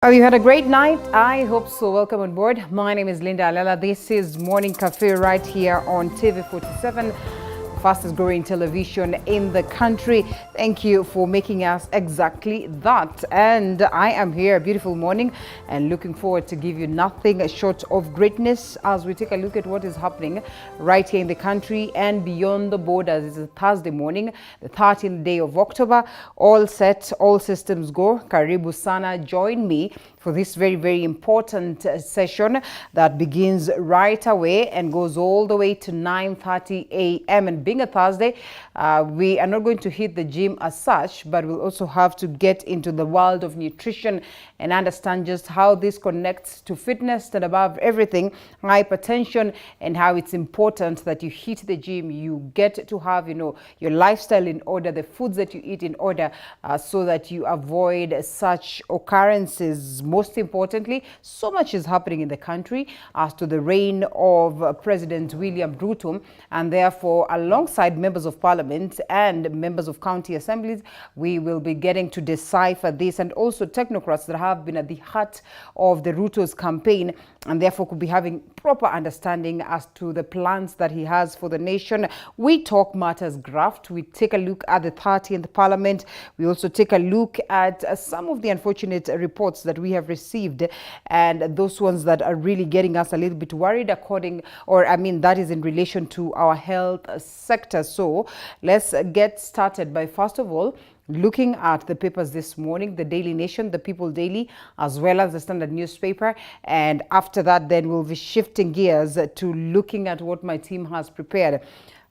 Oh, you had a great night? I hope so. Welcome on board. My name is Linda Alela. This is Morning Cafe right here on TV47, fastest growing television in the country. Thank you for making us exactly that. And I am here a beautiful morning and looking forward to give you nothing short of greatness as we take a look at what is happening right here in the country and beyond the borders. It's a Thursday morning, the 13th day of October. All set, all systems go. Karibu sana. Join me for this very, very important session that begins right away and goes all the way to 9:30 a.m. And being a Thursday, we are not going to hit the gym as such, but we'll also have to get into the world of nutrition and understand just how this connects to fitness and above everything, hypertension, and how it's important that you hit the gym, you get to have, your lifestyle in order, the foods that you eat in order, so that you avoid such occurrences. Most importantly, so much is happening in the country as to the reign of President William Ruto, and therefore, alongside members of parliament and members of county assemblies, we will be getting to decipher this, and also technocrats that have been at the heart of the Ruto's campaign and therefore could be having proper understanding as to the plans that he has for the nation. We talk matters graft. We take a look at the 30th parliament. We also take a look at some of the unfortunate reports that we have received, and those ones that are really getting us a little bit worried that is in relation to our health sector. So let's get started by, first of all, looking at the papers this morning, the Daily Nation, the People Daily, as well as the Standard newspaper. And after that, then we'll be shifting gears to looking at what my team has prepared.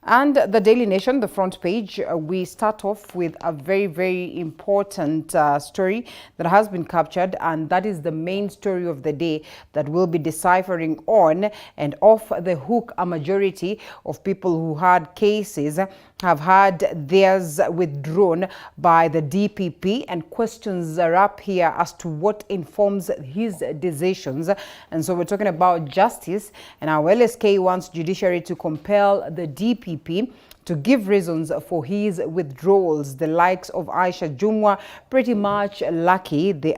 And the Daily Nation, the front page, we start off with a very, very important story that has been captured, and that is the main story of the day that we'll be deciphering on. And off the hook, a majority of people who had cases have had theirs withdrawn by the DPP, and questions are up here as to what informs his decisions. And so we're talking about justice, and our LSK wants judiciary to compel the DPP to give reasons for his withdrawals. The likes of Aisha Jumwa pretty much lucky, the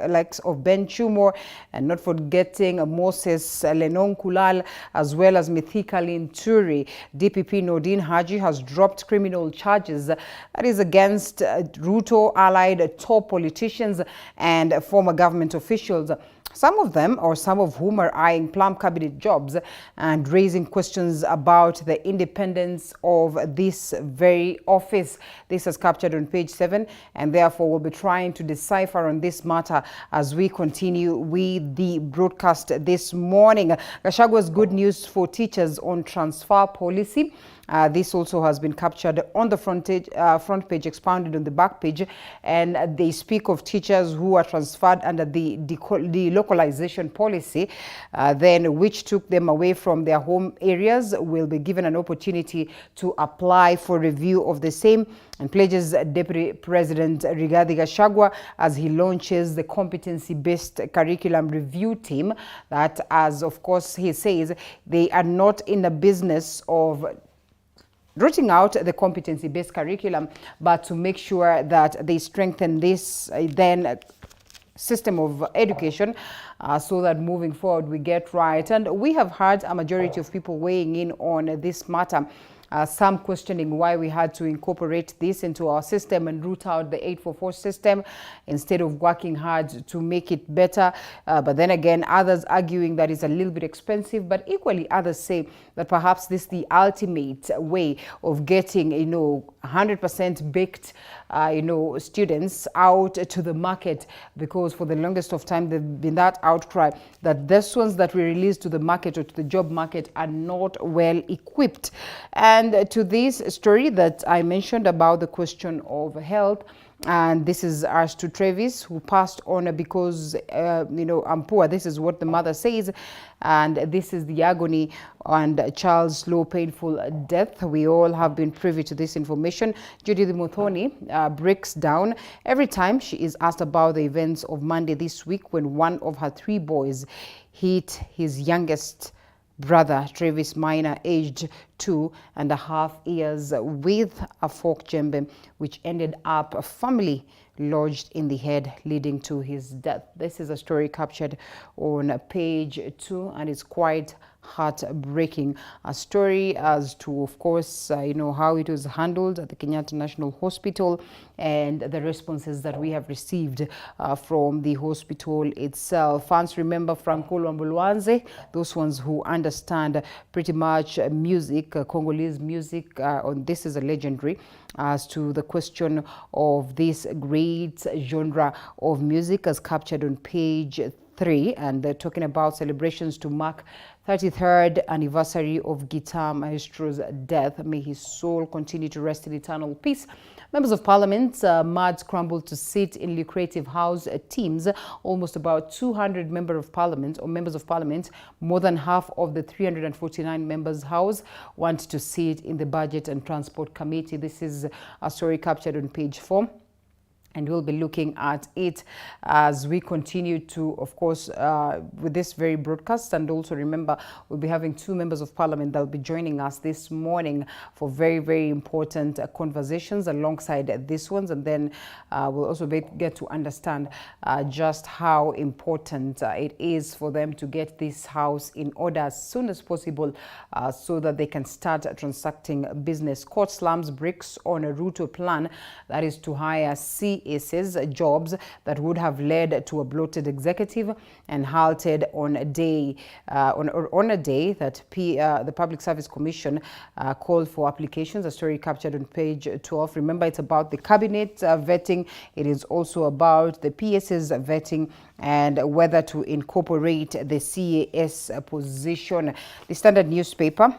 likes of Ben Chumor, and not forgetting Moses Lenong Kulal, as well as Mithika Linturi. DPP Nordin Haji has dropped criminal charges that is against Ruto allied top politicians and former government officials. Some of whom are eyeing plum cabinet jobs and raising questions about the independence of this very office. This is captured on page 7, and therefore we'll be trying to decipher on this matter as we continue with the broadcast this morning. Gachagwa's good news for teachers on transfer policy. This also has been captured on the front page, expounded on the back page, and they speak of teachers who are transferred under the localization policy, then which took them away from their home areas, will be given an opportunity to apply for review of the same, and pledges Deputy President Rigathi Gachagua as he launches the competency-based curriculum review team that, as of course he says, they are not in the business of rooting out the competency-based curriculum, but to make sure that they strengthen this system of education so that moving forward we get right. And we have heard a majority of people weighing in on this matter. Some questioning why we had to incorporate this into our system and root out the 844 system instead of working hard to make it better. But then again, others arguing that it's a little bit expensive, but equally others say that perhaps this is the ultimate way of getting, 100% baked, students out to the market, because for the longest of time, there's been that outcry that these ones that we release to the market or to the job market are not well equipped. And to this story that I mentioned about the question of health, and this is as to Travis, who passed on because, I'm poor. This is what the mother says. And this is the agony and child's slow, painful death. We all have been privy to this information. Judith Muthoni breaks down every time she is asked about the events of Monday this week, when one of her 3 boys hit his youngest brother, Travis Minor, aged 2.5 years, with a fork jembe, which ended up family lodged in the head, leading to his death. This is a story captured on page 2, and it's quite heartbreaking. A story as to, of course, how it was handled at the Kenyatta National Hospital and the responses that we have received from the hospital itself. Fans remember Franco Luambulwanze, those ones who understand pretty much music, Congolese music. This is a legendary as to the question of this great genre of music as captured on page 3, and they're talking about celebrations to mark 33rd anniversary of Guitar Maestro's death. May his soul continue to rest in eternal peace. Members of Parliament mad scrambled to sit in lucrative house teams. Almost about 200 members of Parliament, more than half of the 349 members' house, want to sit in the Budget and Transport Committee. This is a story captured on page 4. And we'll be looking at it as we continue to, of course, with this very broadcast. And also remember, we'll be having 2 members of Parliament that will be joining us this morning for very, very important conversations alongside these ones. And then we'll also get to understand just how important it is for them to get this house in order as soon as possible so that they can start transacting business. Court slams bricks on a Ruto plan that is to hire jobs that would have led to a bloated executive and halted on a day that the Public Service Commission called for applications. A story captured on page 12. Remember, it's about the cabinet vetting. It is also about the PS's vetting and whether to incorporate the CAS position. The Standard newspaper.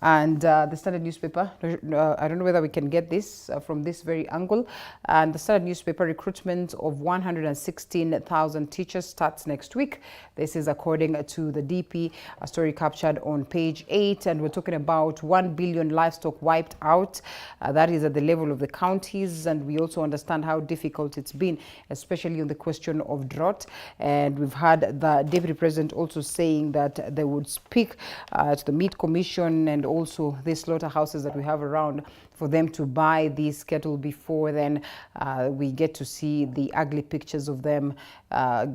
And the Standard newspaper, I don't know whether we can get this from this very angle. And the Standard newspaper, recruitment of 116,000 teachers starts next week. This is according to the DP, a story captured on page 8. And we're talking about 1 billion livestock wiped out. That is at the level of the counties. And we also understand how difficult it's been, especially on the question of drought. And we've had the Deputy President also saying that they would speak to the Meat Commission and also the slaughterhouses that we have around for them to buy these cattle before then we get to see the ugly pictures of them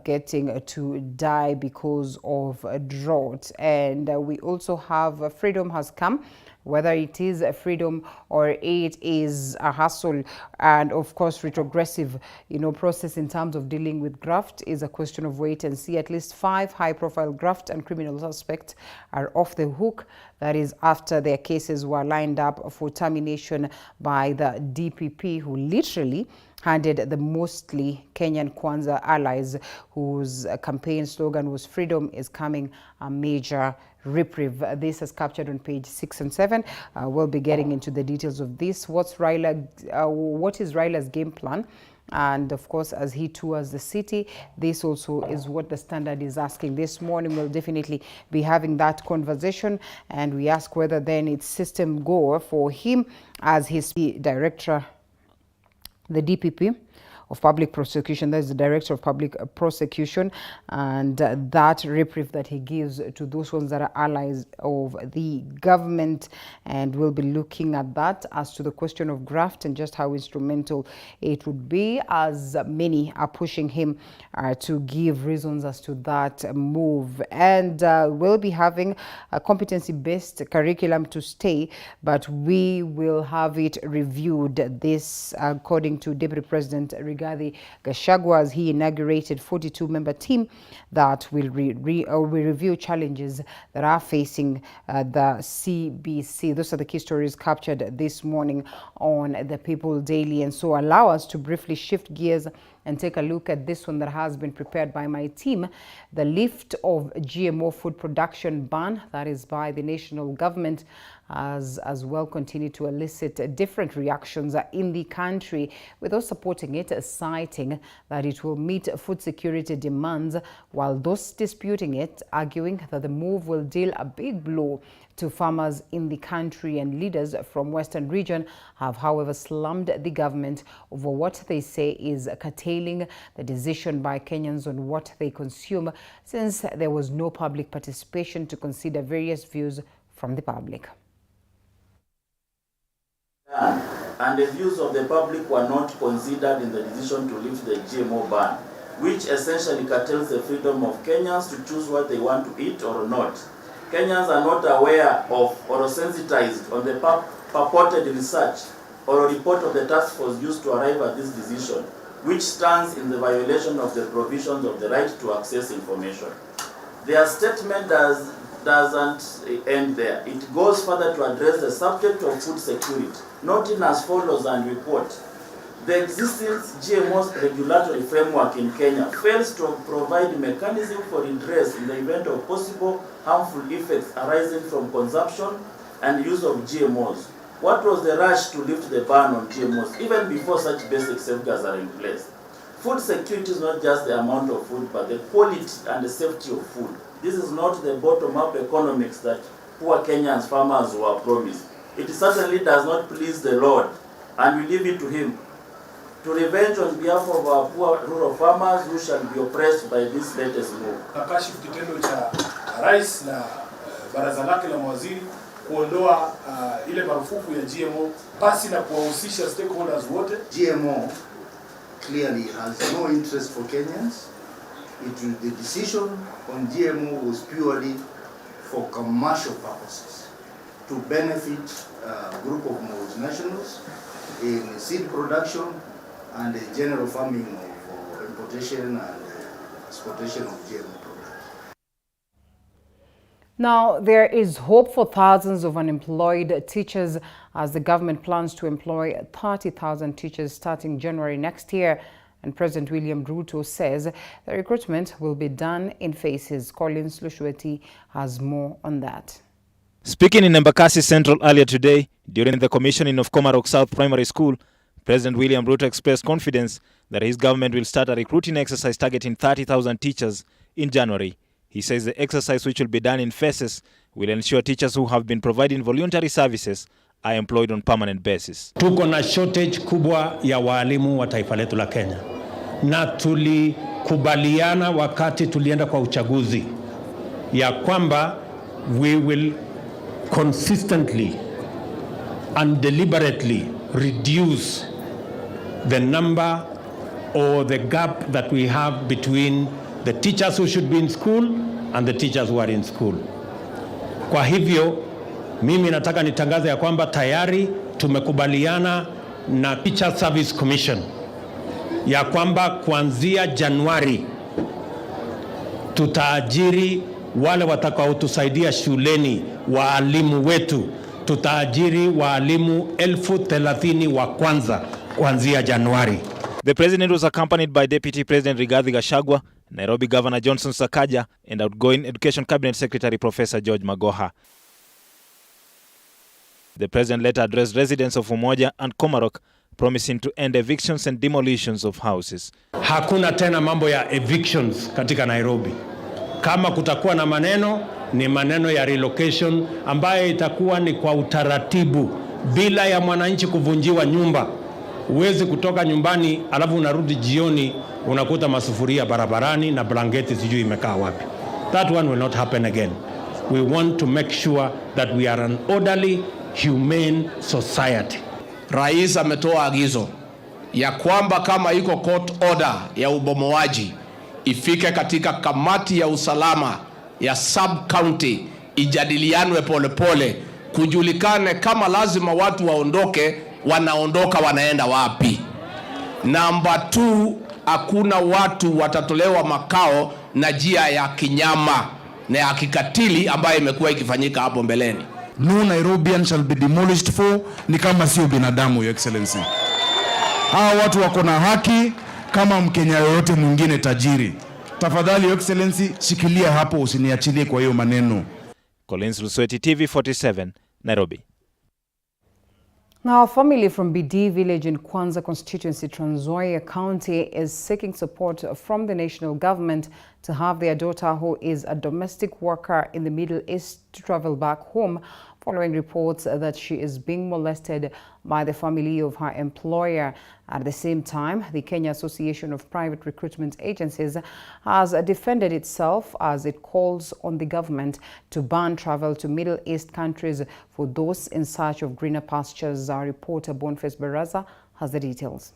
getting to die because of a drought. And we also have freedom has come. Whether it is a freedom or it is a hassle, and of course retrogressive, process in terms of dealing with graft is a question of wait and see. At least 5 high-profile graft and criminal suspects are off the hook. That is after their cases were lined up for termination by the DPP, who literally handed the mostly Kenyan Kwanza allies, whose campaign slogan was "Freedom is coming," a major reprieve. This is captured on page 6 and 7. We'll be getting into the details of this. What is Raila's game plan? And of course, as he tours the city, this also is what the Standard is asking. This morning, we'll definitely be having that conversation. And we ask whether then it's system go for him as his director, the DPP of Public Prosecution. That is the Director of Public Prosecution, and that reprieve that he gives to those ones that are allies of the government. And we'll be looking at that as to the question of graft and just how instrumental it would be, as many are pushing him to give reasons as to that move. And we'll be having a competency-based curriculum to stay, but we will have it reviewed. This, according to Deputy President Rigathi Gachagua, as he inaugurated 42-member team that will review challenges that are facing the CBC. Those are the key stories captured this morning on the People Daily. And so allow us to briefly shift gears and take a look at this one that has been prepared by my team. The lift of GMO food production ban, that is by the national government, as well continue to elicit different reactions in the country, with those supporting it citing that it will meet food security demands, while those disputing it arguing that the move will deal a big blow to farmers in the country. And leaders from Western region have, however, slammed the government over what they say is curtailing the decision by Kenyans on what they consume, since there was no public participation to consider various views from the public. and the views of the public were not considered in the decision to lift the GMO ban, which essentially curtails the freedom of Kenyans to choose what they want to eat or not. Kenyans are not aware of or sensitized on the purported research or a report of the task force used to arrive at this decision, which stands in the violation of the provisions of the right to access information. Their statement doesn't end there. It goes further to address the subject of food security, noting as follows, and we quote: the existing GMO regulatory framework in Kenya fails to provide mechanism for redress in the event of possible harmful effects arising from consumption and use of GMOs. What was the rush to lift the ban on GMOs even before such basic safeguards are in place? Food security is not just the amount of food, but the quality and the safety of food. This is not the bottom-up economics that poor Kenyans farmers were promised. It certainly does not please the Lord, and we leave it to him to revenge on behalf of our poor rural farmers who shall be oppressed by this latest move. Nakashifu kitendo cha rais na baraza lake la mawaziri kuondoa ile marufuku ya GMO pasi na kuwahusisha stakeholders wote. GMO clearly has no interest for Kenyans. The decision on GMO was purely for commercial purposes, to benefit a group of multinationals in seed production and the general farming of importation and exportation of GMO products. Now, there is hope for thousands of unemployed teachers as the government plans to employ 30,000 teachers starting January next year. And President William Ruto says the recruitment will be done in phases. Collins Lushueti has more on that. Speaking in Embakasi Central earlier today, during the commissioning of Komarok South Primary School, President William Ruto expressed confidence that his government will start a recruiting exercise targeting 30,000 teachers in January. He says the exercise, which will be done in phases, will ensure teachers who have been providing voluntary services are employed on permanent basis. Tuko na shortage kubwa ya walimu wa taifa letu la Kenya. Na tulikubaliana wakati tulienda kwa uchaguzi ya kwamba we will consistently and deliberately reduce the number or the gap that we have between the teachers who should be in school and the teachers who are in school. Kwa hivyo mimi nataka nitangaze ya kwamba tayari tumekubaliana na Teacher Service Commission ya kwamba kuanzia Januari tutaajiri wale watakaotusaidia shuleni, waalimu wetu. Tutaajiri waalimu 30,000 wa kwanza kuanzia Januari. The president was accompanied by Deputy President Rigathi Gachagua, Nairobi Governor Johnson Sakaja, and outgoing Education Cabinet Secretary Professor George Magoha. The president later addressed residents of Umoja and Komarok, promising to end evictions and demolitions of houses. Hakuna tena mambo ya evictions katika Nairobi. Kama kutakuwa na maneno, ni maneno ya relocation ambayo itakuwa ni kwa utaratibu bila ya mwananchi kuvunjiwa nyumba. Uwezi kutoka nyumbani alafu unarudi jioni unakuta masufuria barabarani na blanketi sijui imekaa wapi. That one will not happen again. We want to make sure that we are an orderly, humane society. Rais ametoa agizo ya kwamba kama iko court order ya ubomoaji ifike katika kamati ya usalama ya sub county, ijadilianwe polepole, kujulikane kama lazima watu waondoke, wanaondoka wanaenda wapi. Number 2, hakuna watu watatolewa makao na njia ya kinyama na ya kikatili ambayo imekuwa ikifanyika hapo mbeleni. No Nairobian shall be demolished for, ni kama sio binadamu, Your Excellency. Hawa watu wako na haki kama Mkenya yoyote mwingine tajiri. Tafadhali Your Excellency, shikilia hapo, usiniachilie kwa hiyo maneno. Collins Lusweti, TV47, Nairobi. Now, a family from Bidii village in Kwanza constituency, Trans Nzoia County, is seeking support from the national government to have their daughter, who is a domestic worker in the Middle East, to travel back home following reports that she is being molested by the family of her employer. At the same time, the Kenya Association of Private Recruitment Agencies has defended itself as it calls on the government to ban travel to Middle East countries for those in search of greener pastures. Our reporter Boniface Baraza has the details.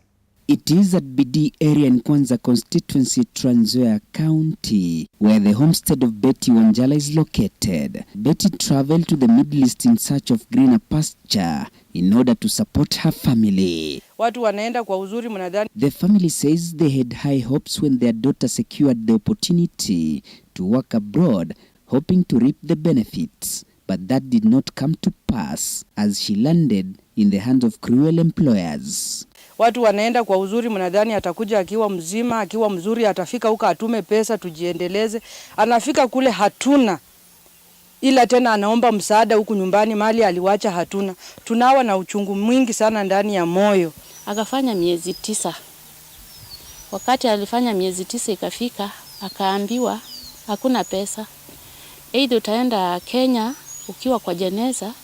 It is at Bidii area in Kwanza constituency, Trans Nzoia County, where the homestead of Betty Wanjala is located. Betty traveled to the Middle East in search of greener pasture in order to support her family. Watu wanaenda kwa uzuri mnadhani. The family says they had high hopes when their daughter secured the opportunity to work abroad, hoping to reap the benefits. But that did not come to pass as she landed in the hands of cruel employers. Watu wanaenda kwa uzuri mnadhani atakuja akiwa mzima, akiwa mzuri, atafika huko atume pesa tujiendeleze. Anafika kule hatuna. Ila tena anaomba msaada huku nyumbani, mali aliwacha hatuna. Tunawa na uchungu mwingi sana ndani ya moyo. Akafanya miezi 9. Wakati alifanya miezi 9 ikafika, akaambiwa hakuna pesa. Either utaenda Kenya ukiwa kwa jeneza,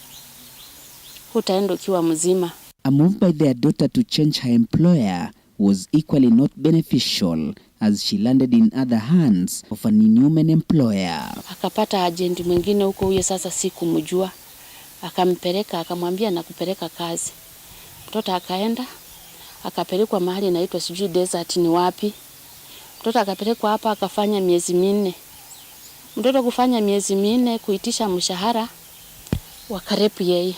utaenda ukiwa mzima. A move by their daughter to change her employer was equally not beneficial as she landed in other hands of an inhuman employer. Akapata agent mwingine huko, huyo sasa sikumjua. Akampeleka, akamwambia nakupeleka kazi. Mtoto akaenda, akapelekwa mahali inaitwa sijui desert ni wapi. Mtoto akapelekwa hapa, akafanya miezi 4. Mtoto kufanya miezi 4 kuitisha mshahara, wakarepu yeye.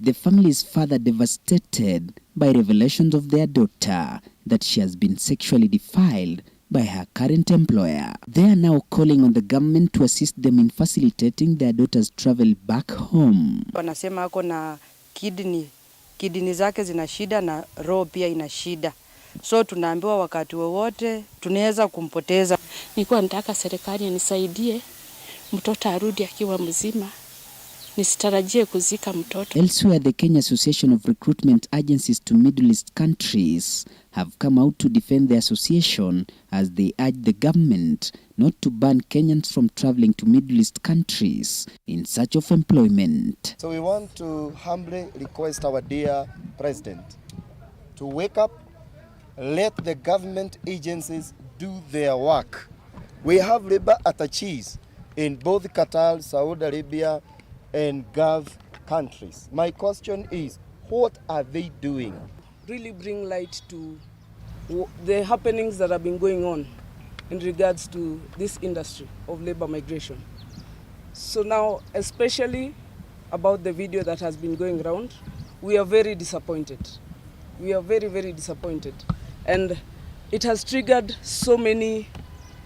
The family is further devastated by revelations of their daughter that she has been sexually defiled by her current employer. They are now calling on the government to assist them in facilitating their daughter's travel back home. Wanasema ako na kidney zake zina shida na roho pia ina shida. So tunaambiwa wakati wowote tunaweza kumpoteza. Nilikuwa nataka serikali nisaidie mtoto arudi akiwa mzima. Nisitarajie kuzika mtoto. Elsewhere, the Kenya Association of Recruitment Agencies to Middle East countries have come out to defend the association as they urge the government not to ban Kenyans from traveling to Middle East countries in search of employment. So we want to humbly request our dear President to wake up, let the government agencies do their work. We have labor attaches in both Qatar, Saudi Arabia, and Gulf countries. My question is, what are they doing? Really bring light to the happenings that have been going on in regards to this industry of labor migration. So now, especially about the video that has been going around, we are very disappointed. We are very, very disappointed. And it has triggered so many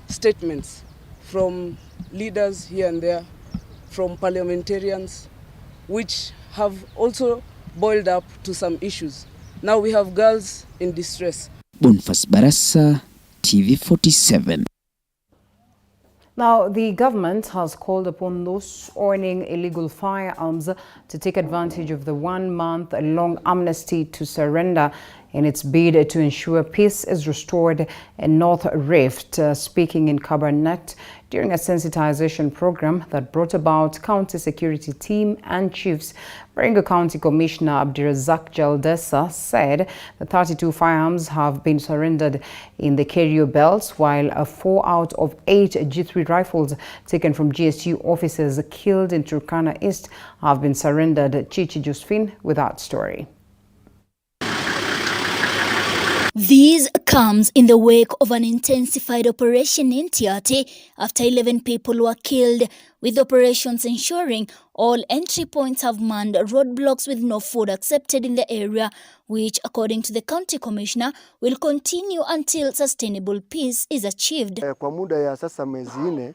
statements from leaders here and there, from parliamentarians, which have also boiled up to some issues. Now we have girls in distress. Boniface Baraza, TV47. Now, the government has called upon those owning illegal firearms to take advantage of the 1-month-long amnesty to surrender in its bid to ensure peace is restored in North Rift. Speaking in Cabernet during a sensitization program that brought about county security team and chiefs, Baringo County Commissioner Abdirazak Jaldesa said the 32 firearms have been surrendered in the Kerio belts, while 4 out of 8 G3 rifles taken from GSU officers killed in Turkana East have been surrendered. Chichi Josephine with that story. This comes in the wake of an intensified operation in Tiati after 11 people were killed, with operations ensuring all entry points have manned roadblocks with no food accepted in the area, which, according to the county commissioner, will continue until sustainable peace is achieved. Kwa muda ya sasa mwezi 4,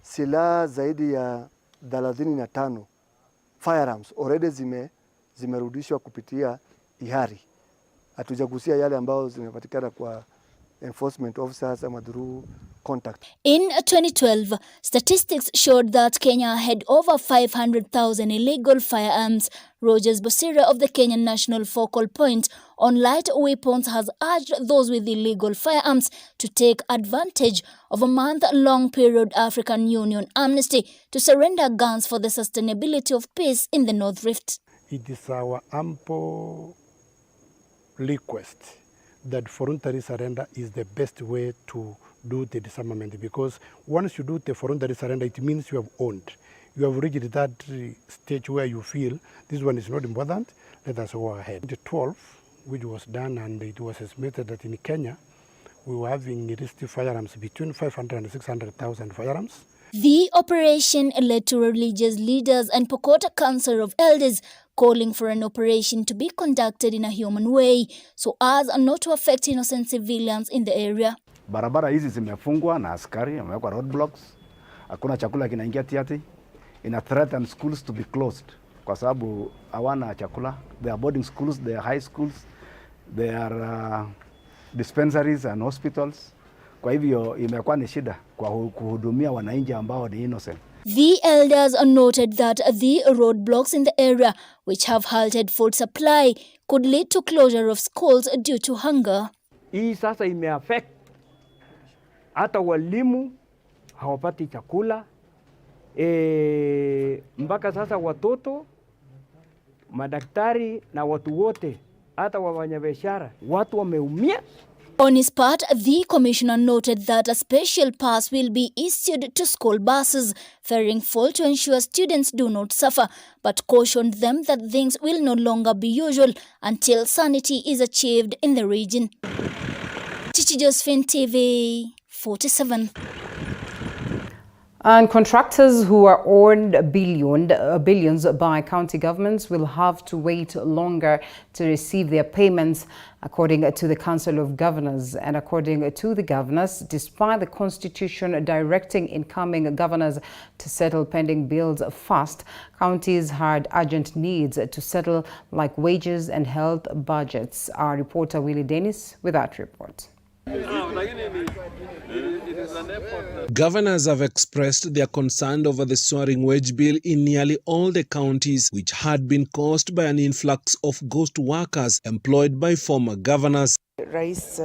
silaha zaidi ya 35 firearms already zimerudishwa kupitia ihari. Hatujagusia yale ambao zimepatikana kwa enforcement officers ama through contact. In 2012, statistics showed that Kenya had over 500,000 illegal firearms. Rogers Bosira of the Kenyan National Focal Point on Light Weapons has urged those with illegal firearms to take advantage of a month-long period African Union amnesty to surrender guns for the sustainability of peace in the North Rift. It is our ample request that voluntary surrender is the best way to do the disarmament, because once you do the voluntary surrender, it means you have owned. You have reached that stage where you feel this one is not important, let us go ahead. The 12, which was done, and it was estimated that in Kenya, we were having illicit firearms between 500 and 600,000 firearms. The operation led to religious leaders and Pokot Council of Elders calling for an operation to be conducted in a human way so as not to affect innocent civilians in the area. Barabara hizi zimefungwa na askari, wamewekwa roadblocks. Hakuna chakula kinaingia Tiaty. Ina threaten schools to be closed kwa sababu hawana chakula. They are boarding schools, they are high schools, they are dispensaries and hospitals. Kwa hivyo imekuwa ni shida kwa kuhudumia wananchi ambao ni innocent. The elders noted that the roadblocks in the area, which have halted food supply, could lead to closure of schools due to hunger. Hii sasa imeaffect hata walimu hawapati chakula. Mpaka sasa watoto, madaktari na watu wote, hata wafanyabiashara, watu wameumia. On his part, the commissioner noted that a special pass will be issued to school buses faring full to ensure students do not suffer, but cautioned them that things will no longer be usual until sanity is achieved in the region. Chichi Josephine, TV 47. And contractors who are owed billions by county governments will have to wait longer to receive their payments, according to the Council of Governors. And according to the governors, despite the constitution directing incoming governors to settle pending bills fast, counties had urgent needs to settle, like wages and health budgets. Our reporter Willie Dennis with that report. Governors have expressed their concern over the soaring wage bill in nearly all the counties, which had been caused by an influx of ghost workers employed by former governors. Rais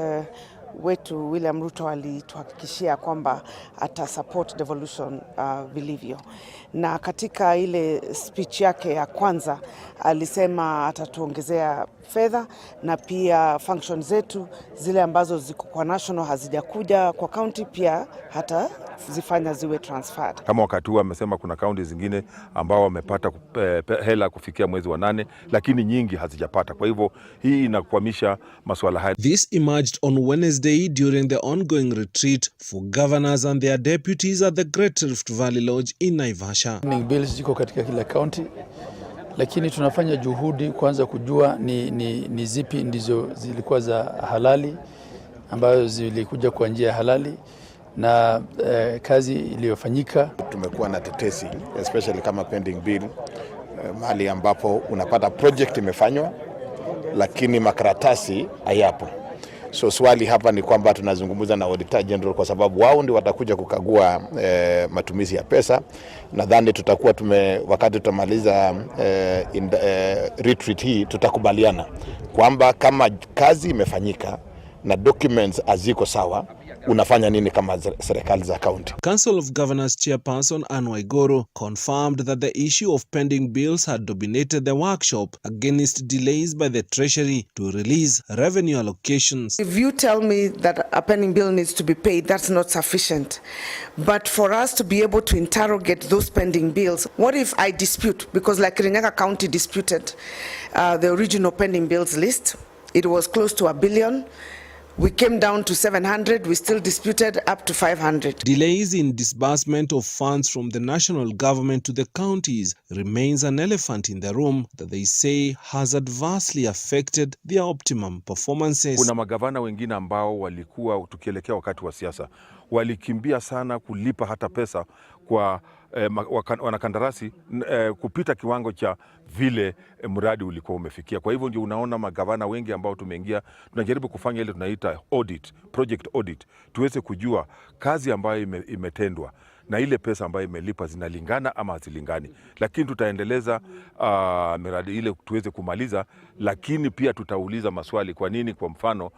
wetu William Ruto alituhakikishia kwamba ata support devolution vilivyo. Na katika ile speech yake ya kwanza alisema atatuongezea fedha na pia function zetu zile ambazo ziko kwa national hazijakuja kwa county pia hata zifanya ziwe transferred. Kama wakati huu amesema kuna county zingine ambao wamepata hela kufikia mwezi wa 8 lakini nyingi hazijapata. Kwa hivyo hii inakwamisha masuala haya. This emerged on Wednesday during the ongoing retreat for governors and their deputies at the Great Rift Valley Lodge in Naivasha. Bills ziko katika kila county, lakini tunafanya juhudi kwanza kujua ni zipi ndizo zilikuwa za halali ambazo zilikuja kwa njia halali na kazi iliyofanyika. Tumekuwa na tetesi especially kama pending bill mahali ambapo unapata project imefanywa lakini makaratasi hayapo. So swali hapa ni kwamba tunazungumza na Auditor General kwa sababu wao ndio watakuja kukagua matumizi ya pesa. Nadhani tutakuwa wakati tutamaliza retreat hii tutakubaliana kwamba kama kazi imefanyika na documents aziko sawa, unafanya nini kama serikali za county. Council of Governors Chairperson Anne Waiguru confirmed that the issue of pending bills had dominated the workshop against delays by the Treasury to release revenue allocations. If you tell me that a pending bill needs to be paid, that's not sufficient. But for us to be able to interrogate those pending bills, what if I dispute? Because like Kirinyaga County disputed the original pending bills list. It was close to $1 billion. We came down to 700, we still disputed up to 500. Delays in disbursement of funds from the national government to the counties remains an elephant in the room that they say has adversely affected their optimum performances. Kuna magavana wengine ambao walikuwa tukielekea wakati wa siasa walikimbia sana kulipa hata pesa kwa wanakandarasi kupita kiwango cha vile mradi ulikuwa umefikia. Kwa hivyo ndio unaona magavana wengi ambao tumeingia, tunajaribu kufanya ile tunaita audit, project audit, tuweze kujua kazi ambayo imetendwa na ile pesa ambayo imelipa zinalingana ama hazilingani. Lakini tutaendeleza miradi ile tuweze kumaliza, lakini pia tutauliza maswali kwa nini, kwa mfano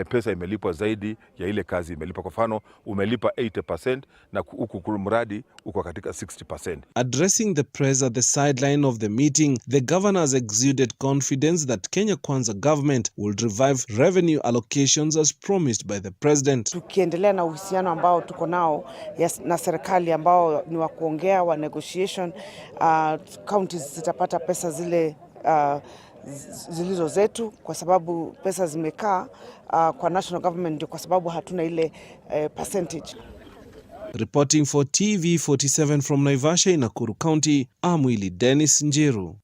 pesa imelipwa zaidi ya ile kazi imelipa. Kwa mfano umelipa 80% na huku mradi uko katika 60%. Addressing the press at the sideline of the meeting, the governors exuded confidence that Kenya Kwanza government will revive revenue allocations as promised by the president. Tukiendelea na uhusiano ambao tuko nao na serikali ambao ni wa kuongea wa negotiation, counties zitapata pesa zile zilizo zetu, kwa sababu pesa zimekaa kwa national government, ndio kwa sababu hatuna ile percentage. Reporting for TV47 from Naivasha in Nakuru County, Amwili Dennis Njiru.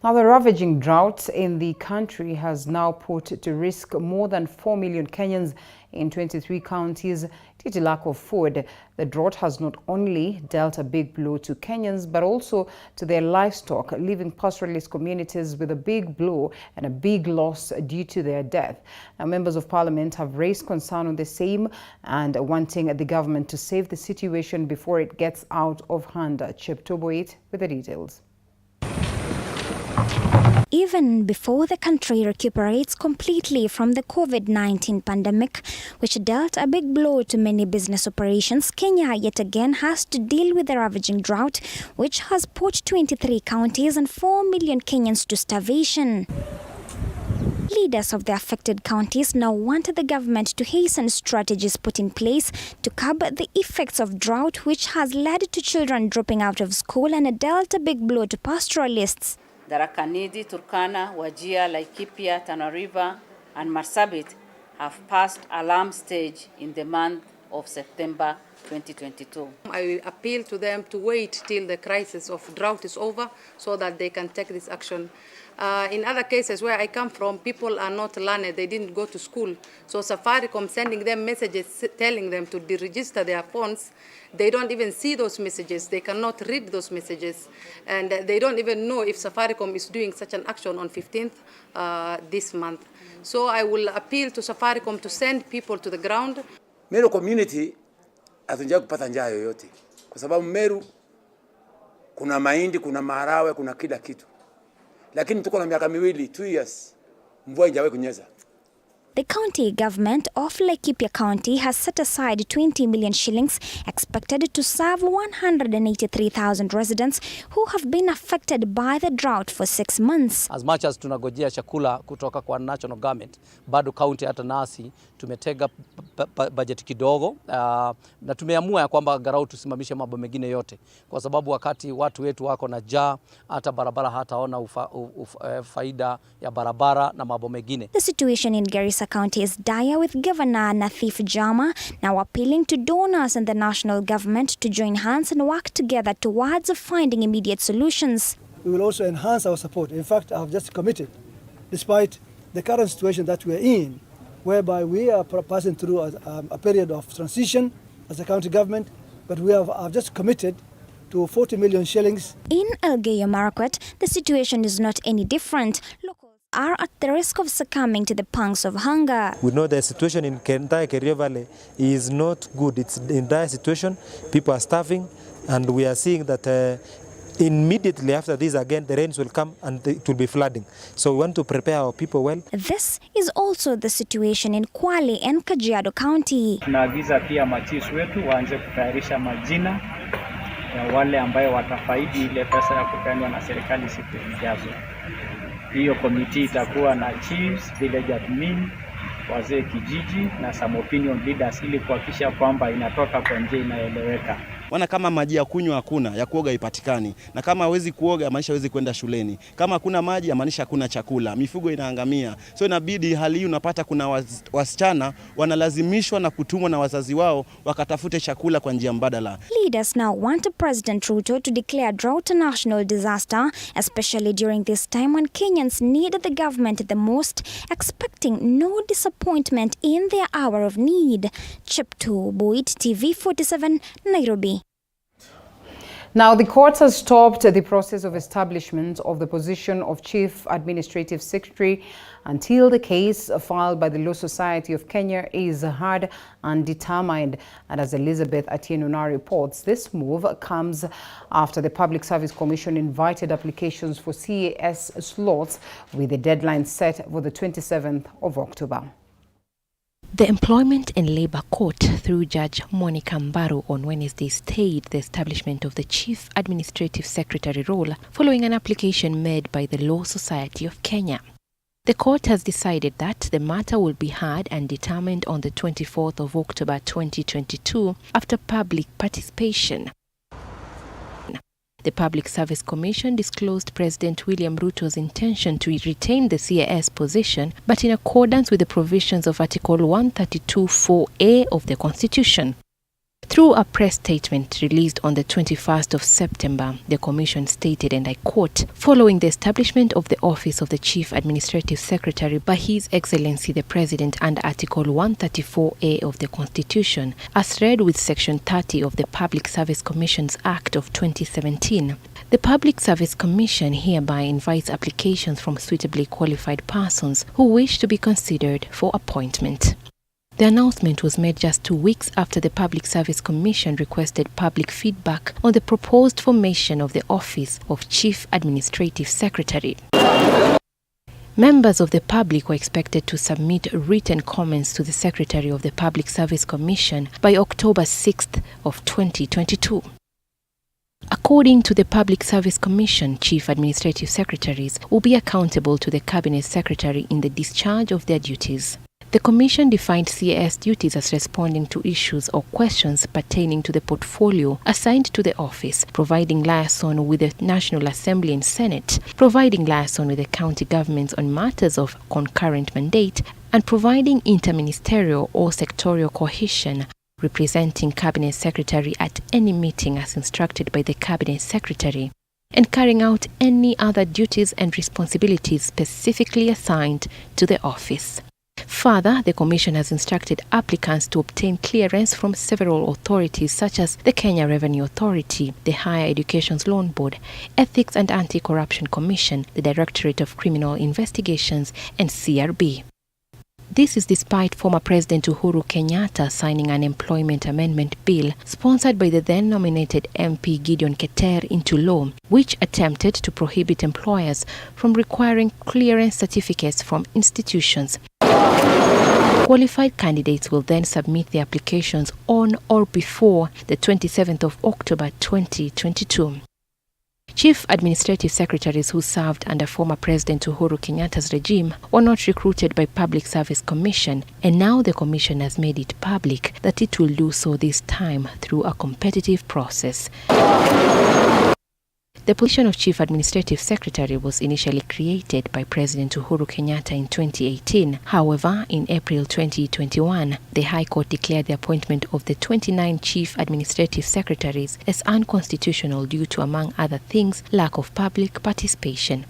Now, the ravaging drought in the country has now put to risk more than 4 million Kenyans in 23 counties due to lack of food. The drought has not only dealt a big blow to Kenyans, but also to their livestock, leaving pastoralist communities with a big blow and a big loss due to their death. Now, members of parliament have raised concern on the same and wanting the government to save the situation before it gets out of hand. Cheptoboit with the details. Even before the country recuperates completely from the COVID-19 pandemic, which dealt a big blow to many business operations, Kenya yet again has to deal with the ravaging drought, which has put 23 counties and 4 million Kenyans to starvation. Leaders of the affected counties now want the government to hasten strategies put in place to curb the effects of drought, which has led to children dropping out of school and dealt a big blow to pastoralists. Tharaka Nithi, Turkana, Wajir, Laikipia, Tana River and Marsabit have passed alarm stage in the month of September 2022. I will appeal to them to wait till the crisis of drought is over so that they can take this action. In other cases where I come from, people are not learned, they didn't go to school. So Safaricom sending them messages telling them to deregister their phones. They don't even see those messages, they cannot read those messages, and they don't even know if Safaricom is doing such an action on 15th this month. So I will appeal to Safaricom to send people to the ground. Meru community hatunja kupata njaa yoyote, kwa sababu Meru kuna mahindi, kuna maharawe, kuna kila kitu. Lakini tuko na miaka miwili, 2 years, mvua haijawahi kunyesha. The county government of Laikipia County has set aside 20 million shillings expected to serve 183,000 residents who have been affected by the drought for 6 months. As much as tunagojea chakula kutoka kwa national government, bado county hata nasi tumetega budget kidogo, na tumeamua ya kwamba garau tusimamishe mambo mengine yote, kwa sababu wakati watu wetu wako na njaa, hata barabara hataona faida ya barabara na mambo mengine. The situation in Garissa County is dire, with Governor Nathif Jama now appealing to donors and the national government to join hands and work together towards finding immediate solutions. We will also enhance our support. In fact, I have just committed, despite the current situation that we are in, whereby we are passing through a period of transition as a county government, but I've just committed to 40 million shillings. In Elgeyo Marakwet, the situation is not any different. Locals are at the risk of succumbing to the pangs of hunger. We know the situation in entire Kerio Valley is not good. It's in dire situation. People are starving, and we are seeing that immediately after this again the rains will come and it will be flooding. So we want to prepare our people well. This is also the situation in Kwale and Kajiado County. Tunaagiza pia machiefs wetu waanze kutayarisha majina ya wale ambayo watafaidi ile pesa ya kupeanwa na serikali siku zijazo. Hiyo komiti itakuwa na chiefs, village admin, wazee kijiji na some opinion leaders, ili kuhakikisha kwamba inatoka kwa njia inayoeleweka. Wana kama maji ya kunywa hakuna, ya kuoga ipatikani. Na kama hawezi kuoga, maanisha hawezi kwenda shuleni. Kama hakuna maji, maanisha hakuna chakula. Mifugo inaangamia. So inabidi hali hii unapata kuna wasichana wanalazimishwa na kutumwa na wazazi wao wakatafute chakula kwa njia mbadala. Leaders now want President Ruto to declare drought a national disaster, especially during this time when Kenyans need the government the most, expecting no disappointment in their hour of need. Cheptoboit, TV47, Nairobi. Now, the court has stopped the process of establishment of the position of Chief Administrative Secretary until the case filed by the Law Society of Kenya is heard and determined. And as Elizabeth Atieno now reports, this move comes after the Public Service Commission invited applications for CAS slots with the deadline set for the 27th of October. The Employment and Labour Court, through Judge Monica Mbaru, on Wednesday stayed the establishment of the Chief Administrative Secretary role following an application made by the Law Society of Kenya. The court has decided that the matter will be heard and determined on the 24th of October 2022 after public participation. The Public Service Commission disclosed President William Ruto's intention to retain the CAS position, but in accordance with the provisions of Article 132(4)(a) of the Constitution. Through a press statement released on the 21st of September, the Commission stated, and I quote, "Following the establishment of the office of the Chief Administrative Secretary by His Excellency the President under Article 134(a) of the Constitution, as read with Section 30 of the Public Service Commissions Act of 2017, the Public Service Commission hereby invites applications from suitably qualified persons who wish to be considered for appointment." The announcement was made just 2 weeks after the Public Service Commission requested public feedback on the proposed formation of the Office of Chief Administrative Secretary. Members of the public were expected to submit written comments to the Secretary of the Public Service Commission by October 6th of 2022. According to the Public Service Commission, Chief Administrative Secretaries will be accountable to the Cabinet Secretary in the discharge of their duties. The Commission defined CAS duties as responding to issues or questions pertaining to the portfolio assigned to the office, providing liaison with the National Assembly and Senate, providing liaison with the county governments on matters of concurrent mandate, and providing interministerial or sectorial cohesion, representing Cabinet Secretary at any meeting as instructed by the Cabinet Secretary, and carrying out any other duties and responsibilities specifically assigned to the office. Further, the Commission has instructed applicants to obtain clearance from several authorities such as the Kenya Revenue Authority, the Higher Education Loan Board, Ethics and Anti-Corruption Commission, the Directorate of Criminal Investigations, and CRB. This is despite former President Uhuru Kenyatta signing an employment amendment bill sponsored by the then-nominated MP Gideon Keter into law, which attempted to prohibit employers from requiring clearance certificates from institutions. Qualified candidates will then submit their applications on or before the 27th of October 2022. Chief Administrative Secretaries who served under former President Uhuru Kenyatta's regime were not recruited by Public Service Commission, and now the Commission has made it public that it will do so this time through a competitive process. The position of Chief Administrative Secretary was initially created by President Uhuru Kenyatta in 2018. However, in April 2021, the High Court declared the appointment of the 29 Chief Administrative Secretaries as unconstitutional due to, among other things, lack of public participation.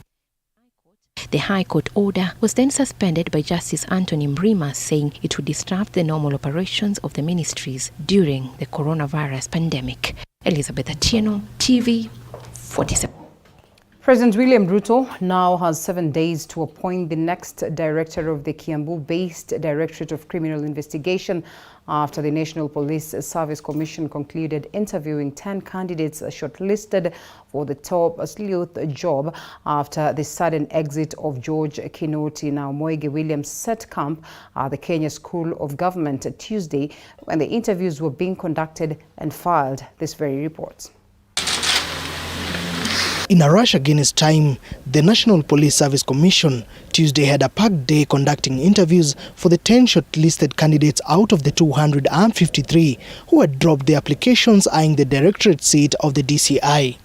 The High Court order was then suspended by Justice Anthony Mrima, saying it would disrupt the normal operations of the ministries during the coronavirus pandemic. Elizabeth Atieno, TV 47. President William Ruto now has 7 days to appoint the next director of the Kiambu-based Directorate of Criminal Investigation after the National Police Service Commission concluded interviewing 10 candidates shortlisted for the top sleuth job after the sudden exit of George Kinoti. Now, Moige Williams set camp at the Kenya School of Government Tuesday when the interviews were being conducted and filed this very report. In a rush against time, the National Police Service Commission Tuesday had a packed day conducting interviews for the 10 shortlisted candidates out of the 253 who had dropped their applications eyeing the directorate seat of the DCI.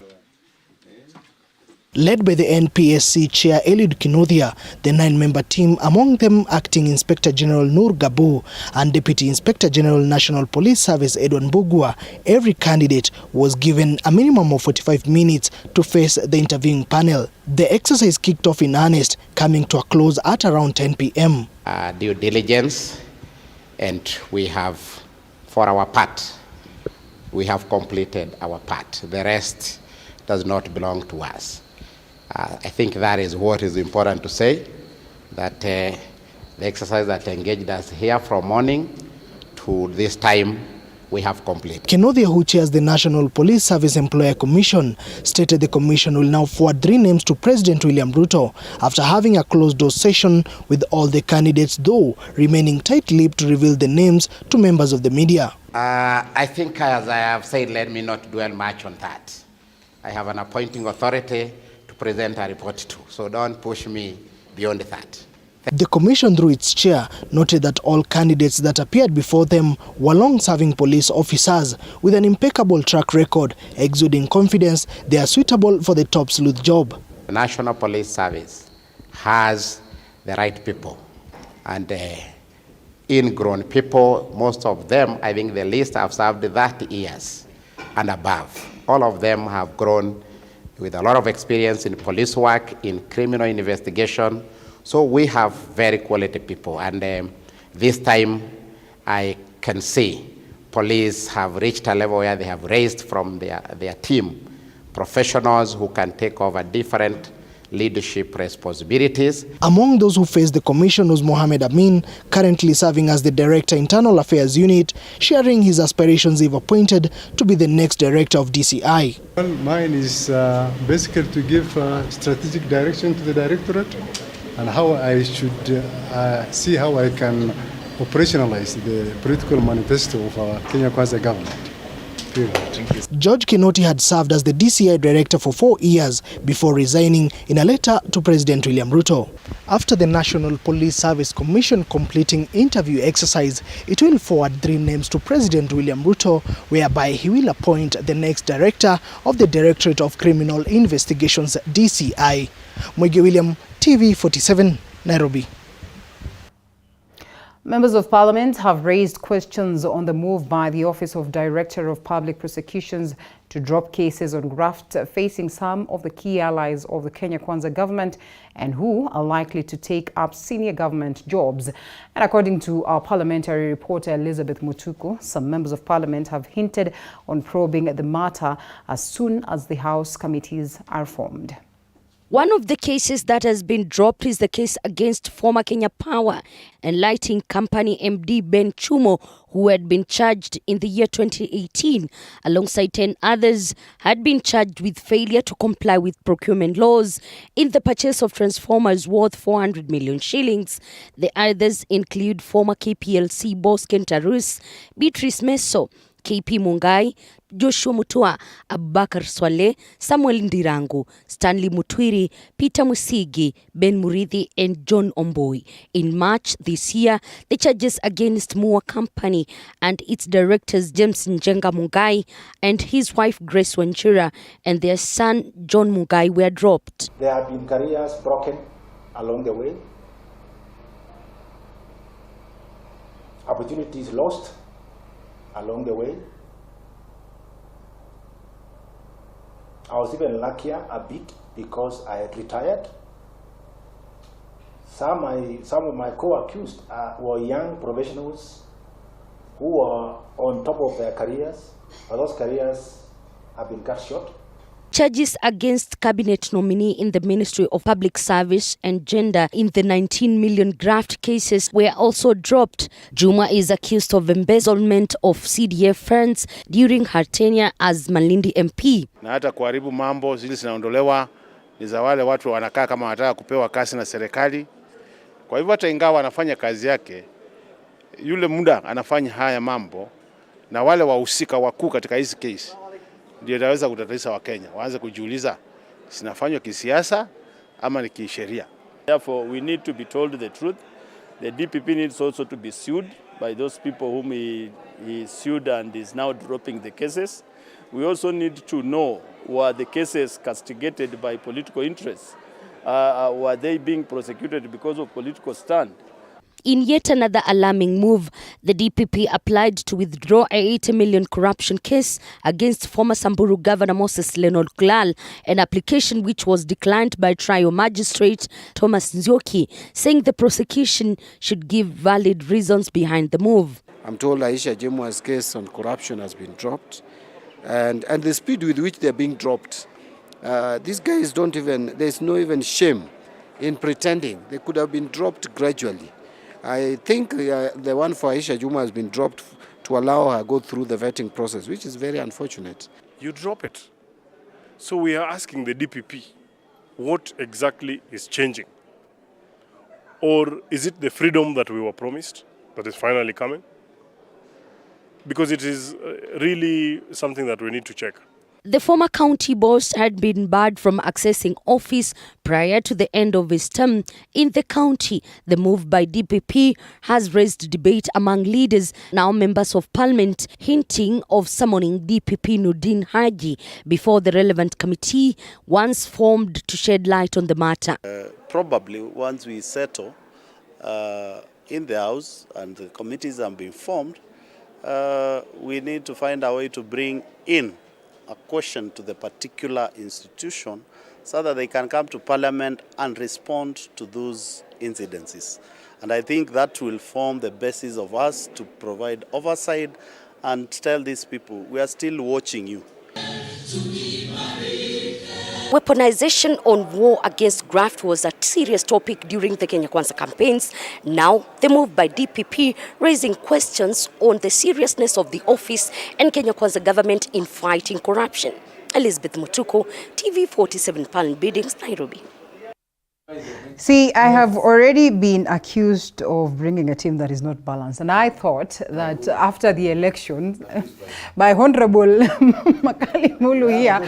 Led by the NPSC Chair Eliud Kinothia, the 9-member team, among them Acting Inspector General Nur Gabu and Deputy Inspector General National Police Service Edwin Bugwa, every candidate was given a minimum of 45 minutes to face the interviewing panel. The exercise kicked off in earnest, coming to a close at around 10 p.m. Due diligence, and we have, for our part, we have completed our part. The rest does not belong to us. I think that is what is important to say, that the exercise that engaged us here from morning to this time, we have completed. Kinothia, who chairs the National Police Service Employer Commission, stated the commission will now forward 3 names to President William Ruto after having a closed-door session with all the candidates, though remaining tight-lipped to reveal the names to members of the media. I think, as I have said, let me not dwell much on that. I have an appointing authority to present a report to, so don't push me beyond that. The commission, through its chair, noted that all candidates that appeared before them were long-serving police officers with an impeccable track record, exuding confidence they are suitable for the top sleuth job. The National Police Service has the right people and ingrown people. Most of them, I think the least, have served 30 years and above. All of them have grown with a lot of experience in police work, in criminal investigation. So we have very quality people, and this time I can see police have reached a level where they have raised from their team professionals who can take over different leadership responsibilities. Among those who faced the commission was Mohamed Amin, currently serving as the Director Internal Affairs Unit, sharing his aspirations if appointed to be the next Director of DCI. Well, mine is basically to give strategic direction to the Directorate and how I should see how I can operationalize the political manifesto of our Kenya Kwanza government. George Kinoti had served as the DCI Director for 4 years before resigning in a letter to President William Ruto. After the National Police Service Commission completing interview exercise, it will forward 3 names to President William Ruto, whereby he will appoint the next Director of the Directorate of Criminal Investigations, DCI. Mwege William, TV47, Nairobi. Members of Parliament have raised questions on the move by the Office of Director of Public Prosecutions to drop cases on graft facing some of the key allies of the Kenya Kwanza government and who are likely to take up senior government jobs. And according to our parliamentary reporter Elizabeth Mutuku, some members of Parliament have hinted on probing the matter as soon as the House committees are formed. One of the cases that has been dropped is the case against former Kenya Power and Lighting Company MD Ben Chumo, who had been charged in the year 2018, alongside 10 others, had been charged with failure to comply with procurement laws in the purchase of transformers worth 400 million shillings. The others include former KPLC boss Kentarus, Beatrice Meso, KP Mungai, Joshua Mutua, Abubakar Swale, Samuel Ndirangu, Stanley Mutwiri, Peter Musigi, Ben Murithi and John Omboi. In March this year, the charges against Mua Company and its directors James Njenga Mungai and his wife Grace Wanchira and their son John Mungai were dropped. There have been careers broken along the way, opportunities lost along the way. I was even luckier a bit because I had retired. Some of my co-accused were young professionals who were on top of their careers, but those careers have been cut short. Charges against cabinet nominee in the Ministry of Public Service and Gender in the 19 million graft cases were also dropped. Juma is accused of embezzlement of CDF funds during her tenure as Malindi MP. Na hata kuharibu mambo zile zinaondolewa ni za wale watu wanakaa kama wanataka kupewa kazi na serikali. Kwa hivyo hata ingawa anafanya kazi yake, yule muda anafanya haya mambo na wale wahusika wakuu katika hizi case ndio itaweza kutatanisha Wakenya waanze kujiuliza sinafanywa kisiasa ama ni kisheria. Therefore, we need to be told the truth. The DPP needs also to be sued by those people whom he sued and is now dropping the cases. We also need to know, were the cases castigated by political interests? Were they being prosecuted because of political stand? In yet another alarming move, the DPP applied to withdraw a 80 million corruption case against former Samburu Governor Moses Leonard Glal, an application which was declined by trial magistrate Thomas Nzioki, saying the prosecution should give valid reasons behind the move. I'm told Aisha Jemwa's case on corruption has been dropped, and the speed with which they're being dropped. These guys don't even, there's no even shame in pretending. They could have been dropped gradually. I think the one for Aisha Juma has been dropped to allow her go through the vetting process, which is very unfortunate. You drop it. So we are asking the DPP, what exactly is changing? Or is it the freedom that we were promised that is finally coming? Because it is really something that we need to check. The former county boss had been barred from accessing office prior to the end of his term in the county. The move by DPP has raised debate among leaders, now members of parliament, hinting of summoning DPP Nordin Haji before the relevant committee once formed to shed light on the matter. Probably once we settle in the House and the committees have been formed, we need to find a way to bring in a question to the particular institution so that they can come to Parliament and respond to those incidences. And I think that will form the basis of us to provide oversight and tell these people, we are still watching you. Weaponization on war against graft was a serious topic during the Kenya Kwanza campaigns. Now, the move by DPP raising questions on the seriousness of the office and Kenya Kwanza government in fighting corruption. Elizabeth Mutuku, TV47 Palm Biddings, Nairobi. See, I have already been accused of bringing a team that is not balanced. And I thought that after the election, by Honorable Makali Mulu here,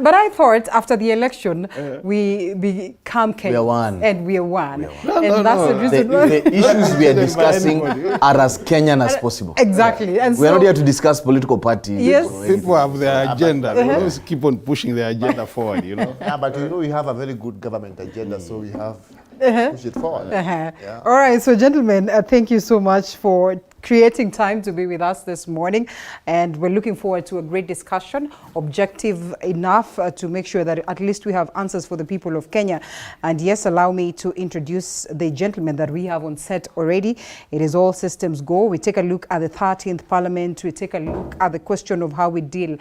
but I thought after the election, we become Kenyans. We are one. And we are one. The issues we are discussing are as Kenyan as possible. Exactly. And we are not here to discuss political parties. Yes. People have their agenda. We always keep on pushing their agenda forward, you know. Yeah, but you know we have a very good government agenda, so we have push it forward. Yeah. All right, so gentlemen, thank you so much for creating time to be with us this morning, and we're looking forward to a great discussion, objective enough to make sure that at least we have answers for the people of Kenya. And yes, allow me to introduce the gentleman that we have on set already. It is all systems go. We take a look at the 13th Parliament. We take a look at the question of how we deal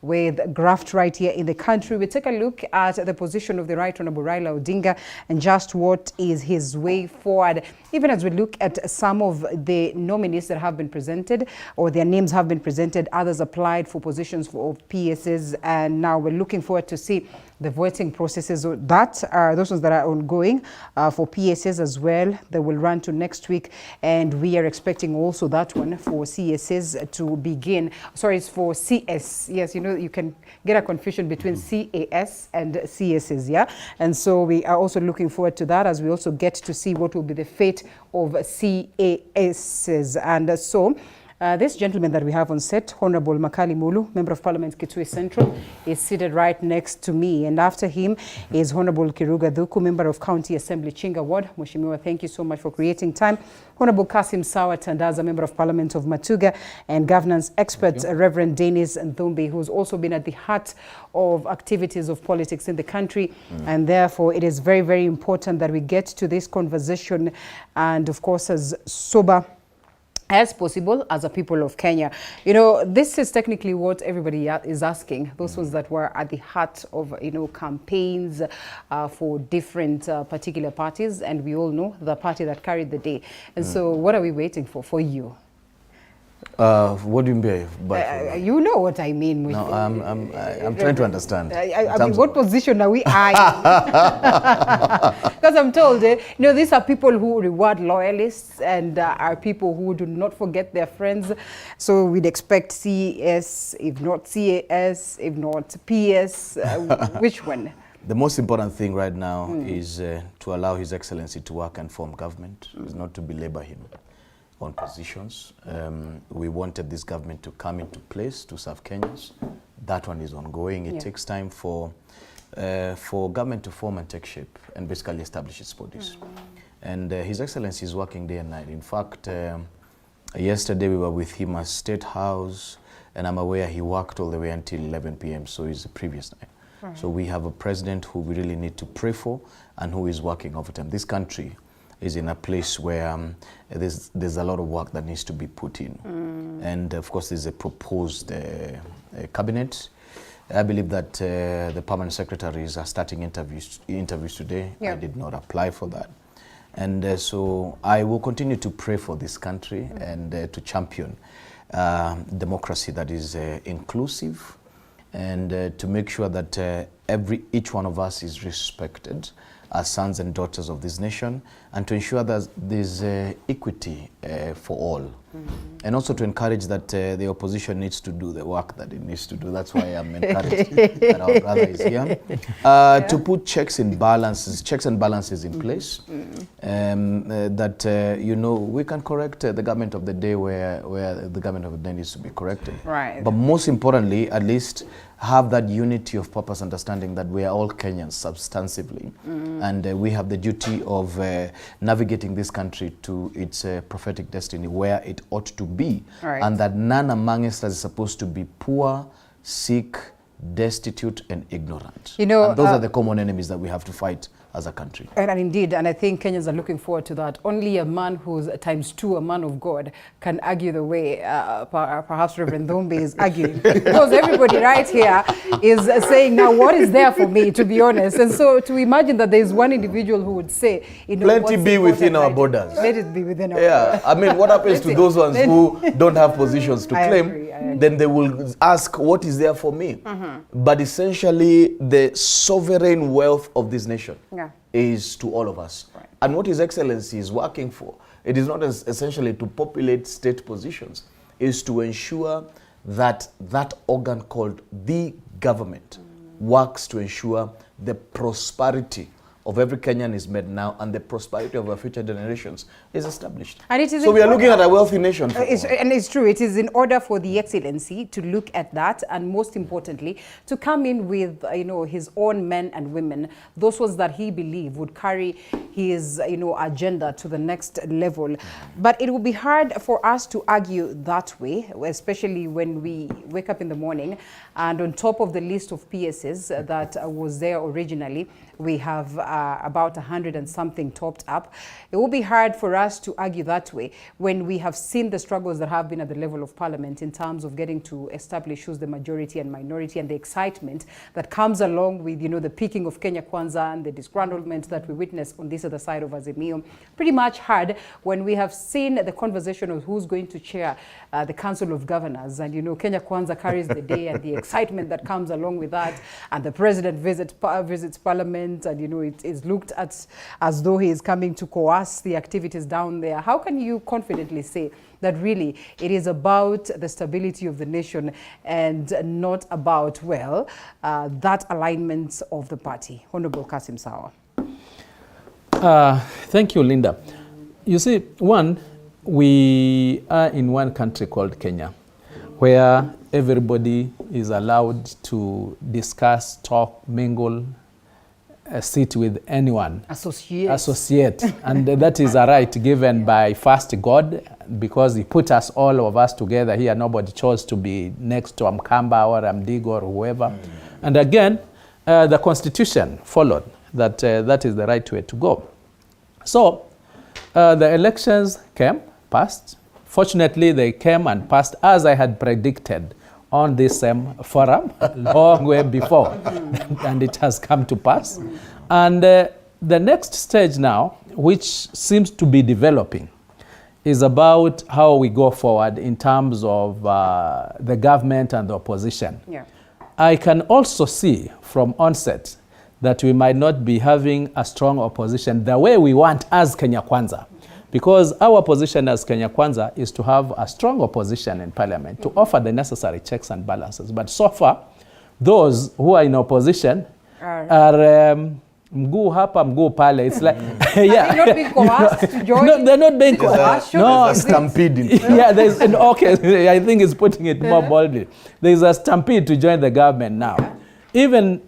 with graft right here in the country. We take a look at the position of the Right Honorable Raila Odinga and just what is his way forward. Even as we look at some of the nominees that have been presented, or their names have been presented, others applied for positions of PSs, and now we're looking forward to see the voting processes that are those ones that are ongoing for PSs as well. They will run to next week, and we are expecting also that one for CSs to begin. Sorry, it's for CS. Yes, you know, you can get a confusion between CAS and CSs, yeah? And so we are also looking forward to that as we also get to see what will be the fate of CASs. And so this gentleman that we have on set, Honorable Makali Mulu, Member of Parliament, Kitui Central, is seated right next to me. And after him is Honorable Kiruga Dhuku, Member of County Assembly, Chinga Ward. Mheshimiwa, thank you so much for creating time. Honorable Kasim Sawa Tandaza, Member of Parliament of Matuga, and governance expert, Reverend Dennis Nthumbi, who's also been at the heart of activities of politics in the country. And therefore, it is very, very important that we get to this conversation, and of course, as sober as possible as a people of Kenya. You know, this is technically what everybody is asking. Those ones that were at the heart of, you know, campaigns for different particular parties. And we all know the party that carried the day. And so what are we waiting for you? What do you mean by you know what I mean. No, I'm trying to understand. I mean, what position are we eyeing? Because I'm told, you know, these are people who reward loyalists and are people who do not forget their friends. So we'd expect CES, if not CAS, if not PS. Which one? The most important thing right now is to allow His Excellency to work and form government, is not to belabor him on positions. We wanted this government to come into place to serve Kenyans. That one is ongoing. It takes time for government to form and take shape and basically establish its bodies. And His Excellency is working day and night. In fact, yesterday we were with him at State House, and I'm aware he worked all the way until 11 p.m. So it's the previous night. So we have a president who we really need to pray for and who is working overtime. This country is in a place where there's a lot of work that needs to be put in. And of course, there's a proposed cabinet. I believe that the permanent secretaries are starting interviews today. I did not apply for that. And so I will continue to pray for this country and to champion democracy that is inclusive, and to make sure that each one of us is respected as sons and daughters of this nation, and to ensure that there's equity for all. And also to encourage that the opposition needs to do the work that it needs to do. That's why I'm encouraged that our brother is here. To put checks and balances in place, that, you know, we can correct the government of the day where the government of the day needs to be corrected. Right. But most importantly, at least have that unity of purpose, understanding that we are all Kenyans substantively, and we have the duty of navigating this country to its prophetic destiny where it ought to be, and that none among us is supposed to be poor, sick, destitute, and ignorant. You know, and those are the common enemies that we have to fight as a country. And indeed, and I think Kenyans are looking forward to that. Only a man who's ×2, a man of God, can argue the way perhaps Reverend Dhombe is arguing. Because everybody right here is saying, now what is there for me, to be honest? And so to imagine that there's one individual who would say, you know, plenty be within our borders. Let it be within our borders. I mean, what happens to those ones who don't have positions to claim? Then they will ask, what is there for me? But essentially, the sovereign wealth of this nation is to all of us. And what His Excellency is working for, it is not essentially to populate state positions, is to ensure that that organ called the government works to ensure the prosperity of every Kenyan is made now, and the prosperity of our future generations is established. And it is so we are looking at a wealthy nation. And it's true. It is in order for the Excellency to look at that, and most importantly, to come in with, you know, his own men and women, those ones that he believed would carry his, you know, agenda to the next level. But it will be hard for us to argue that way, especially when we wake up in the morning, and on top of the list of PSs that was there originally, we have about 100 and something topped up. It will be hard for us to argue that way when we have seen the struggles that have been at the level of Parliament in terms of getting to establish who's the majority and minority, and the excitement that comes along with, you know, the picking of Kenya Kwanza and the disgruntlement that we witness on this other side of Azimio. Pretty much hard when we have seen the conversation of who's going to chair the Council of Governors, and, you know, Kenya Kwanza carries the day, and the excitement that comes along with that, and the president visits Parliament, and, you know, it is looked at as though he is coming to coerce the activities down there. How can you confidently say that really it is about the stability of the nation and not about, well, that alignment of the party? Honorable Kasim Sawa. Thank you, Linda. You see, one, we are in one country called Kenya, where everybody is allowed to discuss, talk, mingle, sit with anyone. Associate. And that is a right given by first God, because He put us, all of us, together here. Nobody chose to be next to Mkamba or Mdigo or whoever. And again, the Constitution followed that that is the right way to go. So the elections came, passed. Fortunately, they came and passed as I had predicted on this same forum long way before, and it has come to pass. And the next stage now, which seems to be developing, is about how we go forward in terms of the government and the opposition. I can also see from onset that we might not be having a strong opposition the way we want as Kenya Kwanza. Because our position as Kenya Kwanza is to have a strong opposition in Parliament, to offer the necessary checks and balances. But so far, those who are in opposition are mguu hapa, mguu pale. It's like, yeah. Are they not being coerced to join? No, they're not being coerced. No, there's a stampede. Yeah, there's, okay, I think it's putting it more boldly. There's a stampede to join the government now. Even,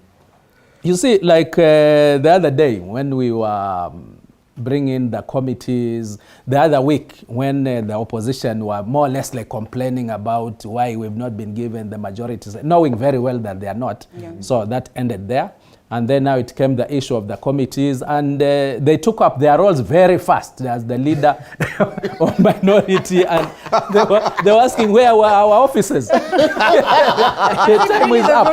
you see, like the other day when we were bring in the committees, the other week when the opposition were more or less like complaining about why we've not been given the majorities, knowing very well that they are not. So that ended there. And then now it came the issue of the committees, and they took up their roles very fast as the leader of minority, and they were asking where were our officers. The time is up.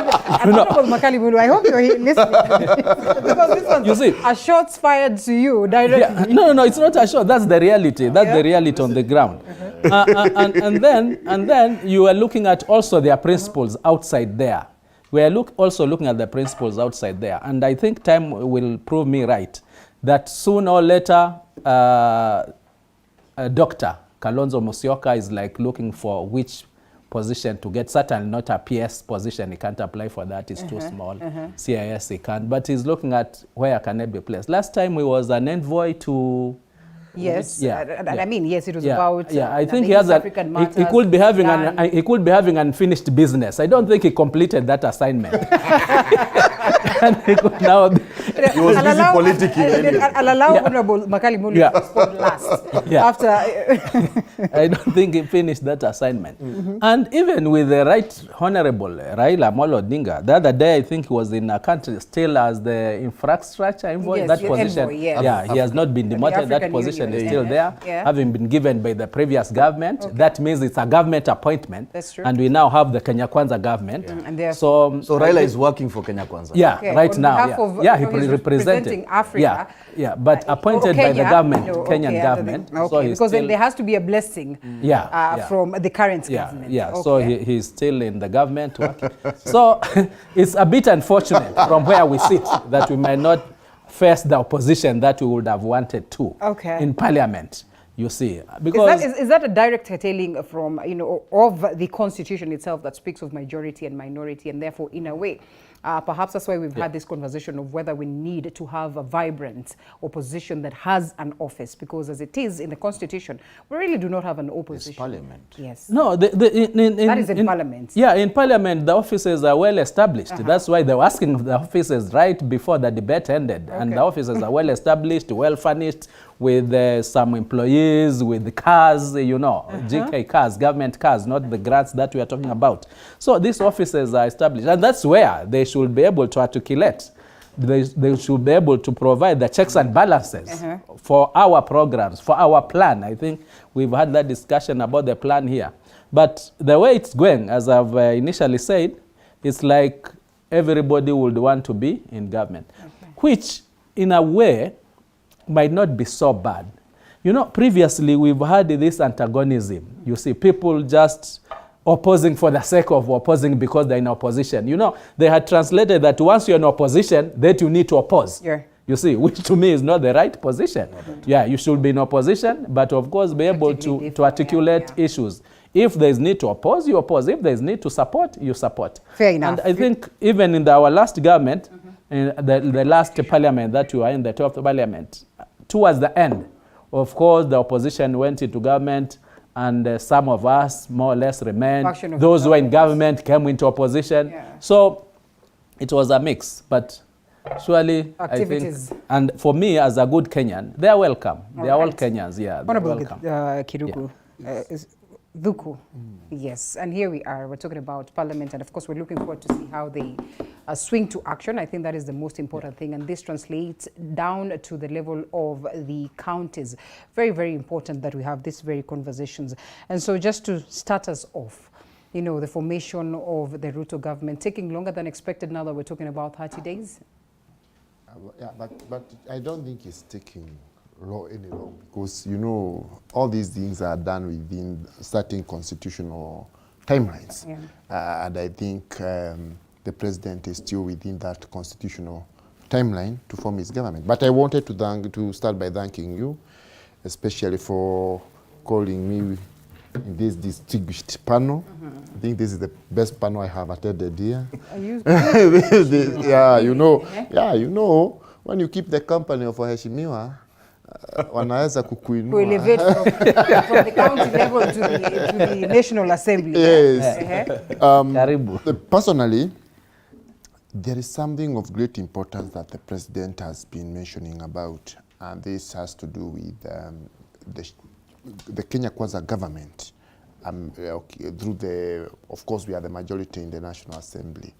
I hope you're listening. Because this one, you see, a shots fired to you directly. Yeah, no, it's not a shot. That's the reality. That's the reality on the ground. And then you are looking at also their principles outside there. We are also looking at the principles outside there. And I think time will prove me right that sooner or later, Dr. Kalonzo Musyoka is like looking for which position to get. Certainly not a PS position. He can't apply for that. It's too small. CIS he can't. But he's looking at where can it be placed. Last time he was an envoy to... Yes, I mean, yes, it was about. I think he has he could be having unfinished business. I don't think he completed that assignment. And he could now. He was busy politicking. I'll allow Honorable Makali Mulu to respond last. After. I don't think he finished that assignment. And even with the Right Honorable Raila Amolo Odinga, the other day I think he was in a country still as the infrastructure envoy. That position, he has not been demoted. That position is still there, having been given by the previous government. That means it's a government appointment. That's true. And we now have the Kenya Kwanza government. So Raila is working for Kenya Kwanza. Yeah, right now. He representing Africa. But appointed by the government, Kenyan government. So because then there has to be a blessing from the current government. So he's still in the government working. So it's a bit unfortunate from where we sit that we might not face the opposition that we would have wanted to in parliament, you see. Because is that a direct curtailing from, of the constitution itself that speaks of majority and minority, and therefore, in a way, perhaps that's why we've had this conversation of whether we need to have a vibrant opposition that has an office, because as it is in the constitution, we really do not have an opposition. It's parliament. Yes. No, that is in parliament. Yeah, in parliament, the offices are well established. That's why they were asking the offices right before the debate ended. And the offices are well established, well furnished, with some employees, with the cars, GK cars, government cars, not the grants that we are talking about. So these offices are established, and that's where they should be able to articulate. They should be able to provide the checks and balances for our programs, for our plan. I think we've had that discussion about the plan here. But the way it's going, as I've initially said, it's like everybody would want to be in government, which in a way might not be so bad. Previously we've had this antagonism. You see, people just opposing for the sake of opposing because they're in opposition. They had translated that once you're in opposition, that you need to oppose. You see, which to me is not the right position. You should be in opposition, but of course be able to articulate issues. If there's need to oppose, you oppose. If there's need to support, you support. Fair enough. And I think even in our last government, in the last parliament that we were in, the 12th parliament, towards the end, of course, the opposition went into government, and some of us more or less remained. Those who were in government came into opposition. So it was a mix, but surely activities. I think, and for me as a good Kenyan, they are welcome. They are all Kenyans, Honorable Kiruku. Dhuku. Yes, and here we are. We're talking about Parliament, and of course we're looking forward to see how they swing to action. I think that is the most important thing, and this translates down to the level of the counties. Very, very important that we have these very conversations. And so just to start us off, the formation of the Ruto government taking longer than expected now that we're talking about 30 days? But I don't think it's taking any long, because all these things are done within certain constitutional timelines, and I think the president is still within that constitutional timeline to form his government. But I wanted to start by thanking you, especially for calling me in this distinguished panel. I think this is the best panel I have attended here. When you keep the company of waheshimiwa, wanaweza kukuinua. To elevate from the county level to the National Assembly. Yes. Personally, there is something of great importance that the president has been mentioning about, and this has to do with the Kenya Kwanza government. Through of course, we are the majority in the National Assembly.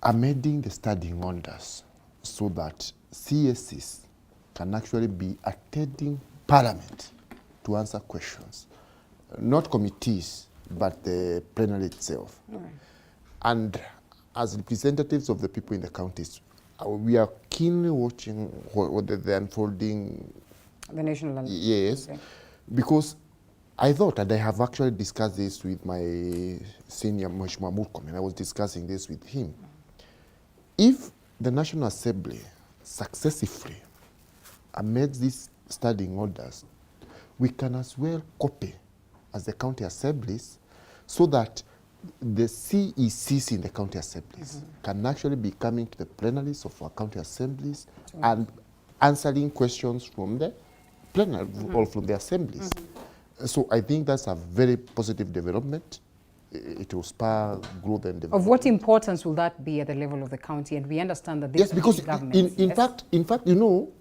amending the standing orders so that CSCs can actually be attending Parliament to answer questions. Not committees, but the plenary itself. Right. And as representatives of the people in the counties, we are keenly watching what the unfolding. The national anthem. Yes, okay. Because I thought, and I have actually discussed this with my senior Mheshimiwa Murkomen, I was discussing this with him. If the National Assembly successively amends these standing orders, we can as well copy as the county assemblies so that the CECs in the county assemblies can actually be coming to the plenaries of our county assemblies and answering questions from the plenary or from the assemblies. So I think that's a very positive development. It will spur growth and development. Of what importance will that be at the level of the county? And we understand that this yes, because in fact, you know,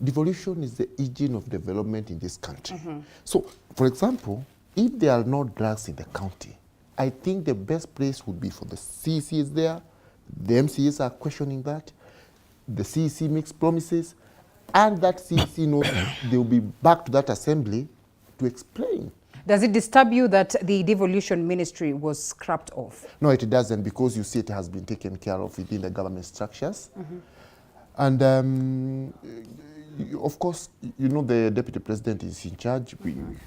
devolution is the engine of development in this country. So, for example, if there are no drugs in the county, I think the best place would be for the CECs there. The MCAs are questioning that. The CEC makes promises, and that CEC knows they will be back to that assembly to explain. Does it disturb you that the devolution ministry was scrapped off? No, it doesn't, because you see it has been taken care of within the government structures. And of course, you know, the deputy president is in charge.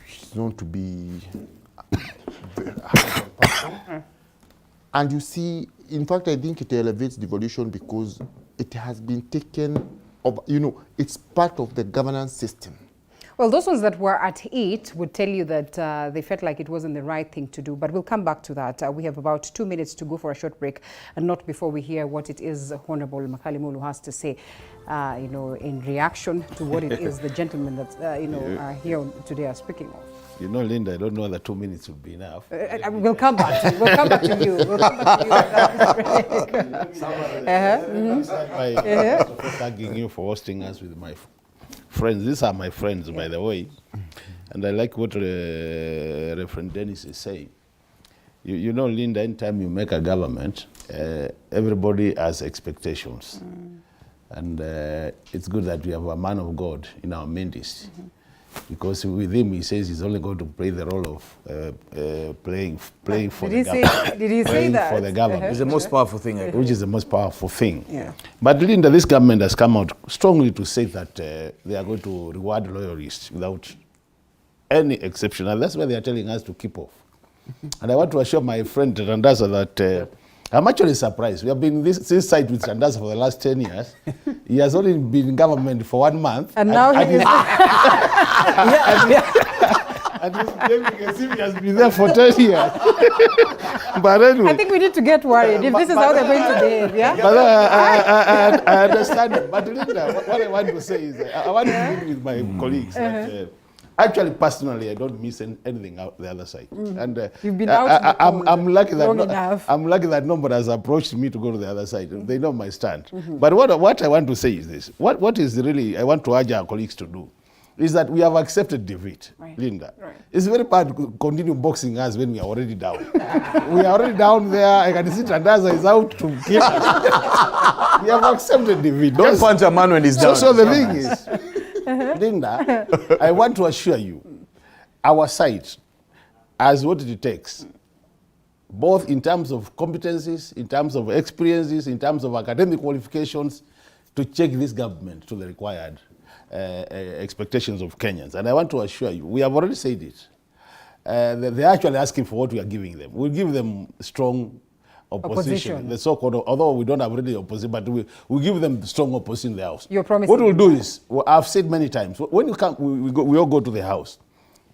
He's known to be and you see, in fact, I think it elevates devolution because it has been taken of, you know, it's part of the governance system. Well, those ones that were at it would tell you that they felt like it wasn't the right thing to do, but we'll come back to that. We have about 2 minutes to go for a short break, and not before we hear what it is Honorable Makalimulu has to say, you know, in reaction to what it is the gentlemen that, you know, are here today are speaking of. You know, Linda, I don't know that 2 minutes would be enough. We'll come back to you. We'll come back to you. We'll come back to you. Thanking you for hosting us with my friends. These are my friends, by the way. And I like what Reverend Dennis is saying. You know, Linda, anytime you make a government, everybody has expectations. And it's good that we have a man of God in our midst. Because with him, he says he's only going to play the role of playing for the government. Did he say that? For the government. It's the most powerful thing. Which is the most powerful thing. Yeah. But Linda, this government has come out strongly to say that they are going to reward loyalists without any exception. And that's why they are telling us to keep off. And I want to assure my friend Tandasa that I'm actually surprised. We have been this side with Tandasa for the last 10 years. He has only been in government for 1 month. And now he's... And he has been there for 10 years. But anyway. I think we need to get worried if this is how they're going to behave, yeah? But I understand. But Linda, what I want to say is I want to meet with my colleagues. That, actually, personally, I don't miss anything out the other side. And you've been out I'm lucky that long enough. I'm lucky that nobody has approached me to go to the other side. They know my stand. But what I want to say is this: what is really I want to urge our colleagues to do is that we have accepted defeat, Linda. It's very bad to continue boxing us when we are already down. We are already down there. I can see Tandaza is out to kill us. We have accepted defeat. Don't punch a man when he's down. So the thing is, Linda, I want to assure you, our side has what it takes, both in terms of competencies, in terms of experiences, in terms of academic qualifications, to check this government to the required expectations of Kenyans. And I want to assure you, we have already said it. They're actually asking for what we are giving them. We'll give them strong opposition. The so-called, although we don't have really opposition, but we give them strong opposition in the house. You're promising. What we'll do is, I've said many times, when you come, we all go to the house.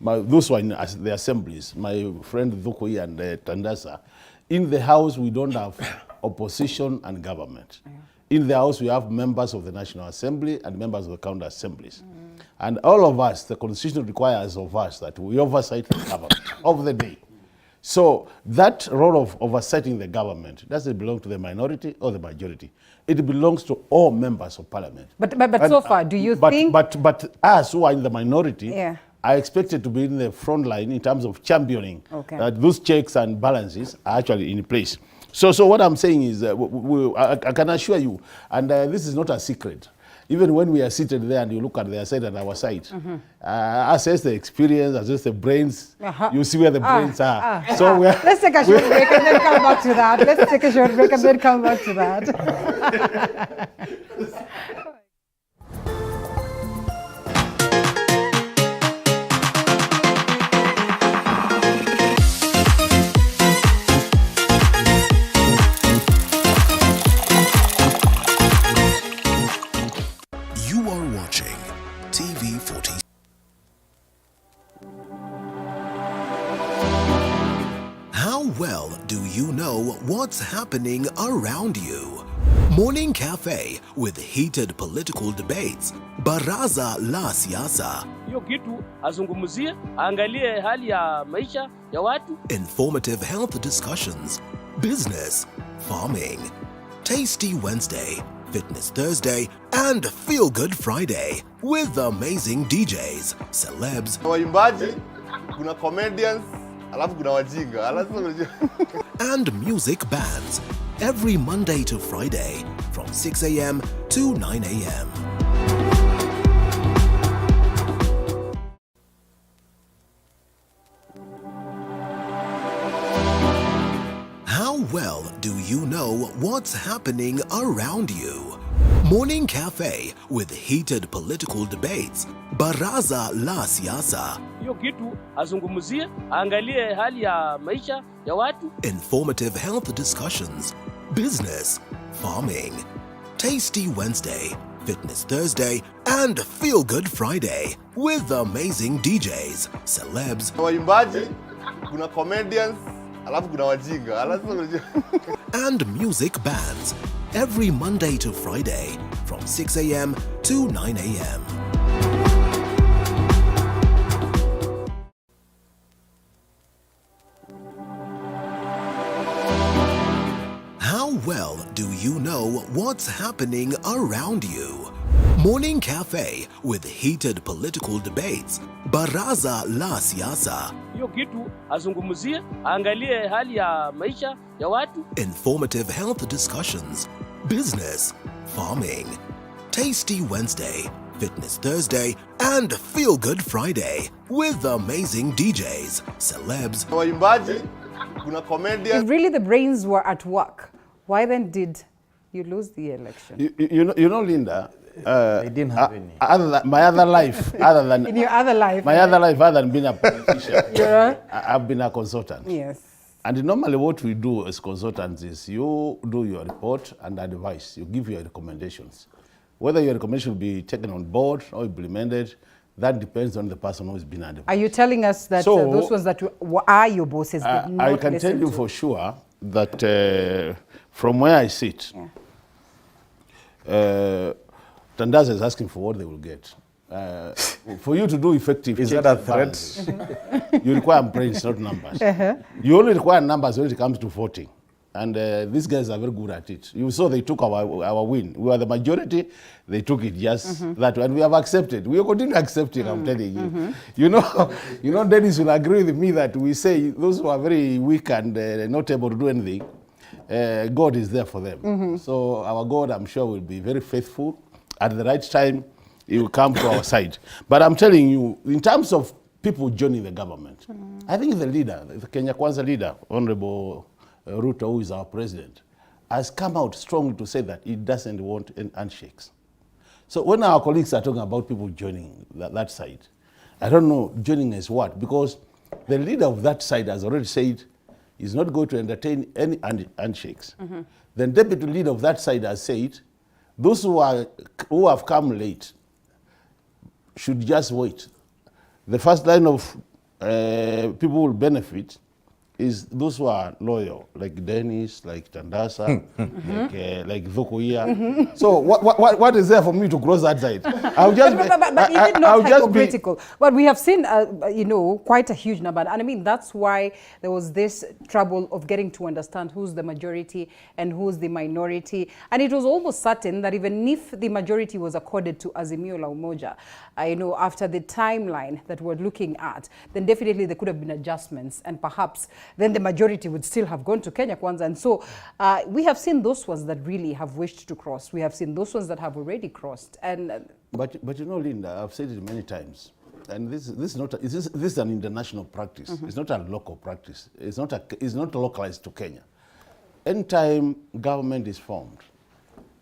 Those who are in the assemblies, my friend Dhukui and Tandasa, in the house we don't have opposition and government. In the house we have members of the National Assembly and members of the county assemblies. And all of us, the Constitution requires of us that we oversight the government of the day. So that role of oversighting the government doesn't belong to the minority or the majority. It belongs to all members of parliament. But so far, do you think... But us who are in the minority are expected to be in the front line in terms of championing that those checks and balances are actually in place. So what I'm saying is, I can assure you, and this is not a secret. Even when we are seated there and you look at their side and our side, assess the experience, assess the brains, you see where the brains are. So let's take a short break and then come back to that. Let's take a short break and then come back to that. You are watching TV 40. How well do you know what's happening around you? Morning Cafe with heated political debates. Baraza la Siasa. Hiyo kitu azungumzie, angalie hali ya maisha ya watu. Informative health discussions. Business, farming. Tasty Wednesday. Fitness Thursday, and Feel Good Friday with amazing DJs, celebs, waimbaji, kuna comedians, alafu kuna wajinga, and music bands every Monday to Friday from 6 a.m. to 9 a.m. How well do you know what's happening around you? Morning Cafe with heated political debates. Baraza la Siasa. Hiyo kitu azungumzie, angalie hali ya maisha ya watu. Informative health discussions. Business, farming. Tasty Wednesday, Fitness Thursday, and Feel Good Friday with amazing DJs, celebs, waimbaji, kuna comedians, alafu kuna wajinga, and music bands every Monday to Friday from 6 a.m. to 9 a.m. How well do you know what's happening around you? Morning Cafe with heated political debates. Baraza la Siasa. Hiyo kitu azungumzie, angalie hali ya maisha ya watu. Informative health discussions. Business, farming. Tasty Wednesday, Fitness Thursday, and Feel Good Friday with amazing DJs, celebs, waimbaji, kuna comedians. If really the brains were at work, why then did you lose the election? You know, Linda, they didn't have any. My other life, other than in your other life, my other life, other than being a politician, I've been a consultant. Yes. And normally what we do as consultants is you do your report and advice. You give your recommendations. Whether your recommendation will be taken on board or implemented, that depends on the person who has been advised. Are you telling us that those ones that are your bosses did not I can tell you for sure that from where I sit, Tandaza is asking for what they will get. For you to do effective, is that a threat? You require brains, not numbers. You only require numbers when it comes to voting. And these guys are very good at it. You saw they took our win. We were the majority. They took it just that way. And we have accepted. We will continue accepting, I'm telling you. You know, Dennis will agree with me that we say those who are very weak and not able to do anything, God is there for them. So our God, I'm sure, will be very faithful. At the right time, He will come to our side. But I'm telling you, in terms of people joining the government, I think the leader, the Kenya Kwanza leader, Honorable Ruto, who is our president, has come out strongly to say that he doesn't want any handshakes. So when our colleagues are talking about people joining that side, I don't know joining as what, because the leader of that side has already said he's not going to entertain any handshakes. The deputy leader of that side has said those who have come late should just wait. The first line of people who will benefit is those who are loyal, like Dennis, like Tandasa, like Zokoia. So what is there for me to cross that side? I'll just but is it not hypocritical? But we have seen, you know, quite a huge number. And I mean, that's why there was this trouble of getting to understand who's the majority and who's the minority. And it was almost certain that even if the majority was accorded to Azimio la Umoja, you know, after the timeline that we're looking at, then definitely there could have been adjustments and perhaps then the majority would still have gone to Kenya Kwanza. And so we have seen those ones that really have wished to cross. We have seen those ones that have already crossed. And But you know, Linda, I've said it many times, and this is an international practice. It's not a local practice. It's not localized to Kenya. Anytime government is formed,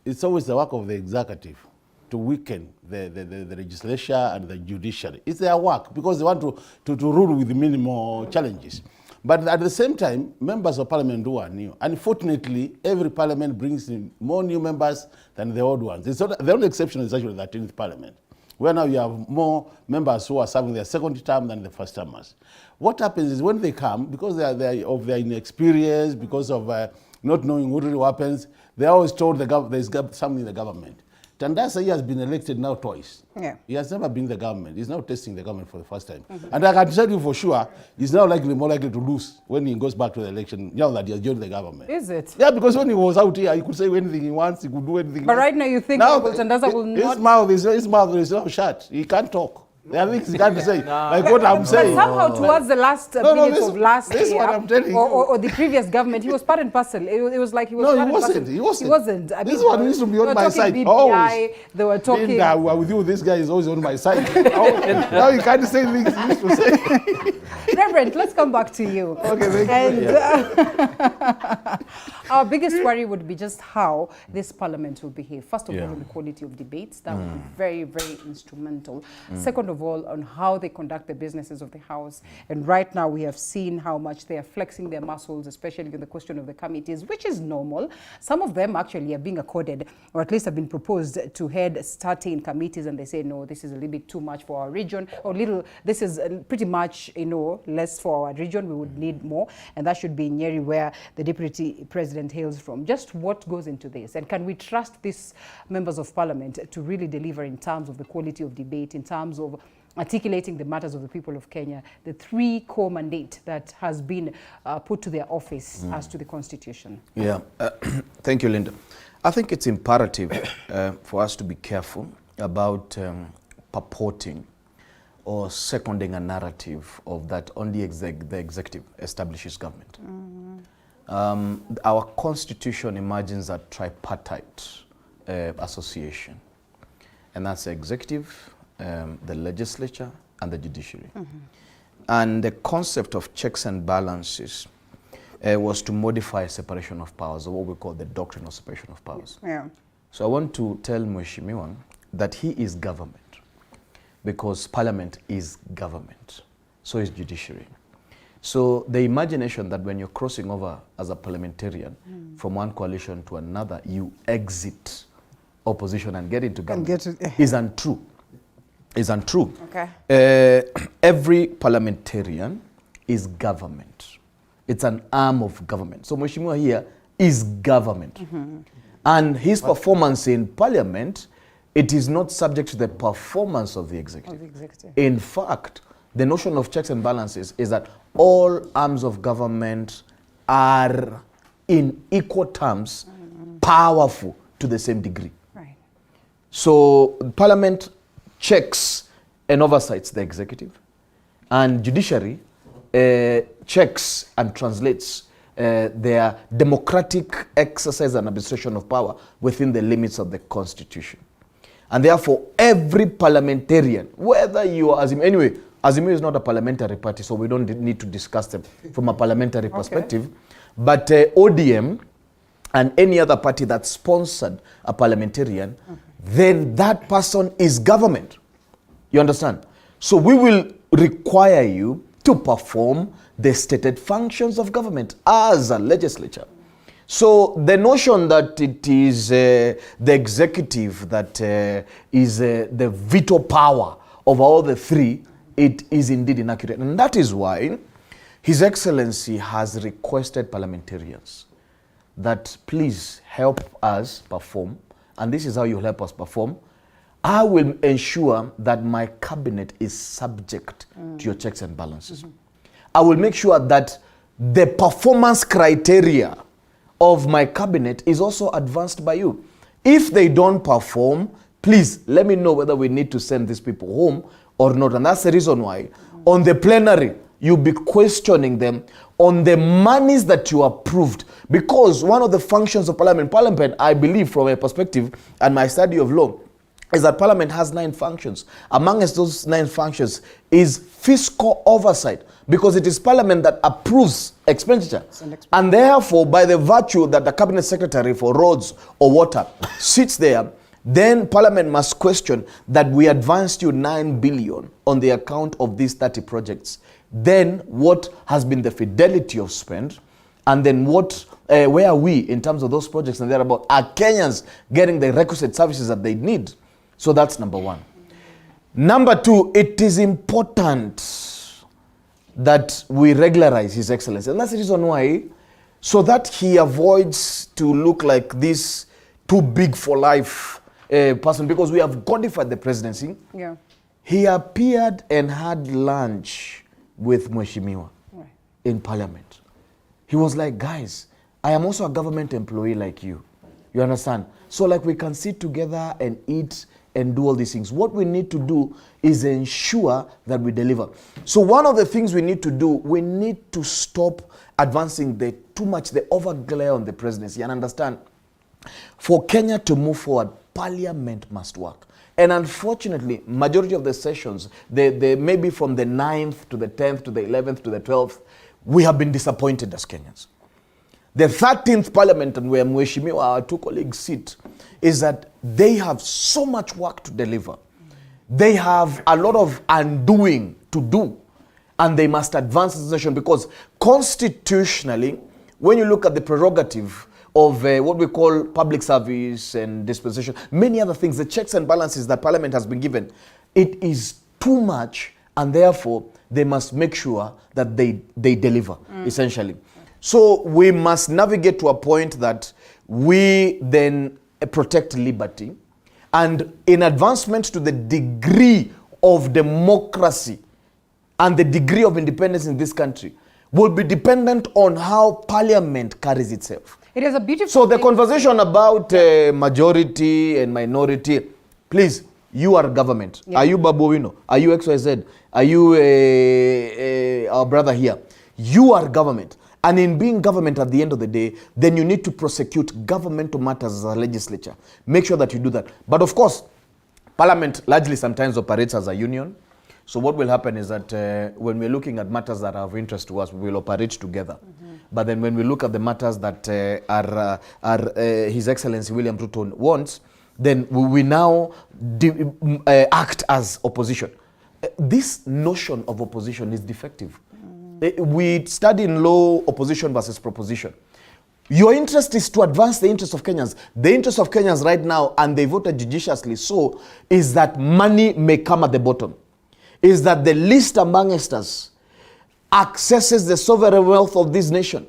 it's always the work of the executive to weaken the legislature and the judiciary. It's their work because they want to rule with minimal challenges. But at the same time, members of parliament who are new. Unfortunately, every parliament brings in more new members than the old ones. It's not, the only exception is actually the 13th parliament, where now you have more members who are serving their second term than the first termers. What happens is when they come, because they are of their inexperience, because of not knowing what really happens, they're always told there's something in the government. Tandasa, he has been elected now twice. Yeah. He has never been the government. He's now testing the government for the first time. And I can tell you for sure, he's now more likely to lose when he goes back to the election, now that he has joined the government. Is it? Yeah, because when he was out here, he could say anything he wants, he could do anything. But right now you think Tandasa will not... His mouth is not shut. He can't talk. There are things he can't say, like what I'm saying. But somehow towards the last minutes of last year, what I'm telling you. Or the previous government, he was part and parcel. It was like he was part and parcel. He wasn't. He wasn't. I This mean, one needs to be on my side. BBI, Always. they were talking... Linda, we are with you. This guy is always on my side. Now you can't say things he used to say. Reverend, let's come back to you. Okay, thank you. Our biggest worry would be just how this parliament will behave. First of all, on the quality of debates. That would be very, very instrumental. Second of all, on how they conduct the businesses of the House. And right now, we have seen how much they are flexing their muscles, especially in the question of the committees, which is normal. Some of them actually are being accorded, or at least have been proposed to head starting committees, and they say, no, this is a little bit too much for our region, or this is pretty much, less for our region. We would need more. And that should be in Nyeri, where the Deputy President hails from. Just what goes into this? And can we trust these members of parliament to really deliver in terms of the quality of debate, in terms of articulating the matters of the people of Kenya, the 3 core mandate that has been put to their office as to the constitution? Yeah, thank you, Linda. I think it's imperative for us to be careful about purporting or seconding a narrative of that only the executive establishes government. Our constitution imagines a tripartite association, and that's the executive, the legislature, and the judiciary. And the concept of checks and balances was to modify separation of powers, or what we call the doctrine of separation of powers. Yeah. So I want to tell Mheshimiwa that he is government, because parliament is government, so is judiciary. So the imagination that when you're crossing over as a parliamentarian from one coalition to another, you exit opposition and get into government is untrue. Is untrue. Okay. Every parliamentarian is government. It's an arm of government. So Mheshimiwa here is government. And his performance in parliament, it is not subject to the performance of the executive. In fact, the notion of checks and balances is that all arms of government are in equal terms powerful to the same degree. Right. So parliament checks and oversights the executive, and judiciary checks and translates their democratic exercise and administration of power within the limits of the constitution. And therefore, every parliamentarian, whether you are anyway, Azimio is not a parliamentary party, so we don't need to discuss them from a parliamentary perspective. But ODM and any other party that sponsored a parliamentarian, then that person is government. You understand? So we will require you to perform the stated functions of government as a legislature. So the notion that it is the executive that is the veto power of all the 3, it is indeed inaccurate. And that is why His Excellency has requested parliamentarians that please help us perform, and this is how you help us perform. I will ensure that my cabinet is subject to your checks and balances. I will make sure that the performance criteria of my cabinet is also advanced by you. If they don't perform, please let me know whether we need to send these people home or not. And that's the reason why on the plenary, you'll be questioning them on the monies that you approved. Because one of the functions of Parliament, I believe from a perspective and my study of law, is that Parliament has 9 functions. Amongst those 9 functions is fiscal oversight, because it is Parliament that approves expenditure. And therefore, by the virtue that the Cabinet Secretary for Roads or Water sits there, then Parliament must question that we advanced you 9 billion on the account of these 30 projects. Then what has been the fidelity of spend? And then what, where are we in terms of those projects and thereabout? Are Kenyans getting the requisite services that they need? So that's number 1. Number 2, it is important that we regularize His Excellency. And that's the reason why, so that he avoids to look like this too big for life person, because we have codified the presidency. Yeah. He appeared and had lunch with Mheshimiwa in Parliament. He was like, guys, I am also a government employee like you. You understand? So like we can sit together and eat and do all these things. What we need to do is ensure that we deliver. So one of the things we need to do, we need to stop advancing the overglare on the presidency and understand, for Kenya to move forward, Parliament must work. And unfortunately, majority of the sessions, they maybe from the 9th to the 10th to the 11th to the 12th, we have been disappointed as Kenyans. The 13th Parliament, and where Mheshimiwa, our 2 colleagues sit, is that they have so much work to deliver. They have a lot of undoing to do, and they must advance this nation, because constitutionally, when you look at the prerogative of what we call public service and dispensation, many other things, the checks and balances that Parliament has been given, it is too much, and therefore they must make sure that they deliver, essentially. So we must navigate to a point that we then protect liberty, and in advancement to the degree of democracy and the degree of independence in this country will be dependent on how Parliament carries itself. It is a beautiful So the conversation about majority and minority, please, you are government. Yeah. Are you Babu Wino? Are you XYZ? Are you our brother here? You are government. And in being government at the end of the day, then you need to prosecute governmental matters as a legislature. Make sure that you do that. But of course, Parliament largely sometimes operates as a union. So what will happen is that when we're looking at matters that are of interest to us, we will operate together. But then when we look at the matters that are His Excellency William Ruto wants, then we now act as opposition. This notion of opposition is defective. We study in law opposition versus proposition. Your interest is to advance the interest of Kenyans. The interest of Kenyans right now, and they voted judiciously so, is that money may come at the bottom. Is that the least amongst us accesses the sovereign wealth of this nation.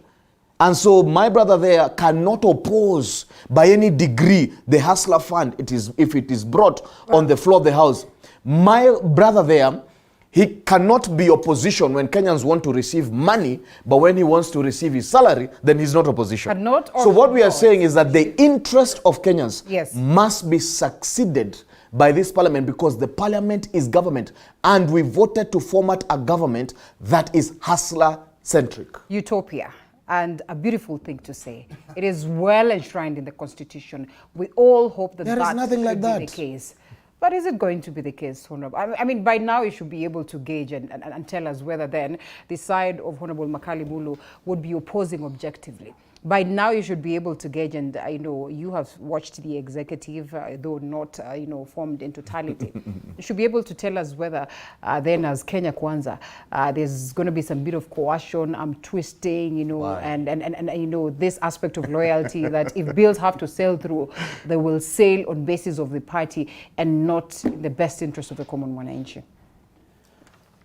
And so my brother there cannot oppose by any degree the Hustler Fund if it is brought on the floor of the House. My brother there, he cannot be opposition when Kenyans want to receive money, but when he wants to receive his salary, then he's not opposition. So what we are saying is that the interest of Kenyans must be succeeded by this Parliament, because the Parliament is government, and we voted to format a government that is hustler-centric. Utopia. And a beautiful thing to say. It is well enshrined in the Constitution. We all hope that there is nothing like that. Be the case. But is it going to be the case, Honorable? I mean, by now you should be able to gauge and tell us whether then the side of Honorable Makali Mulu would be opposing objectively. By now you should be able to gauge, and I know you have watched the executive, though not formed in totality. You should be able to tell us whether then as Kenya Kwanza, there's going to be some bit of coercion, twisting, and this aspect of loyalty that if bills have to sail through, they will sail on basis of the party and not in the best interest of the common mwananchi.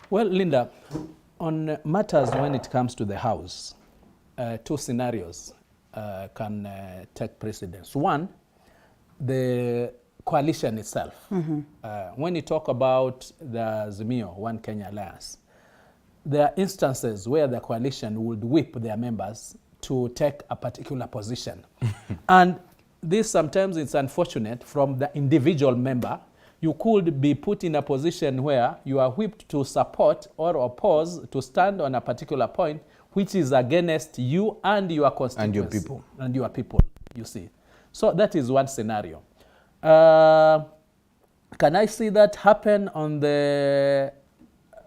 Well, Linda, on matters when it comes to the House, 2 scenarios can take precedence. One, the coalition itself. When you talk about the Azimio, One Kenya Alliance, there are instances where the coalition would whip their members to take a particular position. And this sometimes it's unfortunate from the individual member you could be put in a position where you are whipped to support or oppose, to stand on a particular point which is against you and your constituents. And your people. And your people, you see. So that is one scenario. Can I see that happen on the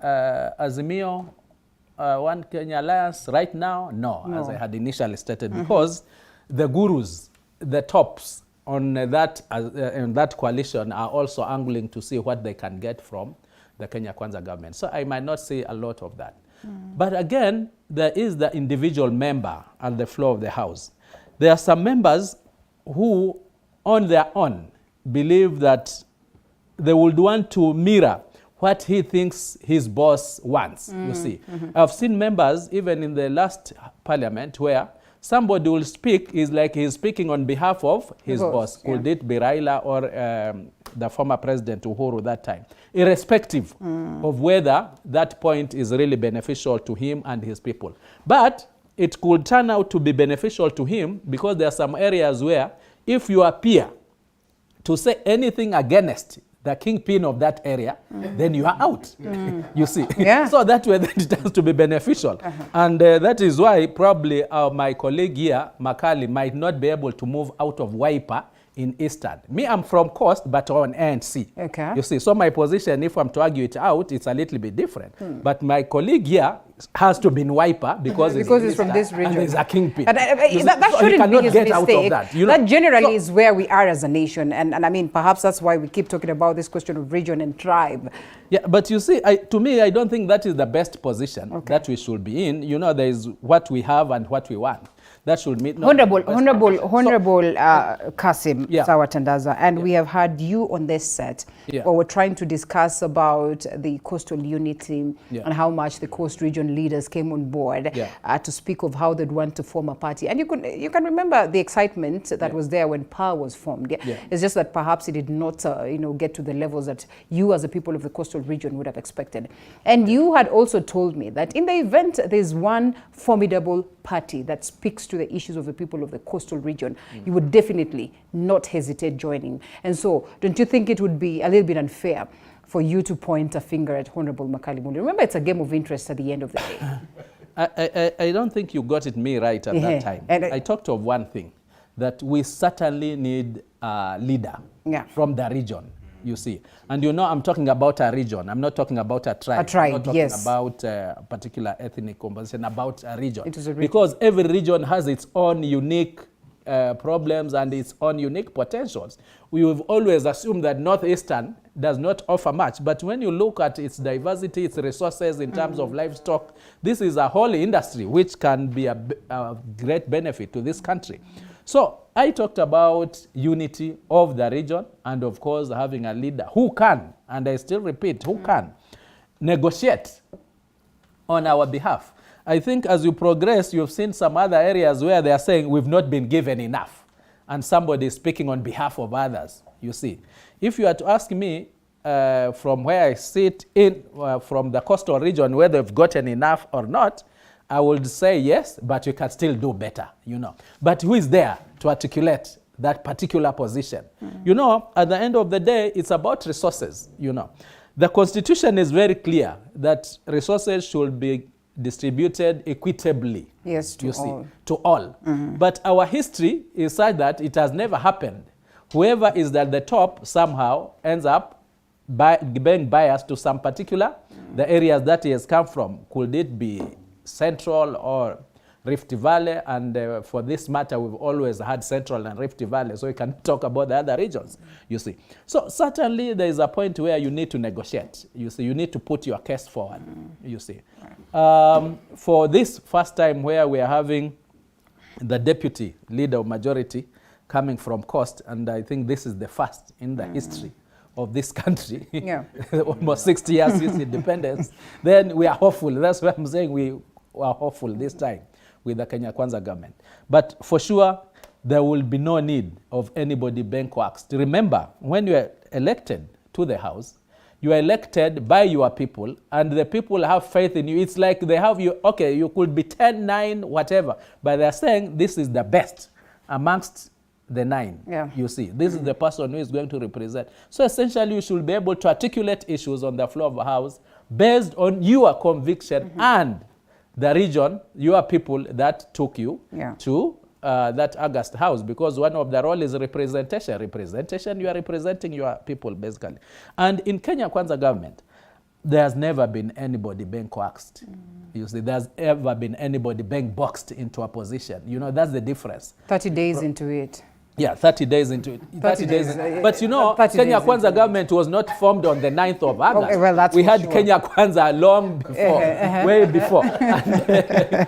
Azimio One Kenya Alliance right now? No, as I had initially stated, because the gurus, the tops on that coalition are also angling to see what they can get from the Kenya Kwanza government. So I might not see a lot of that. But again, there is the individual member on the floor of the House. There are some members who, on their own, believe that they would want to mirror what he thinks his boss wants, you see. I've seen members, even in the last parliament, where somebody will speak, is like he's speaking on behalf of his boss. Could it be Raila or the former president Uhuru that time? Irrespective of whether that point is really beneficial to him and his people. But it could turn out to be beneficial to him because there are some areas where if you appear to say anything against the kingpin of that area, then you are out, you see. So that way then it has to be beneficial. And that is why probably my colleague here, Makali, might not be able to move out of Wiper in Eastern. Me, I'm from Coast, but on ANC. Okay. You see, so my position, if I'm to argue it out, it's a little bit different. But my colleague here has to be in Wiper because it's from this region. And there's a kingpin. That shouldn't be his mistake. Out of that, you know? That generally is where we are as a nation. And I mean, perhaps that's why we keep talking about this question of region and tribe. Yeah, but you see, to me, I don't think that is the best position that we should be in. You know, there is what we have and what we want. That should meet. Honorable Kasim Sawatandaza, and we have had you on this set, where we're trying to discuss about the coastal unity and how much the coast region leaders came on board to speak of how they'd want to form a party. And you can remember the excitement that was there when PAR was formed. It's just that perhaps it did not get to the levels that you as the people of the coastal region would have expected. And you had also told me that in the event there's one formidable party that speaks to the issues of the people of the coastal region, you would definitely not hesitate joining. And so, don't you think it would be a little bit unfair for you to point a finger at Honorable Makali Munde? Remember, it's a game of interest at the end of the day. I don't think you got it me right at that time. And I talked of one thing, that we certainly need a leader from the region. You see, and you know, I'm talking about a region. I'm not talking about a tribe. I'm not talking about a particular ethnic composition, about a region. It is a region. Because every region has its own unique problems and its own unique potentials. We have always assumed that Northeastern does not offer much, but when you look at its diversity, its resources in terms of livestock, this is a whole industry which can be a great benefit to this country. So I talked about unity of the region and, of course, having a leader who can, and I still repeat, who can negotiate on our behalf. I think as you progress, you've seen some other areas where they are saying we've not been given enough, and somebody is speaking on behalf of others, you see. If you are to ask me from where I sit in, from the coastal region, whether they've gotten enough or not, I would say yes, but you can still do better, you know. But who is there to articulate that particular position? You know, at the end of the day, it's about resources, you know. The Constitution is very clear that resources should be distributed equitably. Yes, to all. To all. But our history is such that it has never happened. Whoever is at the top somehow ends up being biased to some particular, the areas that he has come from. Could it be Central or Rift Valley? And for this matter, we've always had Central and Rift Valley, so we can talk about the other regions, you see. So certainly there is a point where you need to negotiate. You see, you need to put your case forward, you see. For this first time where we are having the deputy leader of majority coming from Coast, and I think this is the first in the history of this country, almost 60 years since independence, then we are hopeful. That's why I'm saying we are hopeful this time with the Kenya Kwanza government. But for sure, there will be no need of anybody being coaxed. Remember, when you are elected to the House, you are elected by your people, and the people have faith in you. It's like they have you, okay, you could be 10, 9, whatever, but they're saying this is the best amongst the 9. Yeah. You see, this is the person who is going to represent. So essentially, you should be able to articulate issues on the floor of the House based on your conviction and the region, your people that took you to that August House, because one of the role is representation. Representation, you are representing your people, basically. And in Kenya Kwanza government, there's never been anybody being coaxed. You see, there's ever been anybody being boxed into a position. You know, that's the difference. 30 days into it. Yeah, 30 days into it. 30 days. But you know, Kenya Kwanza government was not formed on the 9th of August. Okay, well, that's we had sure. Kenya Kwanza long before, way before. And,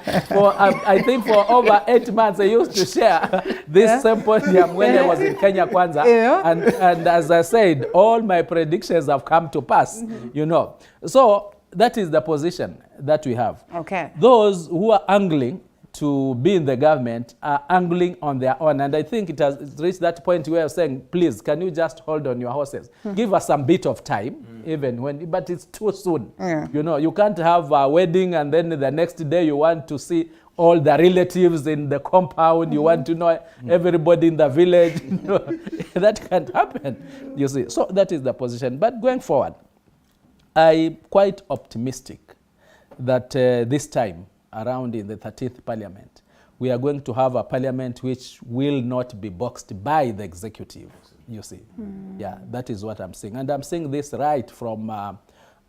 I think for over 8 months, I used to share this same podium when I was in Kenya Kwanza. And as I said, all my predictions have come to pass, you know. So that is the position that we have. Okay. Those who are angling to be in the government are angling on their own. And I think it has reached that point where I'm saying, please, can you just hold on your horses? Give us some bit of time, even when, but it's too soon. You know, you can't have a wedding and then the next day you want to see all the relatives in the compound, you want to know everybody in the village. You know, that can't happen, you see. So that is the position. But going forward, I'm quite optimistic that this time, around in the 13th parliament, we are going to have a parliament which will not be boxed by the executive, you see. Yeah, that is what I'm saying. And I'm saying this right from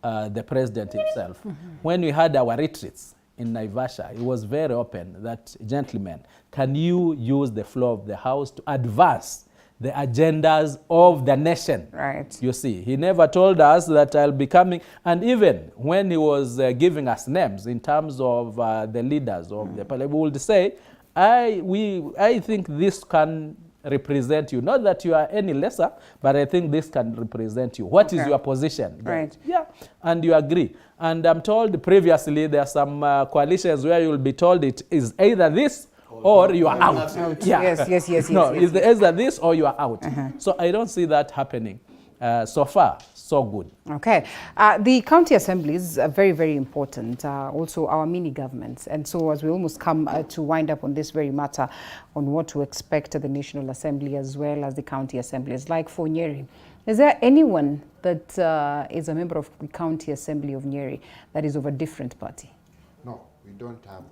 the president himself. When we had our retreats in Naivasha, it was very open that, gentlemen, can you use the floor of the House to advance the agendas of the nation? Right. You see, he never told us that I'll be coming. And even when he was giving us names in terms of the leaders of the parliament, we would say, I think this can represent you. Not that you are any lesser, but I think this can represent you. What is your position? Right. Yeah, and you agree. And I'm told previously there are some coalitions where you'll be told it is either this or you are out. Yeah. Yes. No, it's either this or you are out. So I don't see that happening. So far, so good. Okay. The county assemblies are very, very important. Also, our mini governments. And so as we almost come to wind up on this very matter, on what to expect at the National Assembly as well as the county assemblies, like for Nyeri, is there anyone that is a member of the County Assembly of Nyeri that is of a different party? No, we don't have...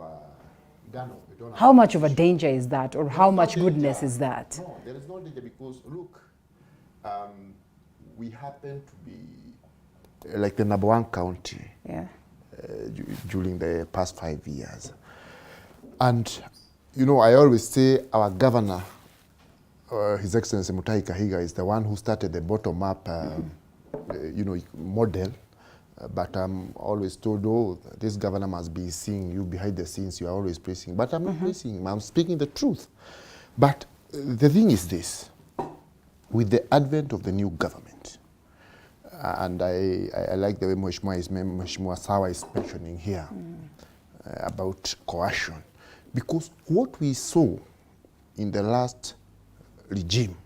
How much of a danger is that, or how much goodness is that? No, there is no danger because, look, we happen to be like the #1 county during the past 5 years. And, you know, I always say our governor, His Excellency Mutahi Kahiga, is the one who started the bottom-up, you know, model. But I'm always told, oh, this governor must be seeing you behind the scenes. You are always praising. But I'm not praising him. I'm speaking the truth. But the thing is this. With the advent of the new government, and I like the way Mheshimiwa Sawa is mentioning here about coercion. Because what we saw in the last regime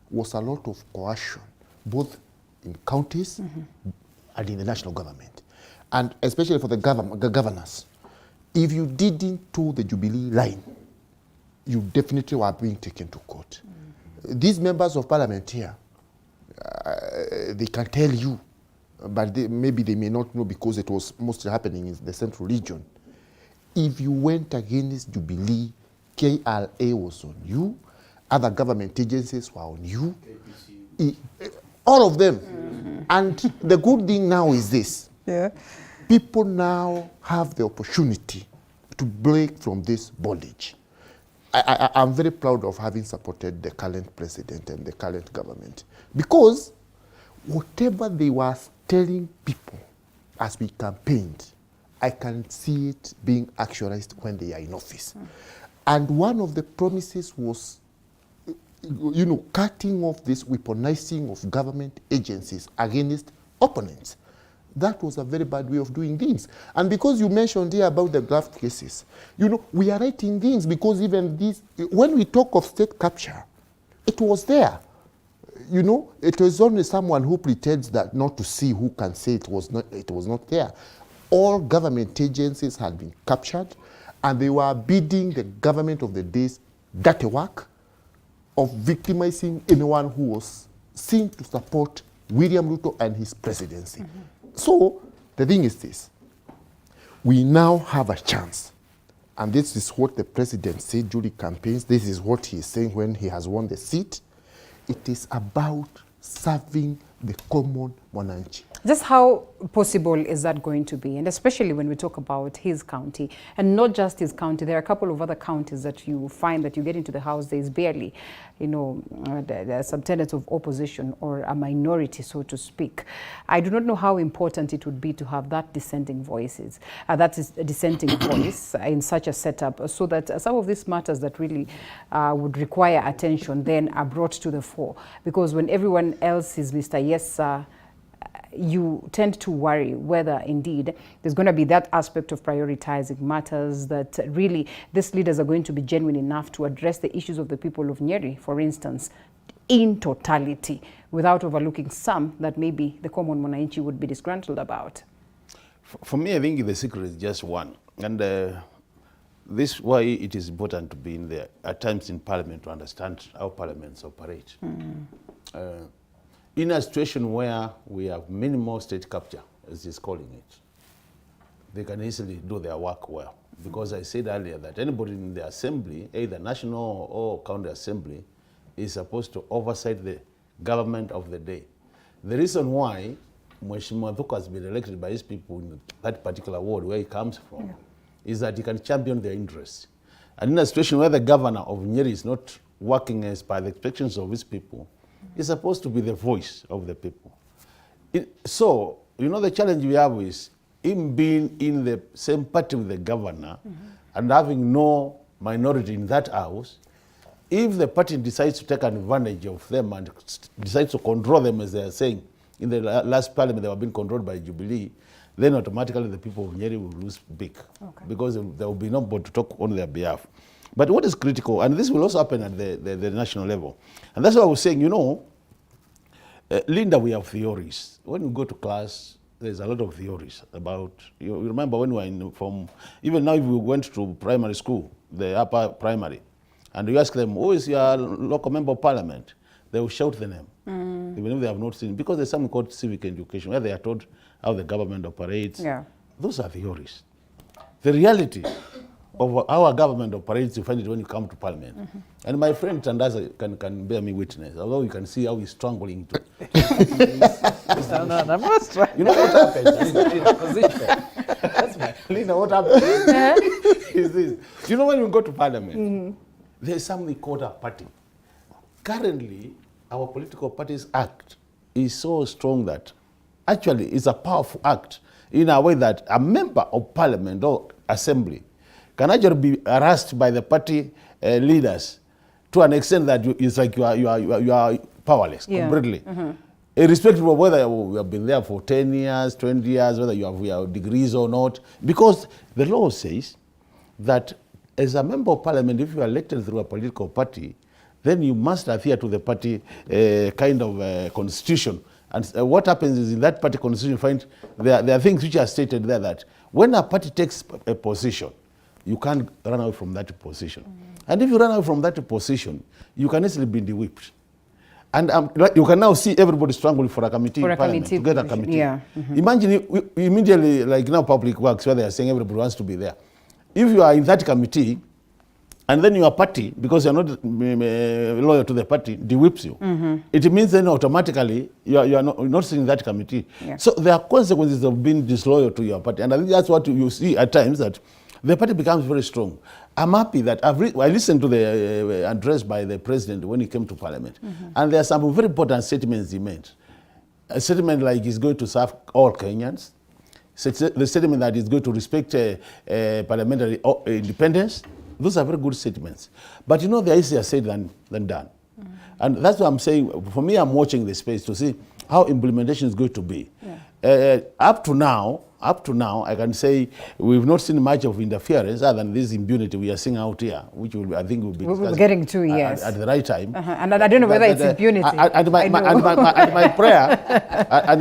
was a lot of coercion, both in counties and in the national government. And especially for the governors, if you didn't toe the Jubilee line, you definitely were being taken to court. These members of parliament here, they can tell you, but maybe they may not know because it was mostly happening in the central region. If you went against Jubilee, KRA was on you, other government agencies were on you, all of them. And the good thing now is this. People now have the opportunity to break from this bondage. I'm very proud of having supported the current president and the current government because whatever they were telling people as we campaigned, I can see it being actualized when they are in office. And one of the promises was, you know, cutting off this weaponizing of government agencies against opponents. That was a very bad way of doing things. And because you mentioned here about the Graft cases, you know, we are writing things because even this, when we talk of state capture, it was there. You know, it was only someone who pretends that not to see who can say it was not there. All government agencies had been captured and they were bidding the government of the day's dirty work of victimizing anyone who was seen to support William Ruto and his presidency. So the thing is this, we now have a chance, and this is what the president said during campaigns, this is what he is saying when he has won the seat. It is about serving the common mwananchi. Just how possible is that going to be? And especially when we talk about his county, and not just his county, there are a couple of other counties that you find that you get into the House, there is barely, you know, the subtenants of opposition or a minority, so to speak. I do not know how important it would be to have that dissenting voices, that is a dissenting voice in such a setup, so that some of these matters that really would require attention then are brought to the fore. Because when everyone else is Mr. Yes, sir, you tend to worry whether indeed there's going to be that aspect of prioritizing matters, that really these leaders are going to be genuine enough to address the issues of the people of Nyeri, for instance, in totality, without overlooking some that maybe the common mwananchi would be disgruntled about. For me, I think the secret is just one. And this is why it is important to be in there at times in Parliament to understand how parliaments operate. In a situation where we have minimal state capture, as he's calling it, they can easily do their work well. Because I said earlier that anybody in the assembly, either national or county assembly, is supposed to oversight the government of the day. The reason why Mheshimiwa Thuku has been elected by his people in that particular ward where he comes from is that he can champion their interests. And in a situation where the governor of Nyeri is not working as per the expectations of his people, is supposed to be the voice of the people. So, you know, the challenge we have is him being in the same party with the governor and having no minority in that house. If the party decides to take advantage of them and decides to control them, as they are saying, in the last parliament they were being controlled by Jubilee, then automatically the people of Nyeri will lose big, because there will be nobody to talk on their behalf. But what is critical, and this will also happen at the national level, and that's why I was saying, you know, Linda, we have theories. When you go to class, there's a lot of theories about, you remember when we were even now if we went to primary school, the upper primary, and you ask them, who is your local member of parliament? They will shout the name, even if they have not seen it, because there's something called civic education, where they are taught how the government operates. Those are theories. The reality of how our government operates, you find it when you come to parliament. And my friend Tandaza can bear me witness, although you can see how he's strangling to No, I'm not struggling. You know what happened? That's my Lina, what happened is this. You know when you go to parliament, there's something called a party. Currently, our political parties act is so strong that actually it's a powerful act in a way that a member of parliament or assembly can actually be harassed by the party leaders to an extent that it's like you are powerless completely. Irrespective of whether you have been there for 10 years, 20 years, whether you have your degrees or not, because the law says that as a member of parliament, if you are elected through a political party, then you must adhere to the party kind of constitution. And what happens is in that party constitution, you find there are things which are stated there that when a party takes a position, you can't run away from that position. And if you run away from that position, you can easily be de-whipped. And you can now see everybody struggling for a committee in parliament to get a committee. Imagine immediately, like now Public Works, where they are saying everybody wants to be there. If you are in that committee, and then your party, because you're not loyal to the party, de-whips you, it means then automatically you are not sitting in that committee. So there are consequences of being disloyal to your party. And I think that's what you see at times, that the party becomes very strong. I'm happy that I listened to the address by the president when he came to parliament. And there are some very important statements he made. A statement like he's going to serve all Kenyans. The statement that he's going to respect parliamentary independence. Those are very good statements. But you know, they're easier said than done. And that's what I'm saying. For me, I'm watching the space to see how implementation is going to be. Up to now, I can say we've not seen much of interference other than this impunity we are seeing out here, which I think will be we're getting to, yes, at the right time. And I don't know whether it's impunity. And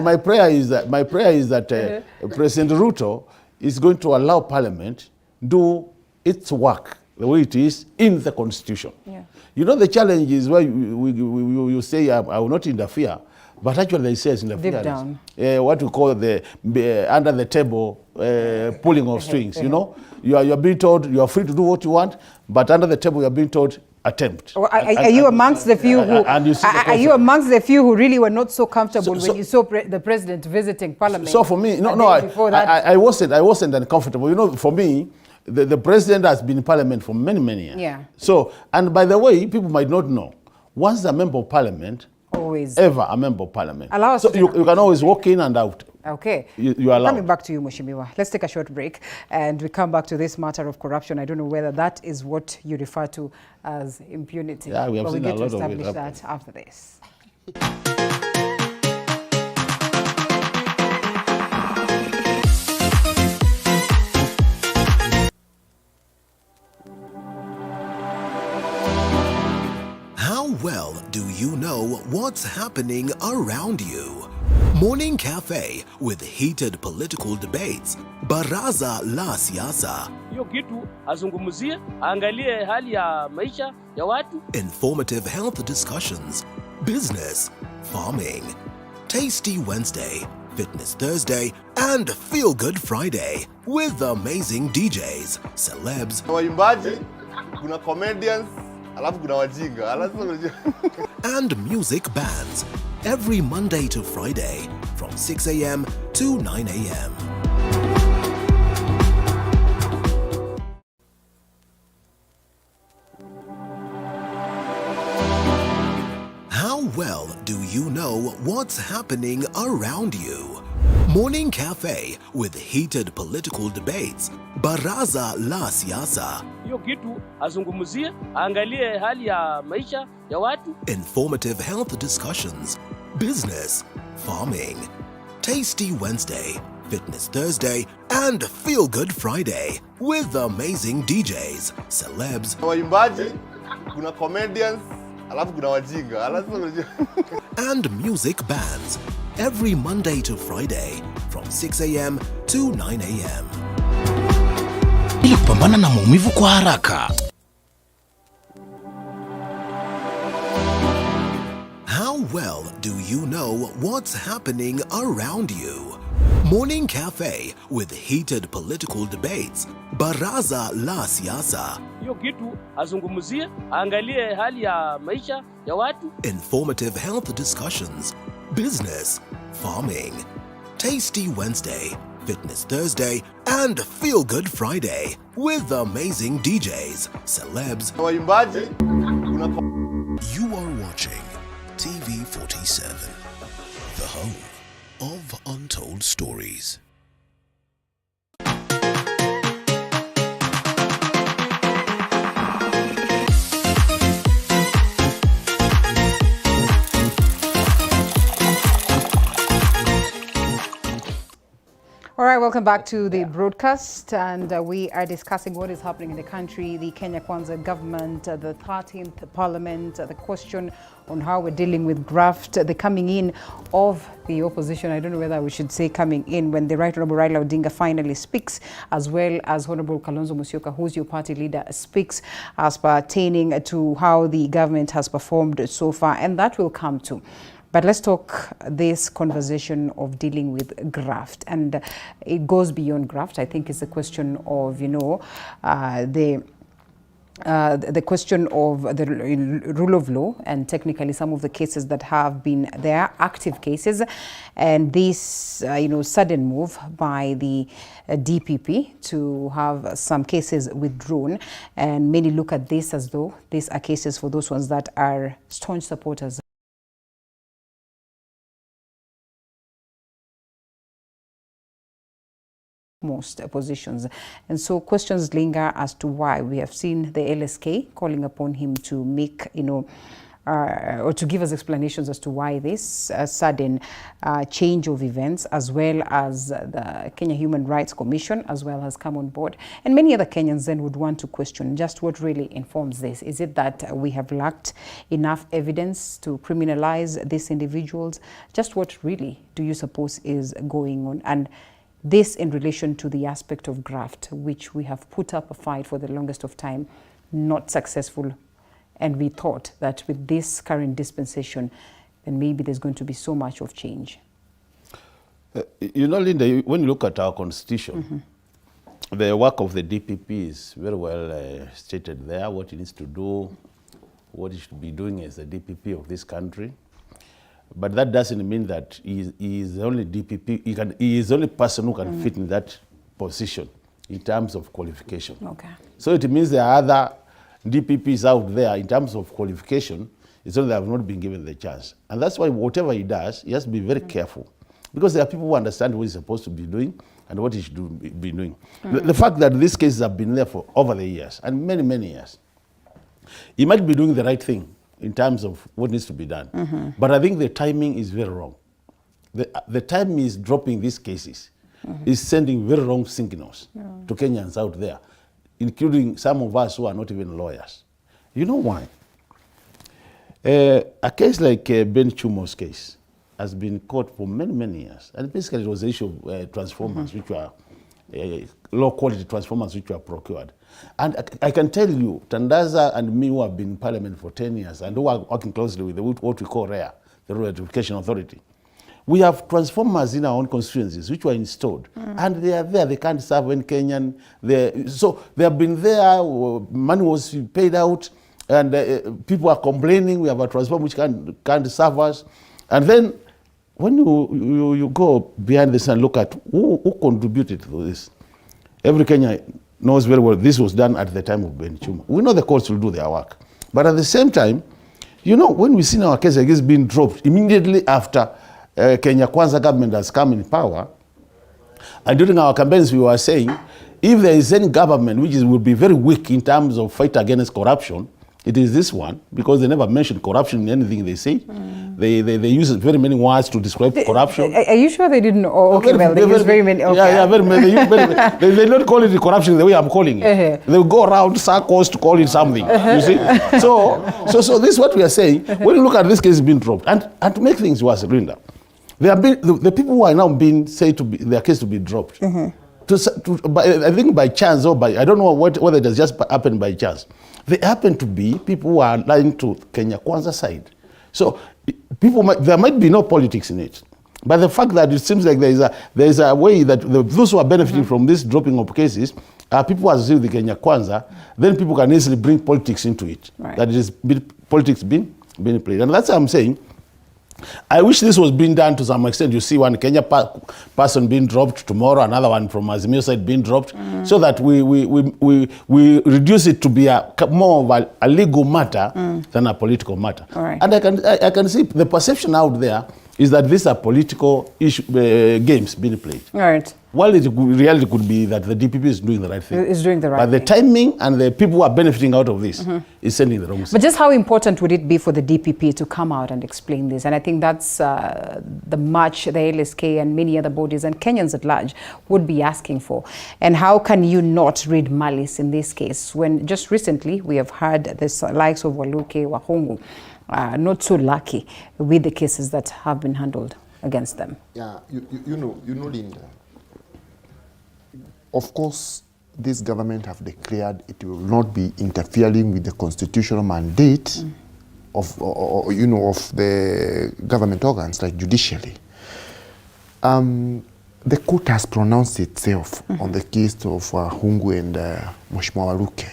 my prayer is that President Ruto is going to allow Parliament do its work the way it is in the constitution. Yeah. You know, the challenge is where you say I will not interfere, but actually it says interference. Deep down. What we call the under the table pulling of strings. You know, you're being told you are free to do what you want, but under the table you are being told attempt. Are you amongst the few who? Are you amongst the few who really were not so comfortable when you saw the president visiting Parliament? So for me, I wasn't uncomfortable. You know, for me, the president has been in Parliament for many years. Yeah. So, and by the way, people might not know, once a member of Parliament, always ever a member of Parliament. Allow us so to you can always walk in and out. Okay. You are allowed. Coming back to you, Mheshimiwa. Let's take a short break and we come back to this matter of corruption. I don't know whether that is what you refer to as impunity. Yeah, we have seen a lot of it. But we get to establish that after this. How well do you know what's happening around you? Morning Cafe with heated political debates. Baraza la Siasa. Hiyo kitu azungumzie, angalie hali ya maisha ya watu. Informative health discussions. Business, farming. Tasty Wednesday, Fitness Thursday, and Feel Good Friday with amazing DJs, celebs, waimbaji, kuna comedians, alafu kuna wajinga. and music bands every Monday to Friday from 6 a.m. to 9 a.m. How well do you know what's happening around you? Morning Cafe with heated political debates. Baraza la Siasa. Hiyo kitu azungumzie, angalie hali ya maisha ya watu. Informative health discussions. Business, farming. Tasty Wednesday, Fitness Thursday, and Feel Good Friday with amazing DJs, celebs, waimbaji, kuna comedians, alafu kuna wajinga. and music bands every Monday to Friday from 6 a.m. to 9 a.m. Ili kupambana na maumivu kwa haraka. How well do you know what's happening around you? Morning Cafe with heated political debates. Baraza la Siasa. Hiyo kitu azungumzie, angalie hali ya maisha ya watu. Informative health discussions. Business, farming. Tasty Wednesday, Fitness Thursday, and Feel Good Friday with amazing DJs, celebs, waimbaji. You are watching TV 47, the home of untold stories. All right, welcome back to the broadcast, and we are discussing what is happening in the country, the Kenya Kwanza government, the 13th parliament, the question on how we're dealing with graft, the coming in of the opposition. I don't know whether we should say coming in when the Right Honorable Raila Odinga finally speaks, as well as Honorable Kalonzo Musyoka, who's your party leader, speaks as pertaining to how the government has performed so far, and that will come to. But let's talk this conversation of dealing with graft, and it goes beyond graft. I think it's a question of, you know, the question of the rule of law, and technically some of the cases that have been there, active cases, and this, you know, sudden move by the DPP to have some cases withdrawn, and many look at this as though these are cases for those ones that are staunch supporters most positions. And so questions linger as to why. We have seen the LSK calling upon him to make, you know, or to give us explanations as to why this sudden change of events, as well as the Kenya Human Rights Commission, as well, has come on board. And many other Kenyans then would want to question just what really informs this. Is it that we have lacked enough evidence to criminalize these individuals? Just what really do you suppose is going on? And This in relation to the aspect of graft, which we have put up a fight for the longest of time, not successful. And we thought that with this current dispensation, then maybe there's going to be so much of change. You know, Linda, when you look at our constitution, the work of the DPP is very well stated there, what it needs to do, what it should be doing as the DPP of this country. But that doesn't mean that he is the only DPP, he is the only person who can fit in that position in terms of qualification. Okay. So it means there are other DPPs out there in terms of qualification, it's only they have not been given the chance. And that's why whatever he does, he has to be very careful. Because there are people who understand what he's supposed to be doing and what he should be doing. The fact that these cases have been there for over the years, and many, many years, he might be doing the right thing in terms of what needs to be done. But I think the timing is very wrong. The time is dropping these cases, is sending very wrong signals to Kenyans out there, including some of us who are not even lawyers. You know why? A case like Ben Chumo's case has been caught for many, many years. And basically it was the issue of transformers, which were low quality transformers which were procured. And I can tell you, Tandaza and me who have been in parliament for 10 years and who are working closely with what we call REA, the Rural Electrification Authority, we have transformers in our own constituencies which were installed. And they are there, they can't serve any Kenyan. So they have been there, money was paid out, and people are complaining, we have a transformer which can't serve us. And then when you go behind this and look at who contributed to this, every Kenyan knows very well this was done at the time of Ben Chuma. We know the courts will do their work. But at the same time, you know, when we see our case against being dropped immediately after Kenya Kwanza government has come in power, and during our campaigns we were saying, if there is any government which will be very weak in terms of fight against corruption, it is this one, because they never mention corruption in anything they say. They use very many words to describe corruption. Are you sure they didn't? Oh, okay, well, they use very many. Okay. Yeah, very many. They don't call it corruption the way I'm calling it. They go around circles to call it something. You see? So this is what we are saying. When you look at this case being dropped, and to make things worse, Linda, the people who are now being said to be their case to be dropped, I think by chance or by, I don't know whether it has just happened by chance. They happen to be people who are aligned to Kenya Kwanza side. So there might be no politics in it. But the fact that it seems like there is a way that those who are benefiting from this dropping of cases are people who are associated with the Kenya Kwanza, then people can easily bring politics into it. Right. That it is politics being played. And that's what I'm saying. I wish this was being done to some extent. You see one Kenya person being dropped tomorrow, another one from Azimio side being dropped, so that we reduce it to be more of a legal matter than a political matter. Right. And I can see the perception out there is that these are political games being played. Right. Well, reality could be that the DPP is doing the right thing. Is doing the right thing. But the timing and the people who are benefiting out of this is sending the wrong message. But just how important would it be for the DPP to come out and explain this? And I think that's the much the LSK and many other bodies and Kenyans at large would be asking for. And how can you not read malice in this case when just recently we have heard the likes of Waluke, Wahungu, not so lucky with the cases that have been handled against them? Yeah, you know, Linda. Of course, this government have declared it will not be interfering with the constitutional mandate of the government organs like judiciary. The court has pronounced itself on the case of Hungu and Mheshimiwa Waluke,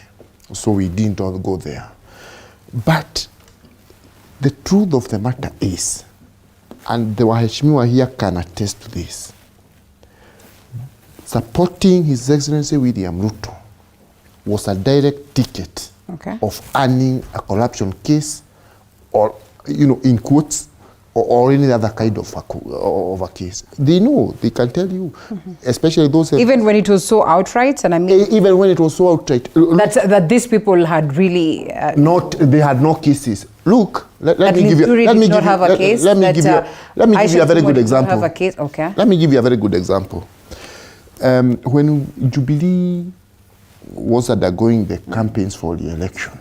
so we didn't all go there. But the truth of the matter is, and the Waheshimiwa here can attest to this, supporting His Excellency William Ruto was a direct ticket of earning a corruption case, or, in quotes, or any other kind of a case. They know, they can tell you, especially those... Even when it was so outright, and I mean... Even when it was so outright. That these people had really... they had no cases. Look, let me give you a very good example. Let me give you a very good example. When Jubilee was undergoing the campaigns for the election,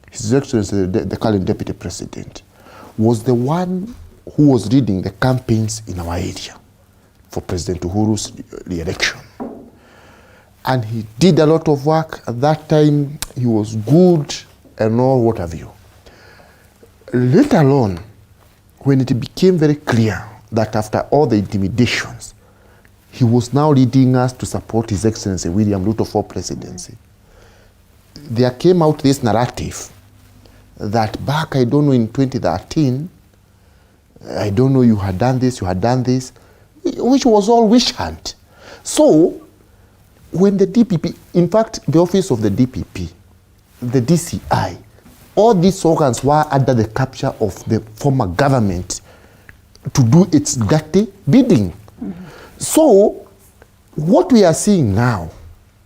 His Excellency, the current Deputy President, was the one who was leading the campaigns in our area. for President Uhuru's re-election. And he did a lot of work. At that time, he was good and all, what have you. Later on, when it became very clear that after all the intimidations, he was now leading us to support His Excellency William Ruto for presidency, there came out this narrative that back, I don't know, in 2013, I don't know, you had done this, which was all wish hunt. So, when the DPP, in fact, the office of the DPP, the DCI, all these organs were under the capture of the former government to do its dirty bidding. So, what we are seeing now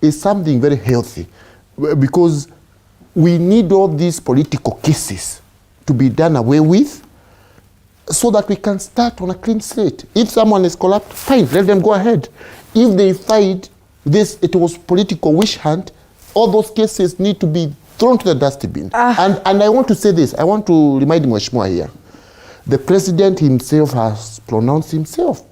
is something very healthy, because we need all these political cases to be done away with so that we can start on a clean slate. If someone is corrupt, fine, let them go ahead. If they find this, it was political wish hunt, all those cases need to be thrown to the dustbin. And I want to say this, I want to remind Mheshimiwa here. The president himself has pronounced himself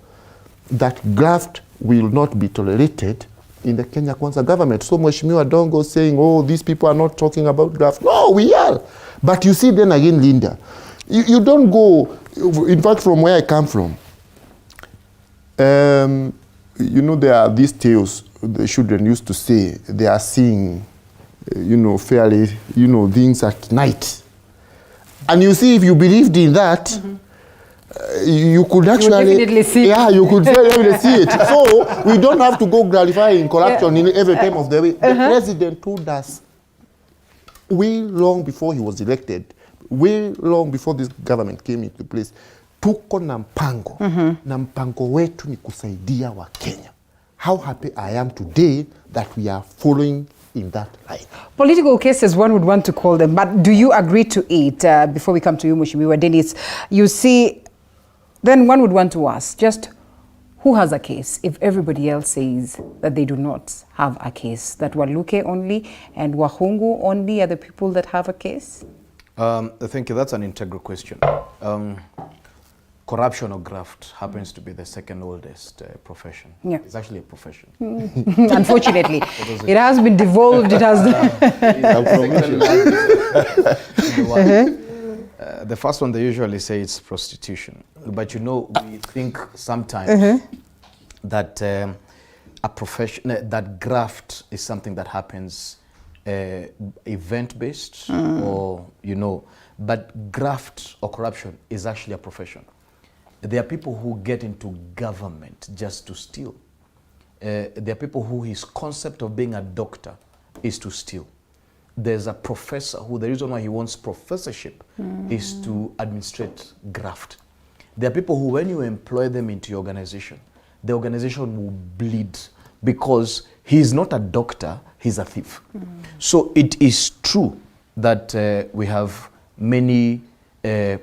that graft will not be tolerated in the Kenya Kwanza government. So Mheshimiwa, don't go saying, oh, these people are not talking about graft. No, we are. But you see then again, Linda, you don't go, in fact, from where I come from, you know, there are these tales the children used to say, they are seeing, you know, fairly, you know, things at night. And you see, if you believed in that, you could actually, you definitely see. Yeah, you could definitely see it. So we don't have to go glorifying corruption in every time of the way. The president told us way long before he was elected, way long before this government came into place, tuko na mpango, na mpango wetu ni kusaidia wa Kenya. How happy I am today that we are following in that line. Political cases, one would want to call them, but do you agree to it? Before we come to you, Mheshimiwa Dennis, you see, then one would want to ask, just who has a case if everybody else says that they do not have a case? That Waluke only and Wahungu only are the people that have a case? Thank you. That's an integral question. Corruption or graft happens to be the second oldest profession. Yeah. It's actually a profession. Unfortunately. It has been devolved. It has... The first one, they usually say it's prostitution. But you know, we think sometimes that a profession, that graft is something that happens event-based or, you know, but graft or corruption is actually a profession. There are people who get into government just to steal. There are people who his concept of being a doctor is to steal. There's a professor who the reason why he wants professorship is to administrate graft. There are people who, when you employ them into your organization, the organization will bleed because he's not a doctor, he's a thief. So it is true that we have many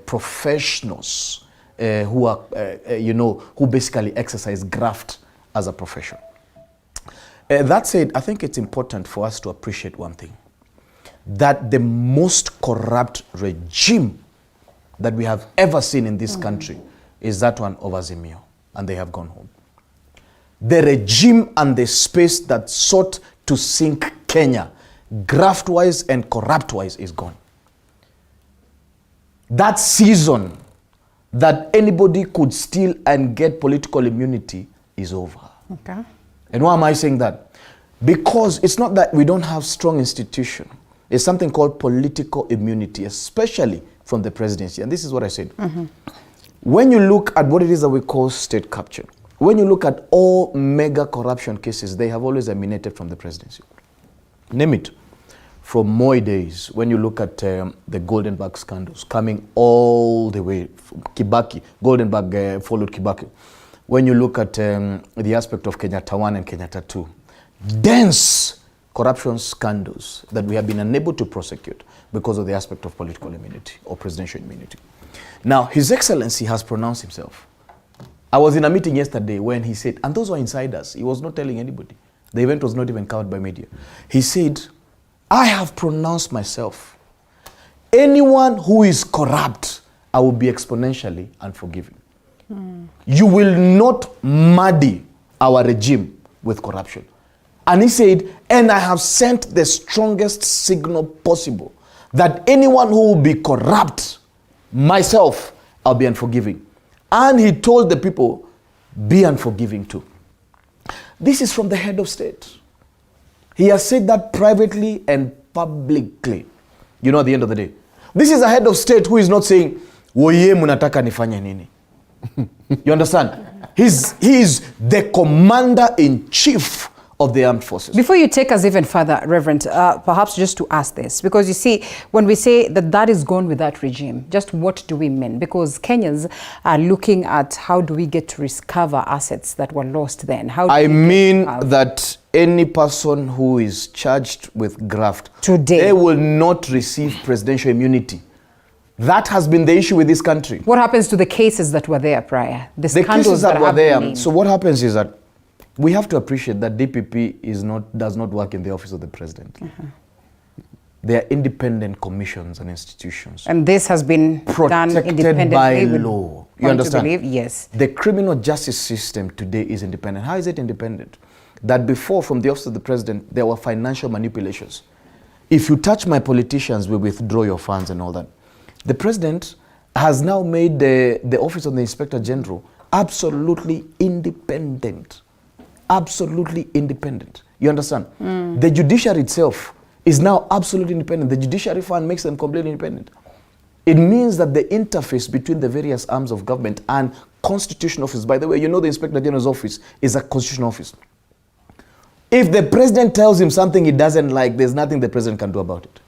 professionals who are, you know, who basically exercise graft as a profession. That said, I think it's important for us to appreciate one thing, that the most corrupt regime that we have ever seen in this country is that one of Azimio, and they have gone home. The regime and the space that sought to sink Kenya, graft-wise and corrupt-wise, is gone. That season that anybody could steal and get political immunity is over. Okay. And why am I saying that? Because it's not that we don't have strong institution. It's something called political immunity, especially from the presidency. And this is what I said. When you look at what it is that we call state capture, when you look at all mega corruption cases, they have always emanated from the presidency. Name it. From Moi days, when you look at the Golden Bag scandals, coming all the way from Kibaki, Golden Bag followed Kibaki. When you look at the aspect of Kenyatta 1 and Kenyatta 2, dense corruption scandals that we have been unable to prosecute because of the aspect of political immunity or presidential immunity. Now, His Excellency has pronounced himself. I was in a meeting yesterday when he said, and those were insiders, he was not telling anybody. The event was not even covered by media. He said, I have pronounced myself. Anyone who is corrupt, I will be exponentially unforgiving. You will not muddy our regime with corruption. And he said, and I have sent the strongest signal possible that anyone who will be corrupt, myself, I'll be unforgiving. And he told the people, be unforgiving too. This is from the head of state. He has said that privately and publicly. You know, at the end of the day, this is a head of state who is not saying, woye munataka nifanye nini. You understand? He is the commander-in-chief of the armed forces. Before you take us even further, Reverend, perhaps just to ask this, because you see, when we say that is gone with that regime, just what do we mean? Because Kenyans are looking at how do we get to recover assets that were lost then? I mean that any person who is charged with graft, today, they will not receive presidential immunity. That has been the issue with this country. What happens to the cases that were there prior? The cases that were there. So what happens is that we have to appreciate that DPP does not work in the office of the president. They are independent commissions and institutions. And this has been done independently by law. You understand? Yes. The criminal justice system today is independent. How is it independent? That before, from the office of the president, there were financial manipulations. If you touch my politicians, we withdraw your funds and all that. The president has now made the office of the Inspector General absolutely independent. Absolutely independent. You understand? The judiciary itself is now absolutely independent. The judiciary fund makes them completely independent. It means that the interface between the various arms of government and constitutional office, by the way, you know the Inspector General's office is a constitutional office. If the president tells him something he doesn't like, there's nothing the president can do about it.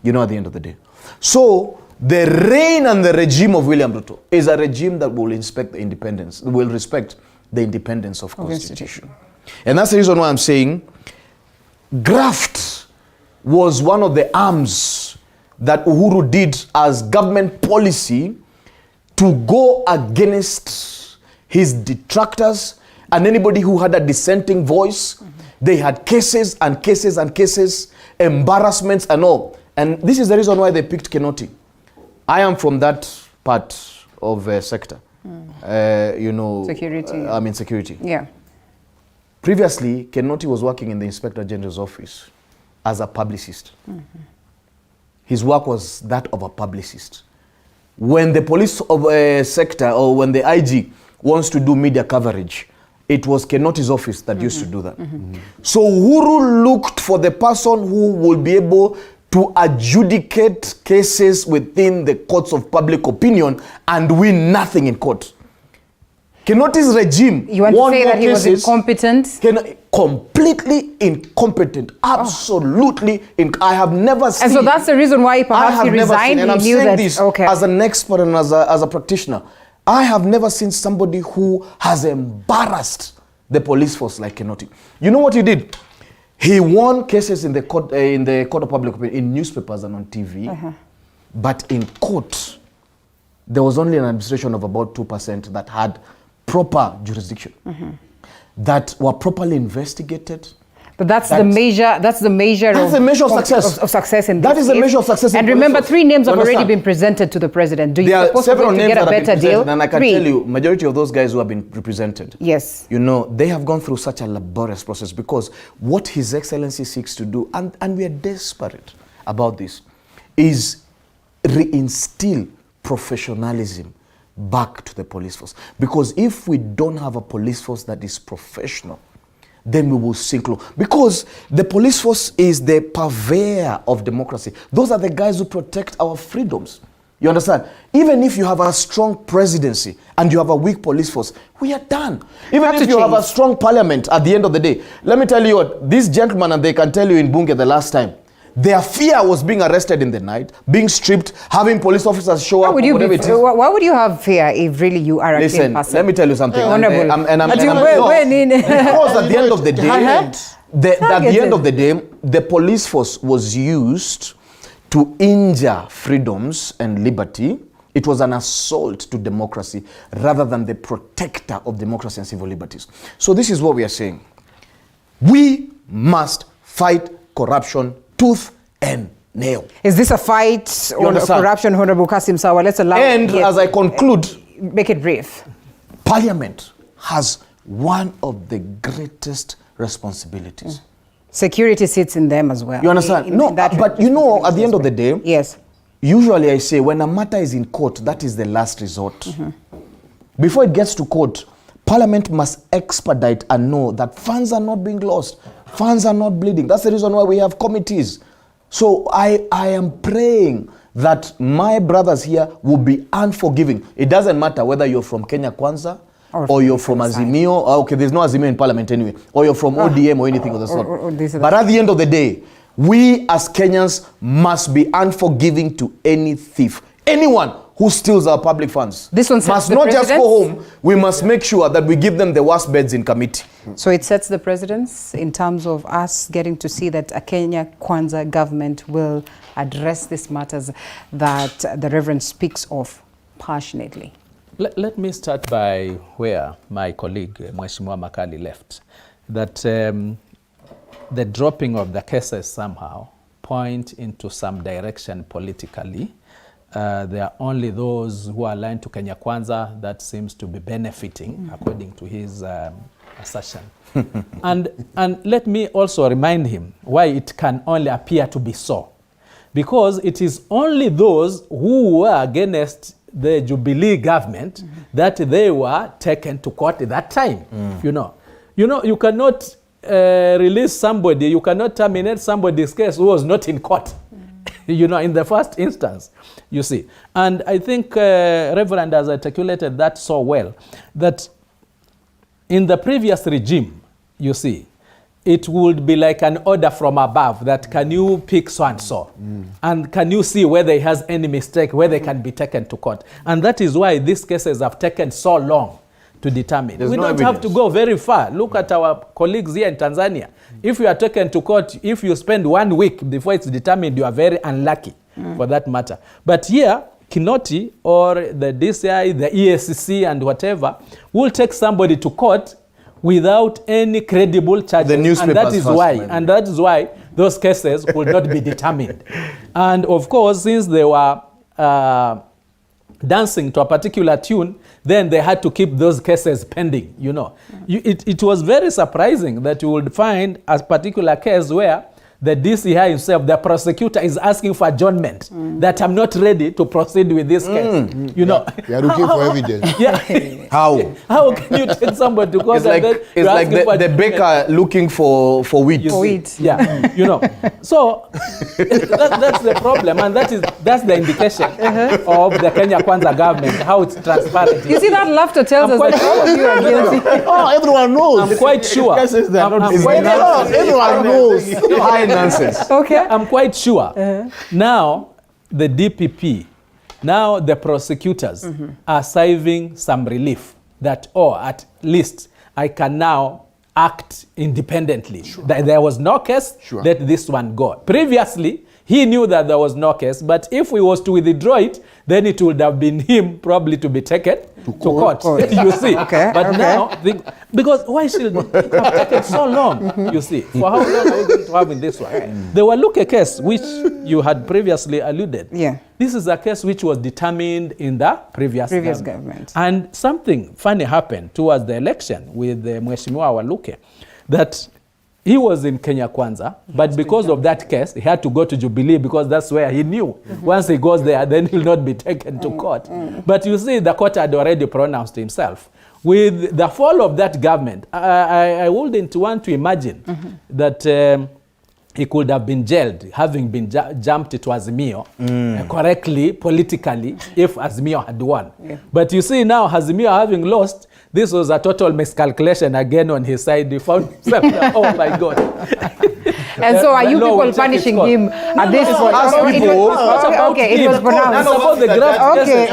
You know, at the end of the day. So, the reign and the regime of William Ruto is a regime that will respect the independence of constitution. And that's the reason why I'm saying graft was one of the arms that Uhuru did as government policy to go against his detractors and anybody who had a dissenting voice. They had cases and cases and cases, embarrassments and all. And this is the reason why they picked Kinoti. I am from that part of sector. You know, security. I mean security. Yeah. Previously, Kinoti was working in the Inspector General's office as a publicist. His work was that of a publicist. When the police sector or when the IG wants to do media coverage, it was Kenoti's office that used to do that. So Uhuru looked for the person who would be able to adjudicate cases within the courts of public opinion and win nothing in court. Kenoti's regime. You want to say that he was incompetent? Completely incompetent. Absolutely. I have never seen. And so that's the reason why perhaps he resigned. And I'm saying this as an expert and as a practitioner. I have never seen somebody who has embarrassed the police force like Kinoti. You know what he did? He won cases in the court of public opinion, in newspapers and on TV. But in court, there was only an administration of about 2% that had proper jurisdiction, that were properly investigated. But that's the measure of success. Of success in this That is the measure of success. And remember, 3 names have already been presented to the president. Do you suppose we're going to get a better deal? And I can tell you, majority of those guys who have been represented, yes, you know, they have gone through such a laborious process, because what His Excellency seeks to do, and we are desperate about this, is reinstill professionalism back to the police force. Because if we don't have a police force that is professional, then we will sink low. Because the police force is the purveyor of democracy. Those are the guys who protect our freedoms. You understand? Even if you have a strong presidency and you have a weak police force, we are done. Even if you have a strong parliament at the end of the day, let me tell you what, these gentlemen, and they can tell you in Bunge the last time, their fear was being arrested in the night, being stripped, having police officers show up. Why would you have fear if really you are a clean person? Let me tell you something. Honorable. Because at the end of the day, the police force was used to injure freedoms and liberty. It was an assault to democracy rather than the protector of democracy and civil liberties. So this is what we are saying. We must fight corruption tooth and nail. Is this a fight on corruption, Honorable Kasim Sawa? Let's allow. And as I conclude, make it brief. Parliament has one of the greatest responsibilities. Security sits in them as well. You understand? But you know, at the end of the day, yes. Usually I say when a matter is in court, that is the last resort. Before it gets to court, Parliament must expedite and know that funds are not being lost. Funds are not bleeding. That's the reason why we have committees. So I am praying that my brothers here will be unforgiving. It doesn't matter whether you're from Kenya Kwanza or you're from Azimio. Okay, there's no Azimio in Parliament anyway. Or you're from ODM or anything of the sort. But at the end of the day, we as Kenyans must be unforgiving to any thief. Anyone who steals our public funds. This one must not just go home. We must make sure that we give them the worst beds in committee. So it sets the precedence in terms of us getting to see that a Kenya Kwanza government will address these matters that the Reverend speaks of passionately. Let me start by where my colleague, Mheshimiwa Makali, left. That the dropping of the cases somehow point into some direction politically. There are only those who are aligned to Kenya Kwanza that seems to be benefiting, according to his assertion. and let me also remind him why it can only appear to be so. Because it is only those who were against the Jubilee government that they were taken to court at that time. You know, you cannot release somebody, you cannot terminate somebody's case who was not in court. You know, in the first instance, you see. And I think Reverend has articulated that so well, that in the previous regime, you see, it would be like an order from above that can you pick so and so, and can you see whether he has any mistake, whether they can be taken to court. And that is why these cases have taken so long to determine. We don't have to go very far. Look at our colleagues here in Tanzania. If you are taken to court, if you spend 1 week before it's determined, you are very unlucky for that matter. But here, Kinoti or the DCI, the EACC and whatever, will take somebody to court without any credible charges. And that is why those cases will not be determined. And of course, since they were dancing to a particular tune, then they had to keep those cases pending, you know. It was very surprising that you would find a particular case where the DCI himself, the prosecutor, is asking for adjournment, that I'm not ready to proceed with this case. You know, they are looking for evidence. How can you take somebody to court? It's like the baker looking for wheat. Yeah, you know. So that's the problem, and that's the indication of the Kenya Kwanza government, how it's transparent. You see, that laughter tells us that all of you are guilty. Oh, everyone knows. I'm quite sure. Everyone knows. Nonsense. Okay. I'm quite sure. Now, the DPP, now the prosecutors are saving some relief that, at least I can now act independently. There was no case, let this one go. Previously, he knew that there was no case, but if we was to withdraw it, then it would have been him probably to be taken to court. You see. But now, because why should it have taken so long? You see. For how long are we going to have in this one? The Waluke case, which you had previously alluded. Yeah. This is a case which was determined in the previous government. And something funny happened towards the election with Mheshimiwa Waluke, that he was in Kenya Kwanza, but because of that case, he had to go to Jubilee because that's where he knew. Once he goes there, then he'll not be taken to court. But you see, the court had already pronounced himself. With the fall of that government, I wouldn't want to imagine that he could have been jailed, having been jumped to Azimio correctly, politically, if Azimio had won. But you see now, Azimio having lost, this was a total miscalculation again on his side. He found himself, oh my God. And so are you people punishing him at this point? Okay, it was pronounced. It's about the Graft cases.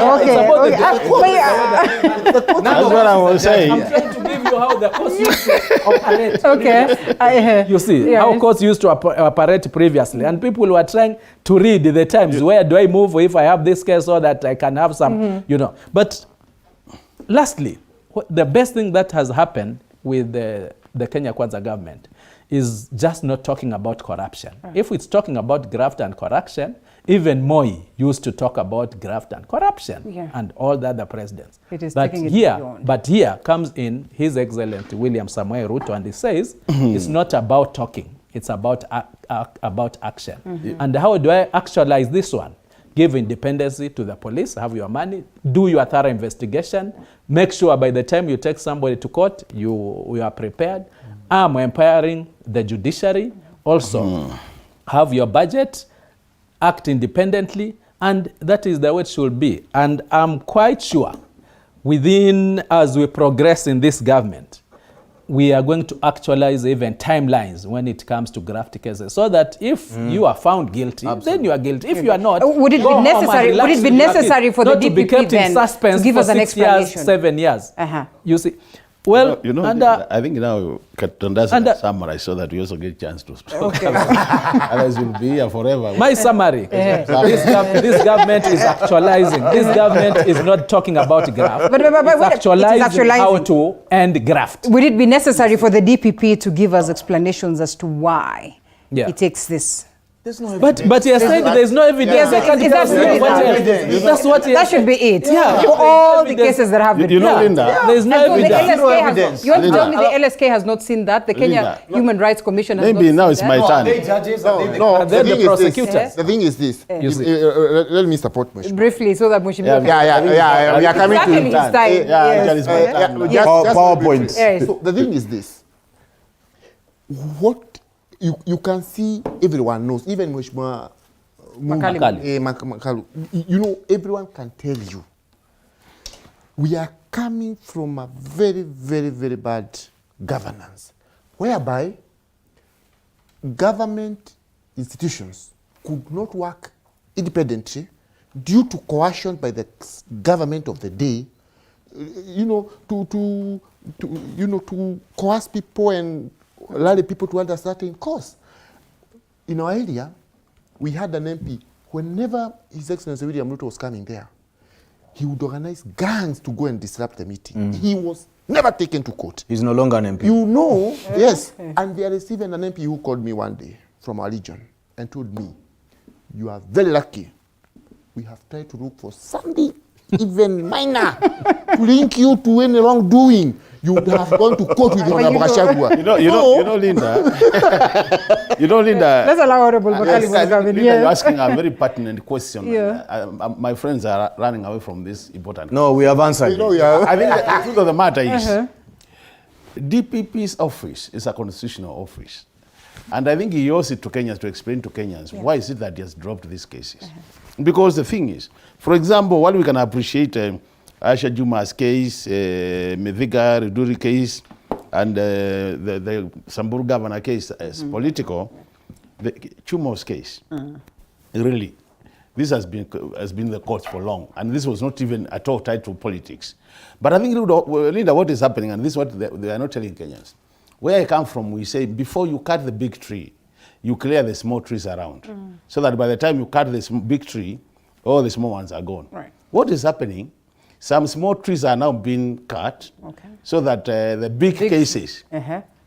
That's what I was saying. I'm trying to give you how the courts used to operate. Okay. You see, how courts used to operate previously. And people were trying to read the times. Where do I move if I have this case so that I can have some, you know. But lastly, the best thing that has happened with the Kenya Kwanza government is just not talking about corruption. If it's talking about graft and corruption, Even Moi used to talk about graft and corruption, Yeah. and all the other presidents. It is But taking it here, beyond. but here comes in His Excellency William Samoei Ruto, and he says it's not about talking, it's about action. And how do I actualize this one? Give independency to the police, have your money, do your thorough investigation, make sure by the time you take somebody to court, you are prepared. I'm empowering the judiciary, also have your budget, act independently, and that is the way it should be. And I'm quite sure within, as we progress in this government, we are going to actualize even timelines when it comes to graft cases, so that if you are found guilty, then you are guilty. If you are not, would it be go home and necessary? Would relax it be with your necessary kids. for the Not to be DPP kept then in suspense to give for us an 6 years, explanation? 7 years? You see, well, I think now Tandasa summary so that we also get a chance to speak. Okay. Otherwise, we'll be here forever. My summary, this government is actualizing. This government is not talking about graft. But It's actualizing how to end graft. Would it be necessary for the DPP to give us explanations as to why it takes this? There's no evidence. But he has said there's no evidence. That's what that should be it. Yeah. For all the cases that have been Linda, there's no evidence. You want to tell me the LSK has not seen that? The Kenya Human Rights Commission has not seen that? Maybe now it's my turn. No, the prosecutors. The thing is this. Let me support Mheshimiwa. Briefly, so that Mheshimiwa we are coming to his time. PowerPoint. So the thing is this. What you can see, everyone knows, even Mheshimiwa Makalu. You know, everyone can tell you we are coming from a very, very, very bad governance, whereby government institutions could not work independently due to coercion by the government of the day, to coerce people and rally people to under certain cause. In our area, we had an MP, whenever His Excellency William Ruto was coming there, he would organize gangs to go and disrupt the meeting. He was never taken to court. He's no longer an MP. You know, yes. And there is even an MP who called me one day from our region and told me, you are very lucky. We have tried to look for something even minor to link you to any wrongdoing. You would have gone to court with Honorable Gachagua. You know, Linda. Let's allow Honorable Bakali. You're asking a very pertinent question. My friends are running away from this important. No, we have answered. I think the truth of the matter is, DPP's office is a constitutional office. And I think he owes it to Kenyans to explain to Kenyans why is it that he has dropped these cases. Because the thing is, for example, while we can appreciate Aisha Juma's case, Medhiga Riduri case, and the Samburu governor case as political, the Chumo's case, really, this has been the courts for long, and this was not even at all tied to politics. But I think, Linda, what is happening, and this is what they are not telling Kenyans. Where I come from, we say, before you cut the big tree, you clear the small trees around. So that by the time you cut this big tree, all the small ones are gone. Right. What is happening? Some small trees are now being cut, so that the big cases.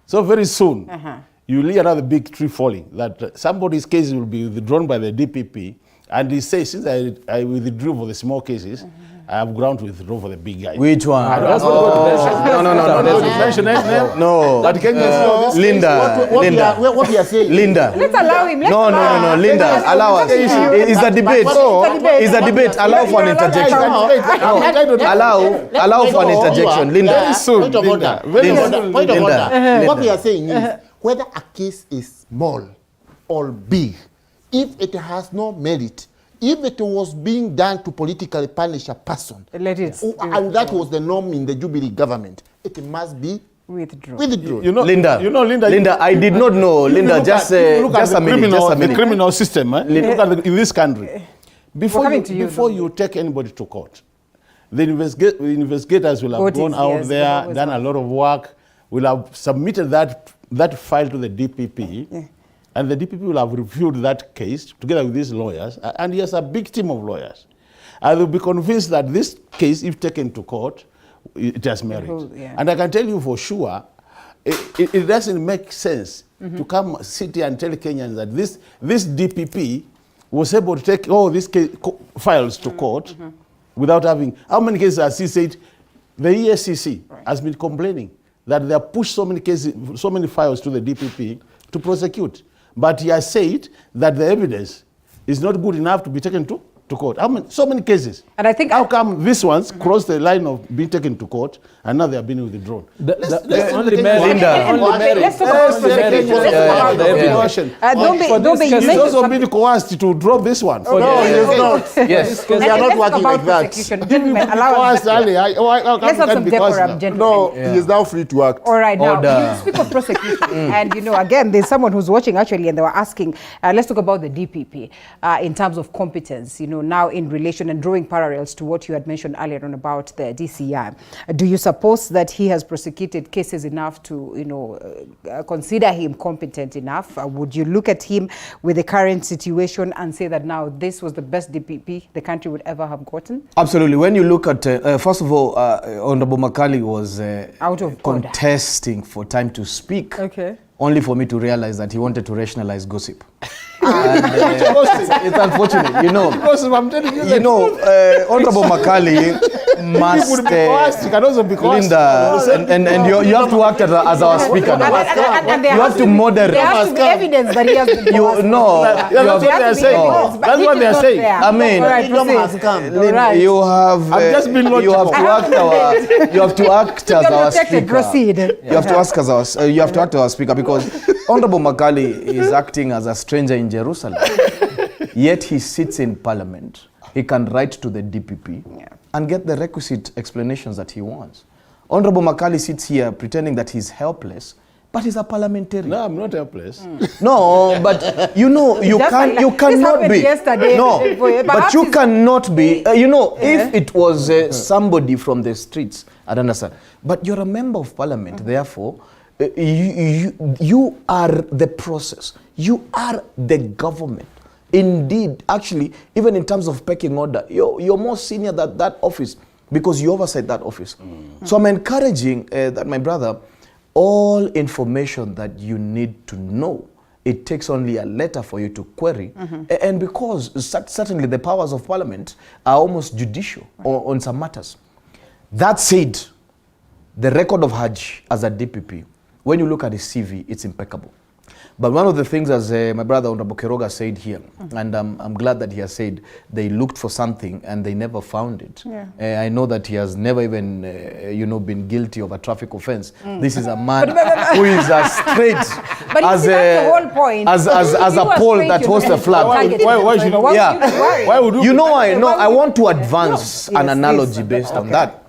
So very soon, you will hear another big tree falling, that somebody's case will be withdrawn by the DPP, and he says, since I withdrew for the small cases, I have ground to withdraw for the big guys. Which one? No. But Linda. What we are saying. Linda. Let's allow him. No. Linda, allow us. It's a debate. It's a debate. Allow for an interjection. Allow for an interjection. Linda. Very soon. Point of order. What we are saying is, whether a case is small or big, if it has no merit, if it was being done to politically punish a person, let it. And that was the norm in the Jubilee government, it must be withdrawn. Linda, I did not know. Linda, just a minute. The criminal system, look at in this country. Before you take anybody to court, the investigators will have gone out there, done a lot of work, will have submitted that file to the DPP. And the DPP will have reviewed that case together with these lawyers, and he has a big team of lawyers. I will be convinced that this case, if taken to court, it has merit. And I can tell you for sure, it doesn't make sense to come sit here and tell Kenyans that this DPP was able to take all these files to court without having, how many cases has he said? The ESCC has been complaining that they have pushed so many cases, so many files to the DPP to prosecute. But he has said that the evidence is not good enough to be taken to court. How many, so many cases. And I think how come these ones cross the line of being taken to court and now they are being withdrawn? Let's talk about prosecution. He's also been coerced to drop this one. No, he is not. Yes, we are not working like that. Let's have some decorum, gentlemen. No, he is now free to act. All right, now, you speak of prosecution. And, you know, again, there's someone who's watching, actually, and they were asking, let's talk about the DPP in terms of competence, you know, now in relation and drawing parallels to what you had mentioned earlier on about the DCI. Do you suppose that he has prosecuted cases enough to, you know, consider him competent enough? Would you look at him with the current situation and say that now this was the best DPP the country would ever have gotten? Absolutely. When you look at, first of all, Honorable Makali was out of contesting for time to speak. Okay. Only for me to realize that he wanted to rationalize gossip. And, it's unfortunate, you know. I'm telling you, Honorable Makali must can also be Linda, and you have to act as our speaker. And you have to moderate. There has to be evidence that he has been that's what they are saying. That's what they are saying. I mean, you have to act as our speaker. Proceed. You have to act as our speaker because Honorable Makali is acting as a stranger in Jerusalem. Yet he sits in parliament. He can write to the DPP and get the requisite explanations that he wants. Honorable Makali sits here pretending that he's helpless, but he's a parliamentarian. No, I'm not helpless. No, but you know, you cannot be. No, but you cannot be. If it was somebody from the streets, I'd understand. But you're a member of parliament, therefore, you are the process. You are the government. Indeed, actually, even in terms of pecking order, you're more senior than that office because you oversight that office. So I'm encouraging that, my brother, all information that you need to know, it takes only a letter for you to query. And because certainly the powers of parliament are almost judicial on some matters. That said, the record of Hajj as a DPP, when you look at his CV, it's impeccable. But one of the things, as my brother Honorable Keroga said here, and I'm glad that he has said they looked for something and they never found it. I know that he has never even, been guilty of a traffic offense. This is a man who is as straight as a pole that hosts a flag. Why would you? You know, I want to advance an analogy based on that.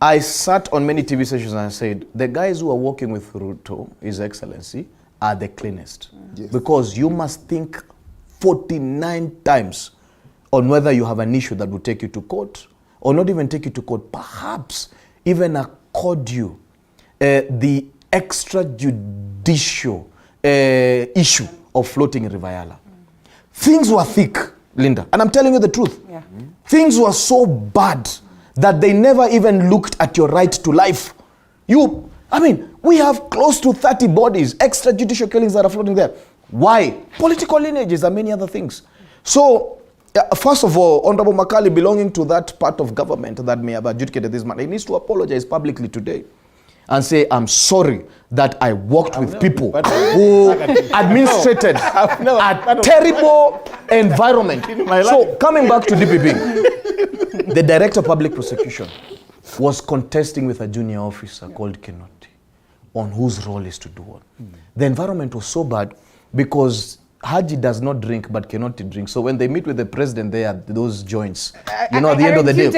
I sat on many TV stations and I said, the guys who are working with Ruto, His Excellency, are the cleanest. Because you must think 49 times on whether you have an issue that will take you to court or not even take you to court, perhaps even accord you the extrajudicial issue of floating in Riviera. Things were thick, Linda, and I'm telling you the truth. Things were so bad that they never even looked at your right to life. We have close to 30 bodies, extrajudicial killings that are floating there. Why? Political lineages and many other things. So, first of all, Honorable Makali, belonging to that part of government that may have adjudicated this matter, he needs to apologize publicly today and say, I'm sorry that I worked with people who administrated a terrible environment. So, coming back to DPP, the Director of Public Prosecution was contesting with a junior officer called Kenoti on whose role is to do what. The environment was so bad because Haji does not drink, but Kenoti drinks. So when they meet with the president, they are those joints. At the end of the day,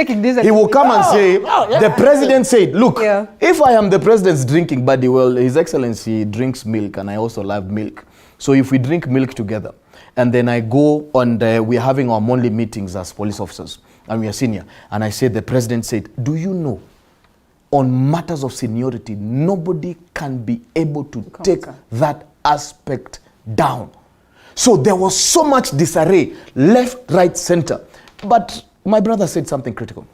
he will come and say, the president said, look, if I am the president's drinking buddy, well, His Excellency drinks milk and I also love milk. So if we drink milk together, and then I go and we're having our monthly meetings as police officers, and we are senior, and I said, the president said, do you know, on matters of seniority, nobody can be able to take that aspect down. So there was so much disarray, left, right, center. But my brother said something critical,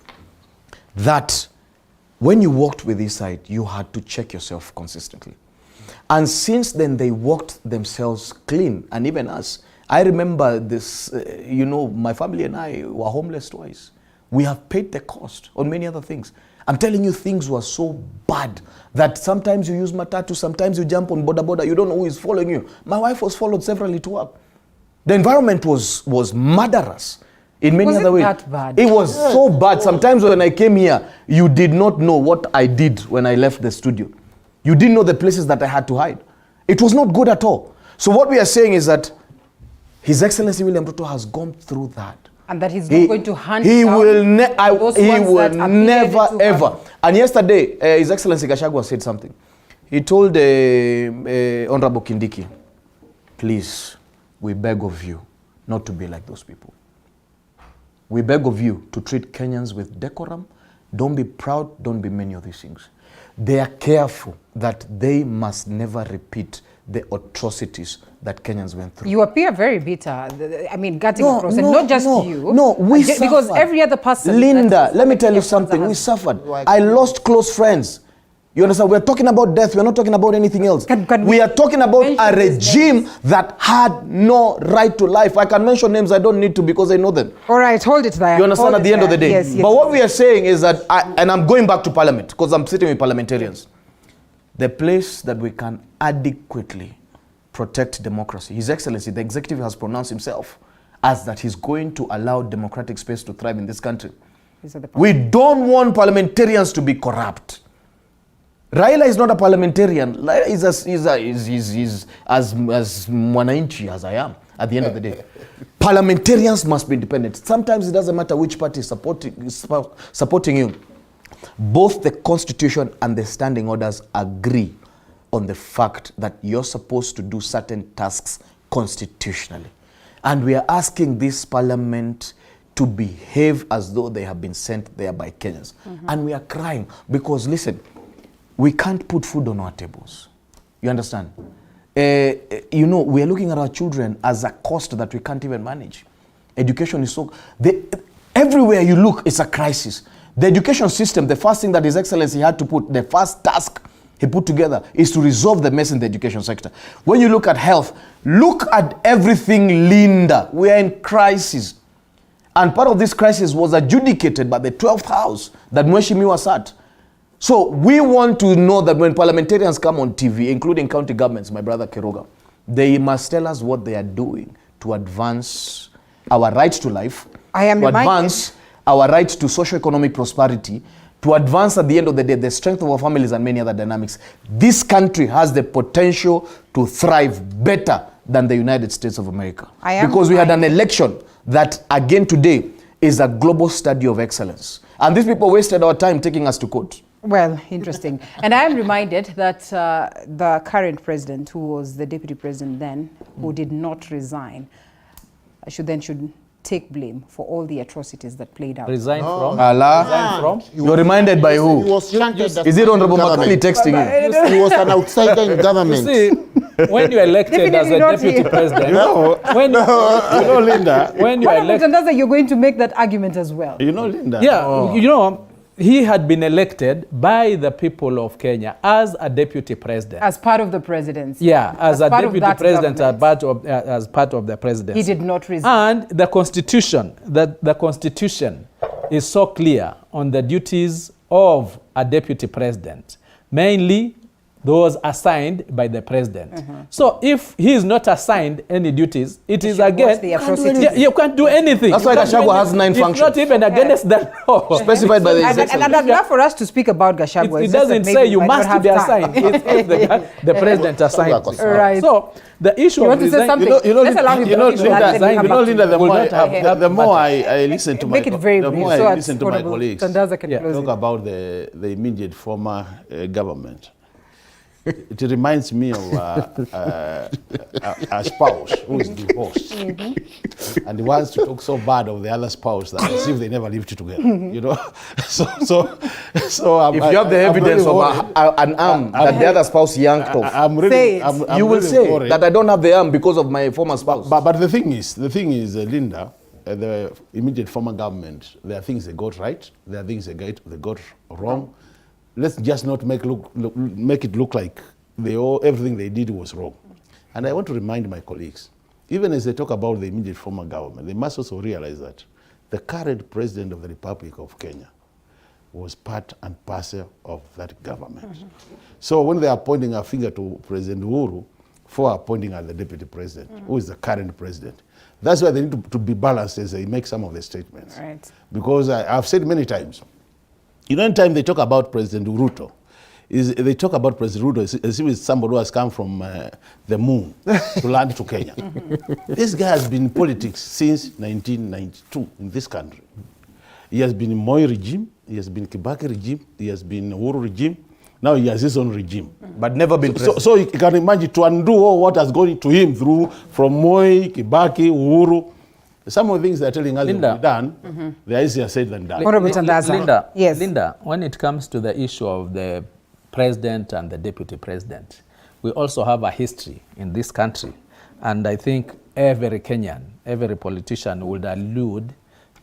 that when you worked with this side, you had to check yourself consistently. And since then, they worked themselves clean, and even us, I remember this, you know, my family and I were homeless twice. We have paid the cost on many other things. I'm telling you, things were so bad that sometimes you use matatu, sometimes you jump on boda, you don't know who is following you. My wife was followed severally to work. The environment was murderous in many other ways. Was it that bad? It was so bad. Sometimes when I came here, you did not know what I did when I left the studio. You didn't know the places that I had to hide. It was not good at all. So what we are saying is that His Excellency William Ruto has gone through that. And that he's not going to hand he down will he will never ever. And yesterday, His Excellency Gachagua said something. He told Honorable Kindiki, please, we beg of you not to be like those people. We beg of you to treat Kenyans with decorum. Don't be proud, don't be many of these things. They are careful that they must never repeat the atrocities that Kenyans went through. You appear very bitter. I mean, getting across, and not just you. No, we suffered. Because every other person. Linda, let me tell you something. We suffered. I lost close friends. You understand? We're talking about death. We're not talking about anything else. We are talking about a regime that had no right to life. I can mention names. I don't need to because I know them. All right, hold it there. You understand? At the end of the day. Yes, yes. But what we are saying is that, and I'm going back to Parliament because I'm sitting with parliamentarians. The place that we can adequately protect democracy. His Excellency, the executive has pronounced himself as that he's going to allow democratic space to thrive in this country. We don't want parliamentarians to be corrupt. Raila is not a parliamentarian. Raila is as mwananchi as I am at the end of the day. Parliamentarians must be independent. Sometimes it doesn't matter which party is supporting you. Both the Constitution and the standing orders agree on the fact that you're supposed to do certain tasks constitutionally. And we are asking this parliament to behave as though they have been sent there by Kenyans. And we are crying because, listen, we can't put food on our tables. You understand? You know, we are looking at our children as a cost that we can't even manage. Education is so... everywhere you look, it's a crisis. The education system, the first thing that His Excellency had to put, the first task he put together is to resolve the mess in the education sector. When you look at health, look at everything, Linda. We are in crisis. And part of this crisis was adjudicated by the 12th House that Mheshimiwa sat. So we want to know that when parliamentarians come on TV, including county governments, my brother Keroga, they must tell us what they are doing to advance our right to life, to advance our right to socio-economic prosperity, to advance at the end of the day the strength of our families and many other dynamics. This country has the potential to thrive better than the United States of America. Because we had an election that again today is a global study of excellence. And these people wasted our time taking us to court. Well, interesting. And I am reminded that the current president, who was the deputy president then, who did not resign, should take blame for all the atrocities that played out. Resign from? Allah. Resign from? You're reminded by who? He was Is it Honorable Makani texting you? He was an outsider in government. You see, when you're elected as a deputy president, Linda, when you're elected, you're going to make that argument as well. You know, Linda. Yeah, you know, he had been elected by the people of Kenya as a deputy president. As part of the presidency. Yeah, as a deputy president, as part of the presidency. He did not resign. And the Constitution is so clear on the duties of a deputy president, mainly those assigned by the president. So if he is not assigned any duties, it is again, you can't do anything. That's why Gachagua has 9 functions. It's not even against the law. Specified by the executive. And I'd love for us to speak about Gachagua. It doesn't say you must be assigned. It's if the president assigns. Right. So the issue you want to say something? Linda, the more I listen to my colleagues talk about the immediate former government, it reminds me of a spouse who is divorced and he wants to talk so bad of the other spouse that as if they never lived together. You know, so if you have the evidence of an arm that the other spouse yanked off, you will say that I don't have the arm because of my former spouse. But the thing is, Linda, the immediate former government, there are things they got right, there are things they got wrong. Let's just not make it look like everything they did was wrong. And I want to remind my colleagues, even as they talk about the immediate former government, they must also realize that the current president of the Republic of Kenya was part and parcel of that government. So when they are pointing a finger to President Uhuru for appointing as the deputy president, who is the current president, that's why they need to be balanced as they make some of the statements. Right. Because I've said many times, anytime they talk about President Ruto, they talk about President Ruto as if it's somebody who has come from the moon to land to Kenya. This guy has been in politics since 1992 in this country. He has been in Moi regime, he has been Kibaki regime, he has been Uhuru regime, now he has his own regime. But never been president. So you can imagine to undo all what has gone to him through from Moi, Kibaki, Uhuru. Some of the things they're telling us will be done, they're easier said than done. Linda, yes. Linda, when it comes to the issue of the president and the deputy president, we also have a history in this country. And I think every Kenyan, every politician would allude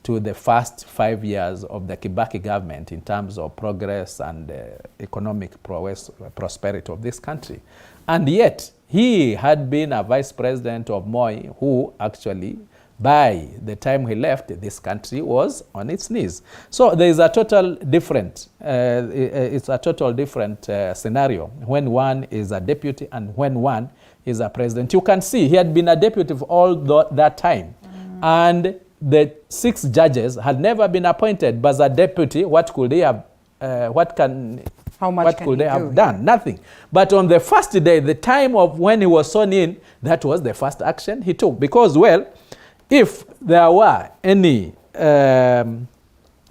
to the first 5 years of the Kibaki government in terms of progress and economic prosperity of this country. And yet, he had been a vice president of Moi, who actually, by the time he left, this country was on its knees. So there is a total different, it's a total different scenario when one is a deputy and when one is a president. You can see he had been a deputy for all that time. And the 6 judges had never been appointed, but as a deputy, what could they have, what could they have done? Nothing. But on the first day, the time of when he was sworn in, that was the first action he took. Because, well, if there were any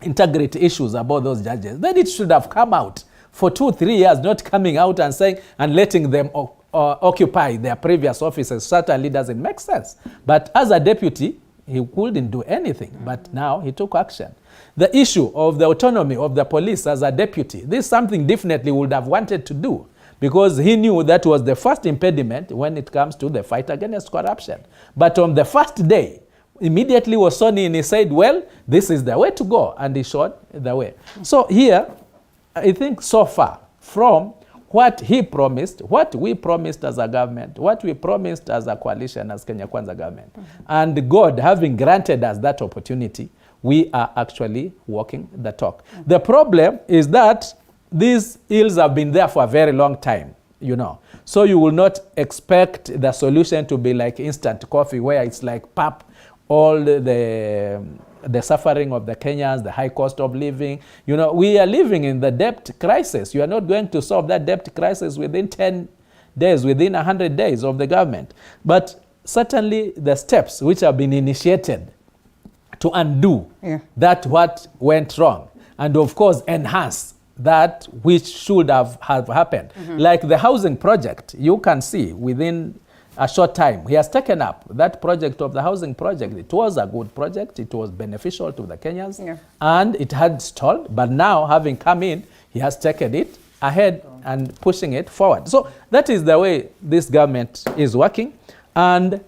integrity issues about those judges, then it should have come out for 2-3 years, not coming out and saying and letting them occupy their previous offices. Certainly doesn't make sense. But as a deputy, he couldn't do anything, but now he took action. The issue of the autonomy of the police as a deputy, this is something definitely would have wanted to do because he knew that was the first impediment when it comes to the fight against corruption. But on the first day, immediately was sworn in, he said, well, this is the way to go, and he showed the way. So here, I think so far, from what he promised, what we promised as a government, what we promised as a coalition, as Kenya Kwanza government, and God having granted us that opportunity, we are actually walking the talk. The problem is that these ills have been there for a very long time, you know. So you will not expect the solution to be like instant coffee, where it's like pap, all the suffering of the Kenyans, the high cost of living. You know, we are living in the debt crisis. You are not going to solve that debt crisis within 10 days, within 100 days of the government. But certainly the steps which have been initiated to undo that what went wrong, and of course enhance that which should have happened. Like the housing project, you can see within a short time, he has taken up that project of the housing project. It was a good project. It was beneficial to the Kenyans, and it had stalled. But now, having come in, he has taken it ahead and pushing it forward. So that is the way this government is working. And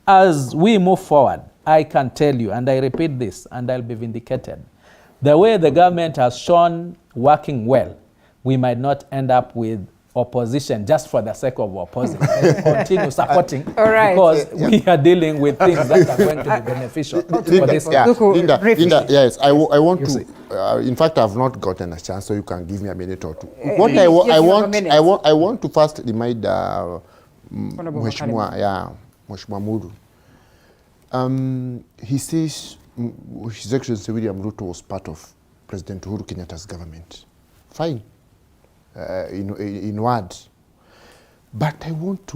as we move forward, I can tell you, and I repeat this, and I'll be vindicated, the way the government has shown working well, we might not end up with opposition just for the sake of opposing. Continue supporting because we are dealing with things that are going to be beneficial for this. Linda, yes, I want to. In fact, I've not gotten a chance, so you can give me a minute or two. What I want to first remind Mheshimiwa Muru. He says His Excellency William Ruto was part of President Uhuru Kenyatta's government. Fine. In words, but I want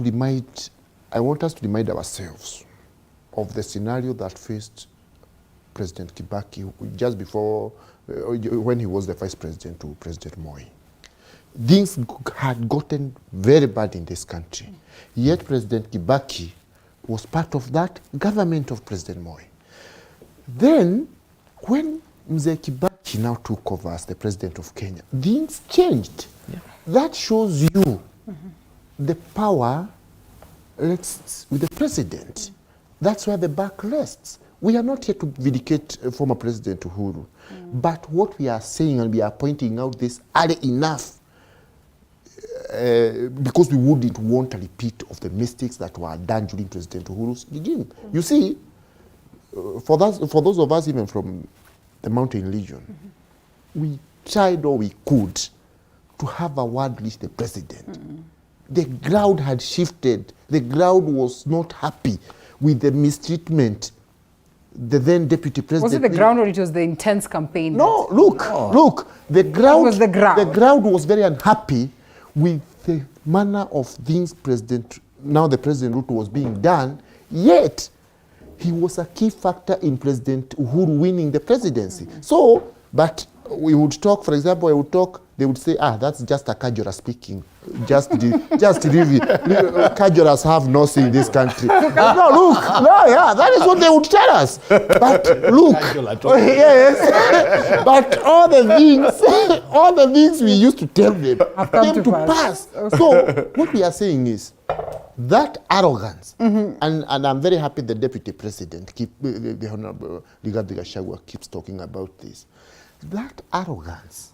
us to remind ourselves of the scenario that faced President Kibaki just before, when he was the vice president to President Moi. Things had gotten very bad in this country, yet President Kibaki was part of that government of President Moi. Then, when Mzee Kibaki now took over as the president of Kenya, things changed. That shows you the power rests with the president. That's where the buck rests. We are not here to vindicate former President Uhuru, but what we are saying, and we are pointing out this early enough, because we wouldn't want a repeat of the mistakes that were done during President Uhuru's regime. You see, for those of us even from the mountain region, we tried all we could to have a word reach the president. The crowd had shifted. The crowd was not happy with the mistreatment the then deputy president. Was it the ground or it was the intense campaign? No, look. The crowd was very unhappy with the manner of things the President Ruto was being done, yet he was a key factor in President Uhuru winning the presidency. So, but we would talk, for example, they would say, that's just a Kajora speaking. Just leave it. Kajoras have no say in this country. That is what they would tell us. But look, yes, but all the things we used to tell them came to pass. So what we are saying is that arrogance, and I'm very happy the deputy president, the Honorable Rigathi Gachagua, keeps talking about this. That arrogance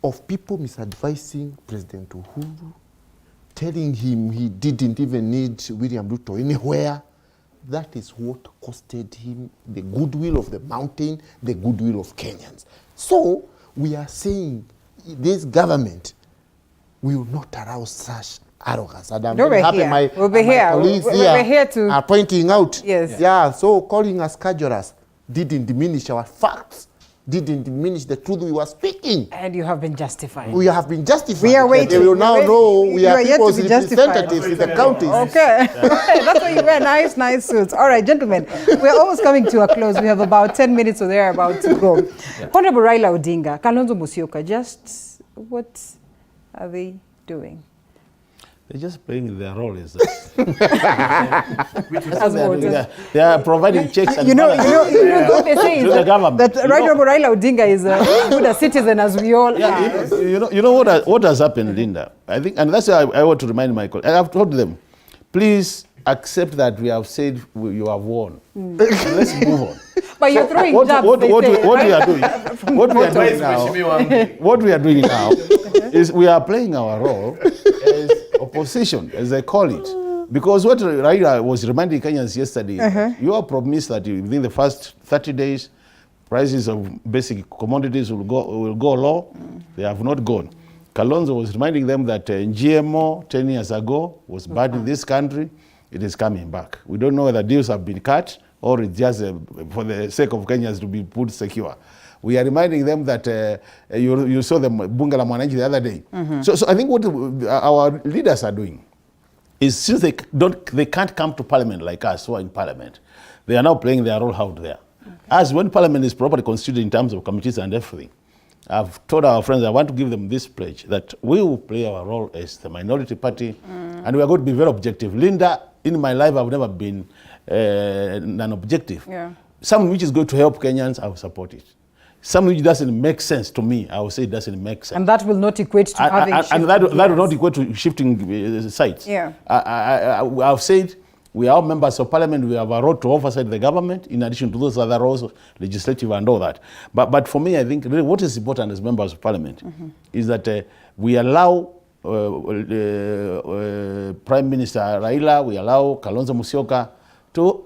of people misadvising President Uhuru, telling him he didn't even need William Ruto anywhere, that is what costed him the goodwill of the mountain, the goodwill of Kenyans. So we are saying this government will not allow such arrogance. And I'm very happy my colleagues here are pointing out. Yes. Yeah, so calling us Kajoras didn't diminish our facts, didn't diminish the truth we were speaking. And you have been justified. We have been justified. We are waiting. They will now know we are people's representatives in the counties. Okay. That's why you wear nice suits. All right, gentlemen, we're almost coming to a close. We have about 10 minutes or they're about to go. Honorable Raila Odinga, Kalonzo Musyoka, just what are they doing? They're just playing their role as they are providing checks and balances what they say to the government. That Right Honorable Raila Odinga is a good citizen as we all are. You know what has happened, Linda? I think, and that's why I want to remind my colleagues. I have told them, please accept that we have said you have won. Let's move on. But you're throwing jabs. What we are doing now is we are playing our role as opposition, as I call it. Because what Raila was reminding Kenyans yesterday, you are promised that within the first 30 days, prices of basic commodities will go low. They have not gone. Kalonzo was reminding them that GMO 10 years ago was bad in this country. It is coming back. We don't know whether deals have been cut or it's just for the sake of Kenyans to be put secure. We are reminding them that you saw the Bunga la Mwananchi the other day. So I think what our leaders are doing is, since they can't come to parliament like us who are in parliament, they are now playing their role out there. As when parliament is properly constituted in terms of committees and everything, I've told our friends, I want to give them this pledge, that we will play our role as the minority party, and we are going to be very objective. Linda, in my life, I've never been non-objective. Something which is going to help Kenyans, I will support it. Something which doesn't make sense to me, I will say it doesn't make sense. And that will not equate to having and that will not equate to shifting sites. I've said we are members of parliament, we have a role to oversight the government, in addition to those other roles, legislative and all that. But for me, I think really what is important as members of parliament is that we allow Prime Minister Raila, we allow Kalonzo Musyoka,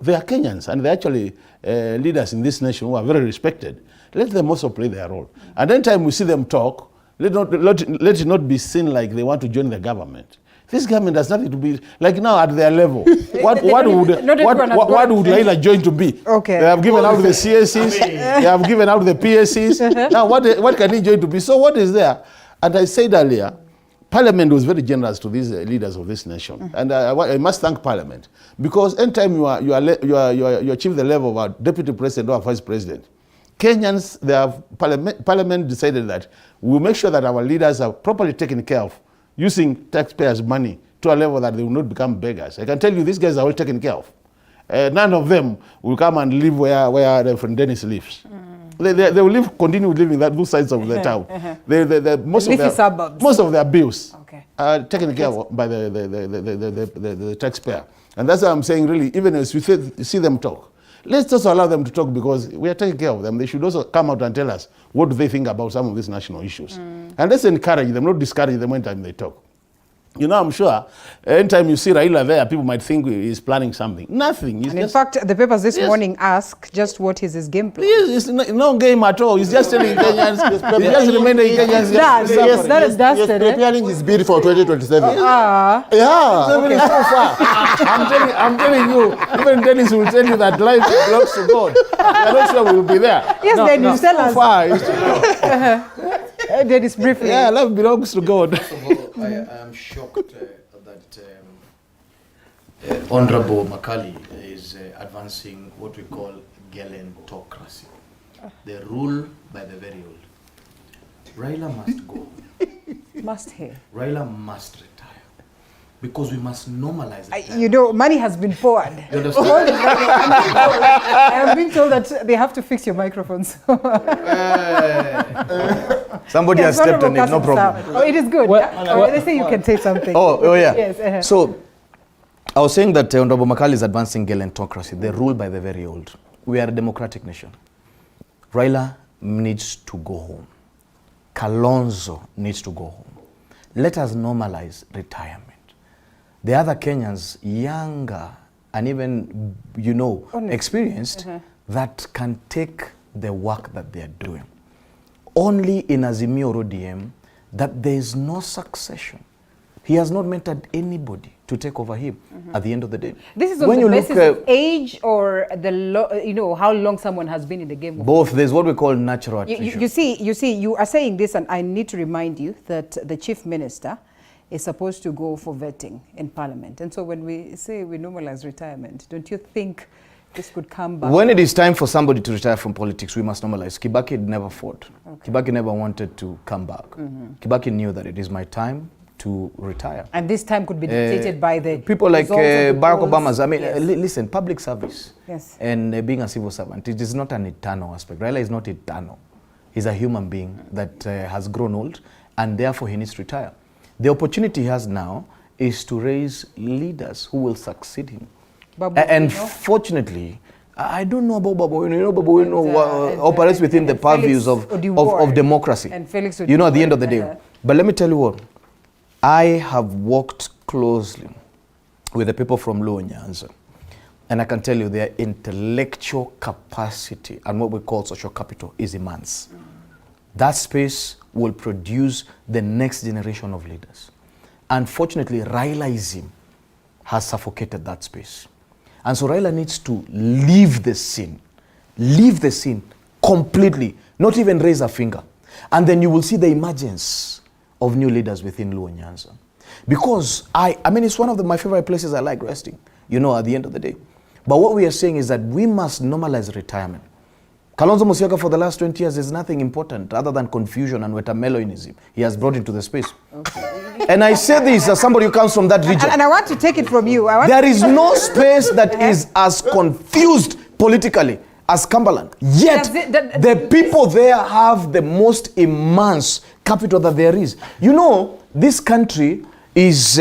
they are Kenyans, and they're actually leaders in this nation who are very respected. Let them also play their role. And anytime we see them talk, let it not be seen like they want to join the government. This government has nothing to be, like now at their level. What would Raila join to be? Okay. They have given out the CSCs, they have given out the PSCs. Now what can he join to be? So what is there? And I said earlier, Parliament was very generous to these leaders of this nation, and I must thank Parliament, because anytime you achieve the level of a deputy president or a vice president, Kenyans, Parliament decided that we'll make sure that our leaders are properly taken care of, using taxpayers' money to a level that they will not become beggars. I can tell you, these guys are well taken care of. None of them will come and live where Reverend Dennis lives. They will continue living those sides of the town. Most of their bills are taken care of by the taxpayer. And that's why I'm saying, really, even as we see them talk, let's also allow them to talk, because we are taking care of them. They should also come out and tell us what do they think about some of these national issues. And let's encourage them, not discourage them when time they talk. You know, I'm sure anytime you see Raila there, people might think he's planning something. Nothing. And in fact, the papers this morning ask just what is his game plan. Yes, it's no game at all. He's just telling Kenyans. He's just reminding Kenyans. He's preparing his bid for 2027. Yeah. Okay. So far. I'm telling you, even Dennis will tell you that life belongs to God. I'm not sure we'll be there. Yes, Dennis, tell us. So far. Dennis, briefly. Yeah, life belongs to God. First of all, I am shocked that Honorable Makali is advancing what we call galantocracy, the rule by the very old. Raila must go. Must he? Raila must retire. Because we must normalize it. You know, money has been poured. You understand? I have been told that they have to fix your microphones. Somebody has stepped on it, no problem. Oh, it is good. Let's say you can say something. Oh yeah. Yes. So, I was saying that Honorable Makali is advancing galantocracy, the rule by the very old. We are a democratic nation. Raila needs to go home. Kalonzo needs to go home. Let us normalize retirement. The other Kenyans, younger and even, experienced, that can take the work that they are doing. Only in Azimio ODM that there is no succession. He has not mentored anybody to take over him at the end of the day. This is on the basis of age or how long someone has been in the game? Both. There's what we call natural attrition. You see, you are saying this, and I need to remind you that the chief minister is supposed to go for vetting in Parliament. And so when we say we normalize retirement, don't you think this could come back? When it is time for somebody to retire from politics, we must normalize. Kibaki never fought. Okay. Kibaki never wanted to come back. Kibaki knew that it is my time to retire. And this time could be dictated by the people like Barack Obama's. I mean, listen, public service and being a civil servant, it is not an eternal aspect. Raila is not eternal. He's a human being that has grown old, and therefore he needs to retire. The opportunity he has now is to raise leaders who will succeed him. And fortunately, I don't know about Babu. Babu operates within the purviews of democracy. And Felix at the end of the day. But let me tell you what, I have worked closely with the people from Luo Nyanza, and I can tell you their intellectual capacity and what we call social capital is immense. That space will produce the next generation of leaders. Unfortunately, Railaism has suffocated that space. And so Raila needs to leave the scene completely, not even raise a finger. And then you will see the emergence of new leaders within Luo Nyanza. Because I mean, it's one of my favorite places I like resting, at the end of the day. But what we are saying is that we must normalize retirement. Kalonzo Musyoka for the last 20 years is nothing important other than confusion and watermelonism he has brought into the space. Okay. And I say this as somebody who comes from that region. And I want to take it from you. There is no space that is as confused politically as Cumberland. Yet, the people there have the most immense capital that there is. This country is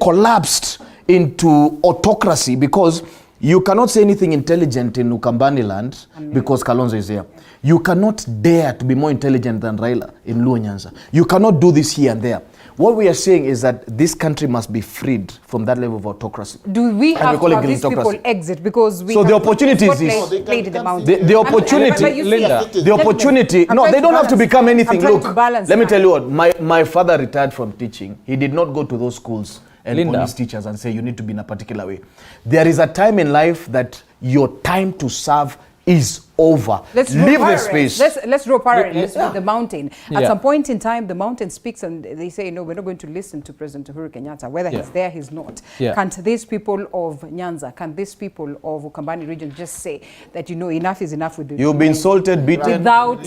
collapsed into autocracy because you cannot say anything intelligent in Ukambani land because Kalonzo is here. You cannot dare to be more intelligent than Raila in Luo Nyanza. You cannot do this here and there. What we are saying is that this country must be freed from that level of autocracy. Do we have to have these people exit? Because we so the opportunity is this. The opportunity, Linda, the opportunity, no, they don't have to become anything. Look, let me tell you what, my father retired from teaching. He did not go to those schools and police teachers and say you need to be in a particular way. There is a time in life that your time to serve is over. Leave the space. Let's draw parallels with the mountain. At some point in time, the mountain speaks and they say, no, we're not going to listen to President Uhuru Kenyatta, whether he's there, he's not. Can't these people of Nyanza, can these people of Ukambani region just say that, enough is enough with the You've been insulted, beaten. Without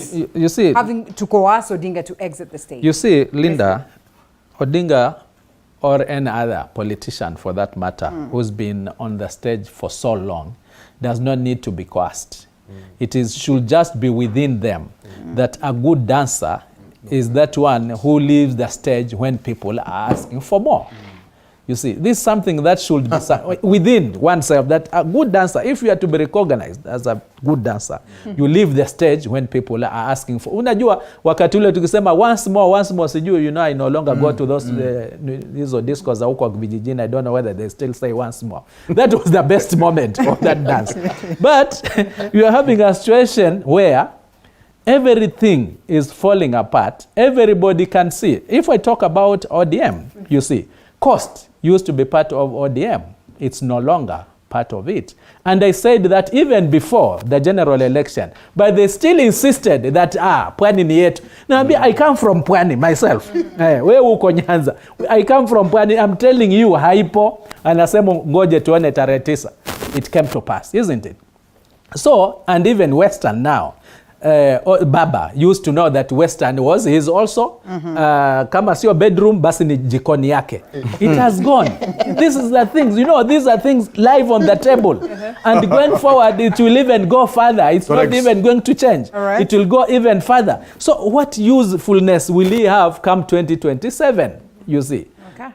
having to coerce Odinga to exit the stage. You see, Linda, Odinga or any other politician for that matter who's been on the stage for so long does not need to be coerced. It should just be within them that a good dancer is that one who leaves the stage when people are asking for more. You see, this is something that should be within oneself, that a good dancer, if you are to be recognized as a good dancer, you leave the stage when people are asking for. Unajua, wakati ule tukisema once more, sijui, you know, I no longer go to those hizo discos huko vijijini. I don't know whether they still say once more. That was the best moment of that dance. But you are having a situation where everything is falling apart. Everybody can see. If I talk about ODM, you see, cost used to be part of ODM. It's no longer part of it. And I said that even before the general election, but they still insisted that, Pwani ni yetu. Now, I come from Pwani myself. Wewe uko Nyanza. I come from Pwani. I'm telling you, haipo. Anasema ngoje tuone tarehe 9. It came to pass, isn't it? So, and even Western now, Baba used to know that Western was his also. Kama sio bedroom, basi ni jikoni yake. It has gone. This is the things, you know, these are things live on the table. And going forward, it will even go further. It's not even going to change. Right. It will go even further. So what usefulness will he have come 2027, you see?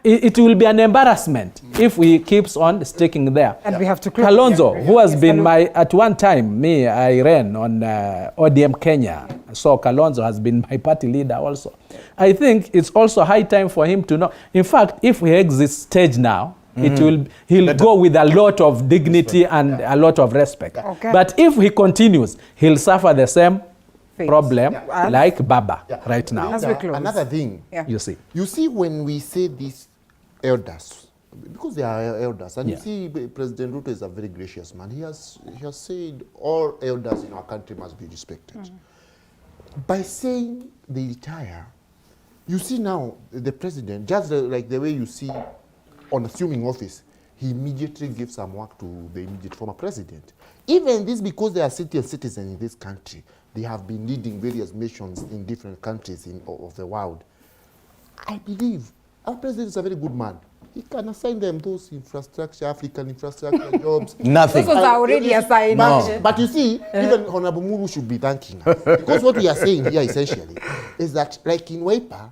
It will be an embarrassment if he keeps on sticking there. And we have to close. Kalonzo, who has been at one time, I ran on ODM Kenya. So Kalonzo has been my party leader also. I think it's also high time for him to know. In fact, if he exits stage now, he'll go with a lot of dignity and a lot of respect. But if he continues, he'll suffer the same problem like Baba right now. Another thing, you see when we say these elders, because they are elders, and you see President Ruto is a very gracious man. He has said all elders in our country must be respected. By saying they retire, you see now the president, just like the way you see on assuming office, he immediately gives some work to the immediate former president. Even this because they are citizens in this country. They have been leading various missions in different countries of the world. I believe our president is a very good man. He can assign them those infrastructure, African infrastructure jobs. Nothing. Those are already assigned. But you see, even Honorable Muru should be thanking us. Because what we are saying here essentially is that, like in Wiper,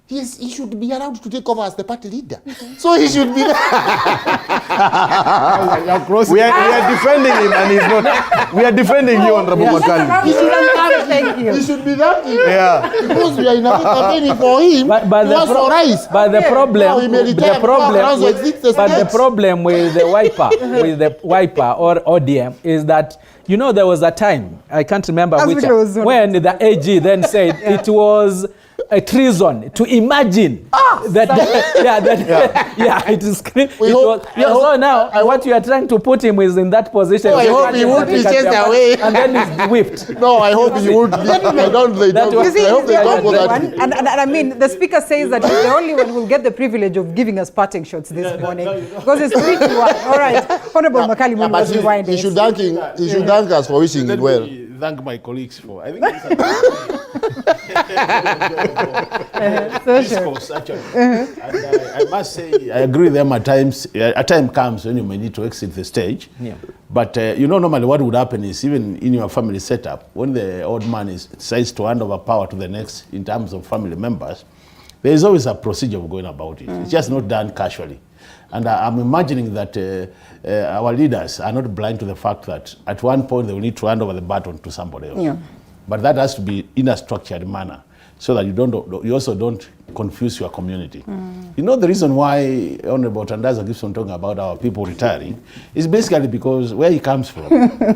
he should be allowed to take over as the party leader. So he should be there. we are defending him and he's not. We are defending you, Honorable Makali. He should be that. Yeah. Because we are in a campaigning for him. But the problem with the Wiper or ODM is that, you know, there was a time, I can't remember which, when the AG then said it was a treason to imagine it is. So now what you are trying to put him is in that position. I hope he would be chased away, and then he's whipped. No, I hope he would. I don't. And I mean, the speaker says that he's the only one who will get the privilege of giving us parting shots this morning because it's 3-1. All right, Honorable Makali was rewinding. He should thank us for wishing it well. Thank my colleagues for. I think discourse, actually. And I must say, I agree with them at times. A time comes when you may need to exit the stage. Yeah. But you know, normally what would happen is, even in your family setup, when the old man decides to hand over power to the next in terms of family members, there is always a procedure of going about it. It's just not done casually. And I'm imagining that our leaders are not blind to the fact that at one point they will need to hand over the baton to somebody else. Yeah. But that has to be in a structured manner, so that you also don't confuse your community. You know, the reason why Honorable Tandaza keeps on talking about our people retiring is basically because where he comes from,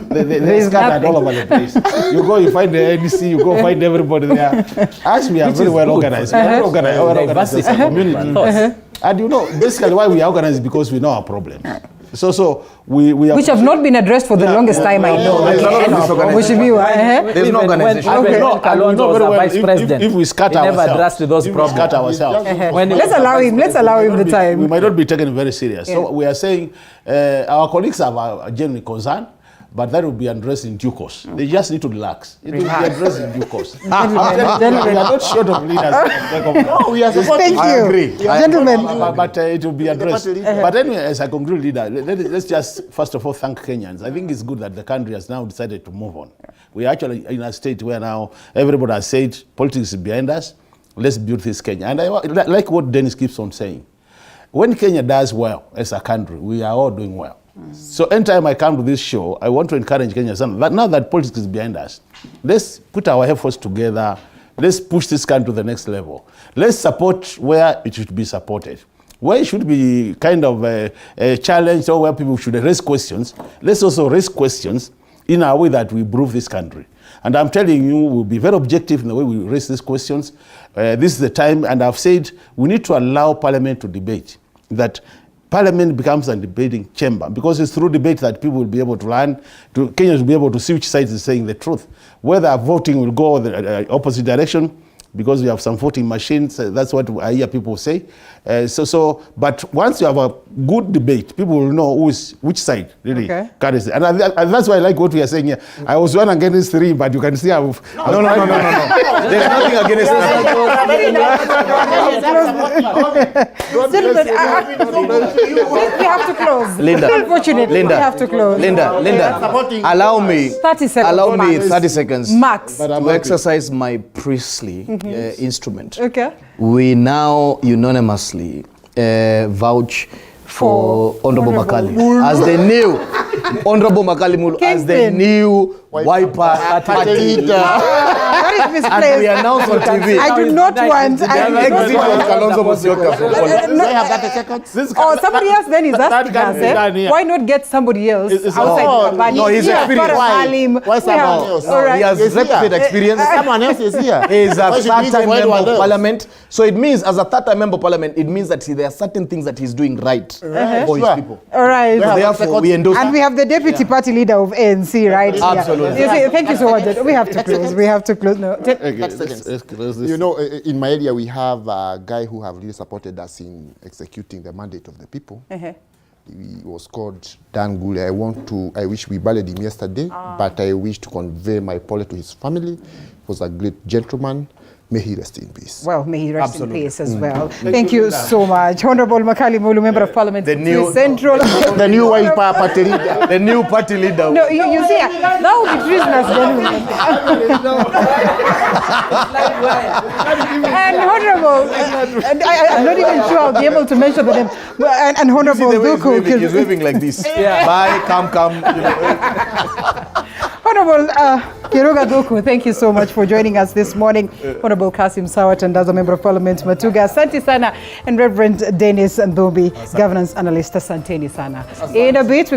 they're scattered all over the place. You go, you find the NDC, you go find everybody there. As we are very well organized, we are organized as a community. And you know, basically why we are organized is because we know our problems. So we which have not been addressed for the longest time, I know. There's no organization. Kalonzo was a vice president. If we scatter ourselves, never addressed those problems. Let's allow him the time. We might not be taken very serious. So we are saying our colleagues have a genuine concern, but that will be addressed in due course. They just need to relax. It will be addressed in due course. We are not short of leaders. No, we are supposed to. I agree. Gentlemen. But it will be addressed. But anyway, as a concrete leader, let's just first of all thank Kenyans. I think it's good that the country has now decided to move on. We are actually in a state where now everybody has said politics is behind us. Let's build this Kenya. And I like what Dennis keeps on saying. when Kenya does well as a country, we are all doing well. So anytime I come to this show, I want to encourage Kenyans that now that politics is behind us, let's put our efforts together. Let's push this country to the next level. Let's support where it should be supported. Where it should be kind of a challenge or where people should raise questions, let's also raise questions in a way that we improve this country. And I'm telling you, we'll be very objective in the way we raise these questions. This is the time, and I've said we need to allow Parliament to debate, that Parliament becomes a debating chamber, because it's through debate that people will be able to learn, Kenyans will be able to see which side is saying the truth. Whether voting will go the opposite direction, because we have some voting machines, that's what I hear people say. But once you have a good debate, people will know which side really carries it. And that's why I like what we are saying here. I was one against three, but you can see how... No. There's nothing against We have to close. Linda, Unfortunately, we have to close. Linda, allow me 30 seconds. Allow me 30 seconds max to exercise my priestly instrument. Okay. We now unanimously vouch for Honorable Makali as the new Honorable Makali Mulu as the new Wiper party leader. That is misplaced. And we announce on TV. I do not want. Oh, somebody else then is asking us. Why not get somebody else outside the band? No, he's experienced. Why someone else? He has requisite experience. Someone else is here. He is a third-time member of parliament. So it means, as a third-time member of parliament, it means that there are certain things that he's doing right for his people. All right. So therefore, we endorse. And we have the deputy party leader of ANC, right? Absolutely. You see, thank you so much. We have to close. We have to close. No. You know, in my area, we have a guy who have really supported us in executing the mandate of the people. He was called Dan Gule. I wish we buried him yesterday, but I wish to convey my apology to his family. He was a great gentleman. May he rest in peace. Well, may he rest in peace as well. Thank you so much. Honorable Makali Mulu, Member of Parliament, the new Central. The new party leader. The new party leader. No, you see, that would be treasonous, gentlemen. And Honorable, I'm not even sure I'll be able to mention the name. And Honorable Duku. He's waving like this. Bye, come. Honorable Kiruga Duku, thank you so much for joining us this morning. Honorable Kasim Sawat, and as a Member of Parliament, Matuga, Asante Sana, and Reverend Dennis Ndumbi, Governance Analyst, Asanteni Sana. In a bit,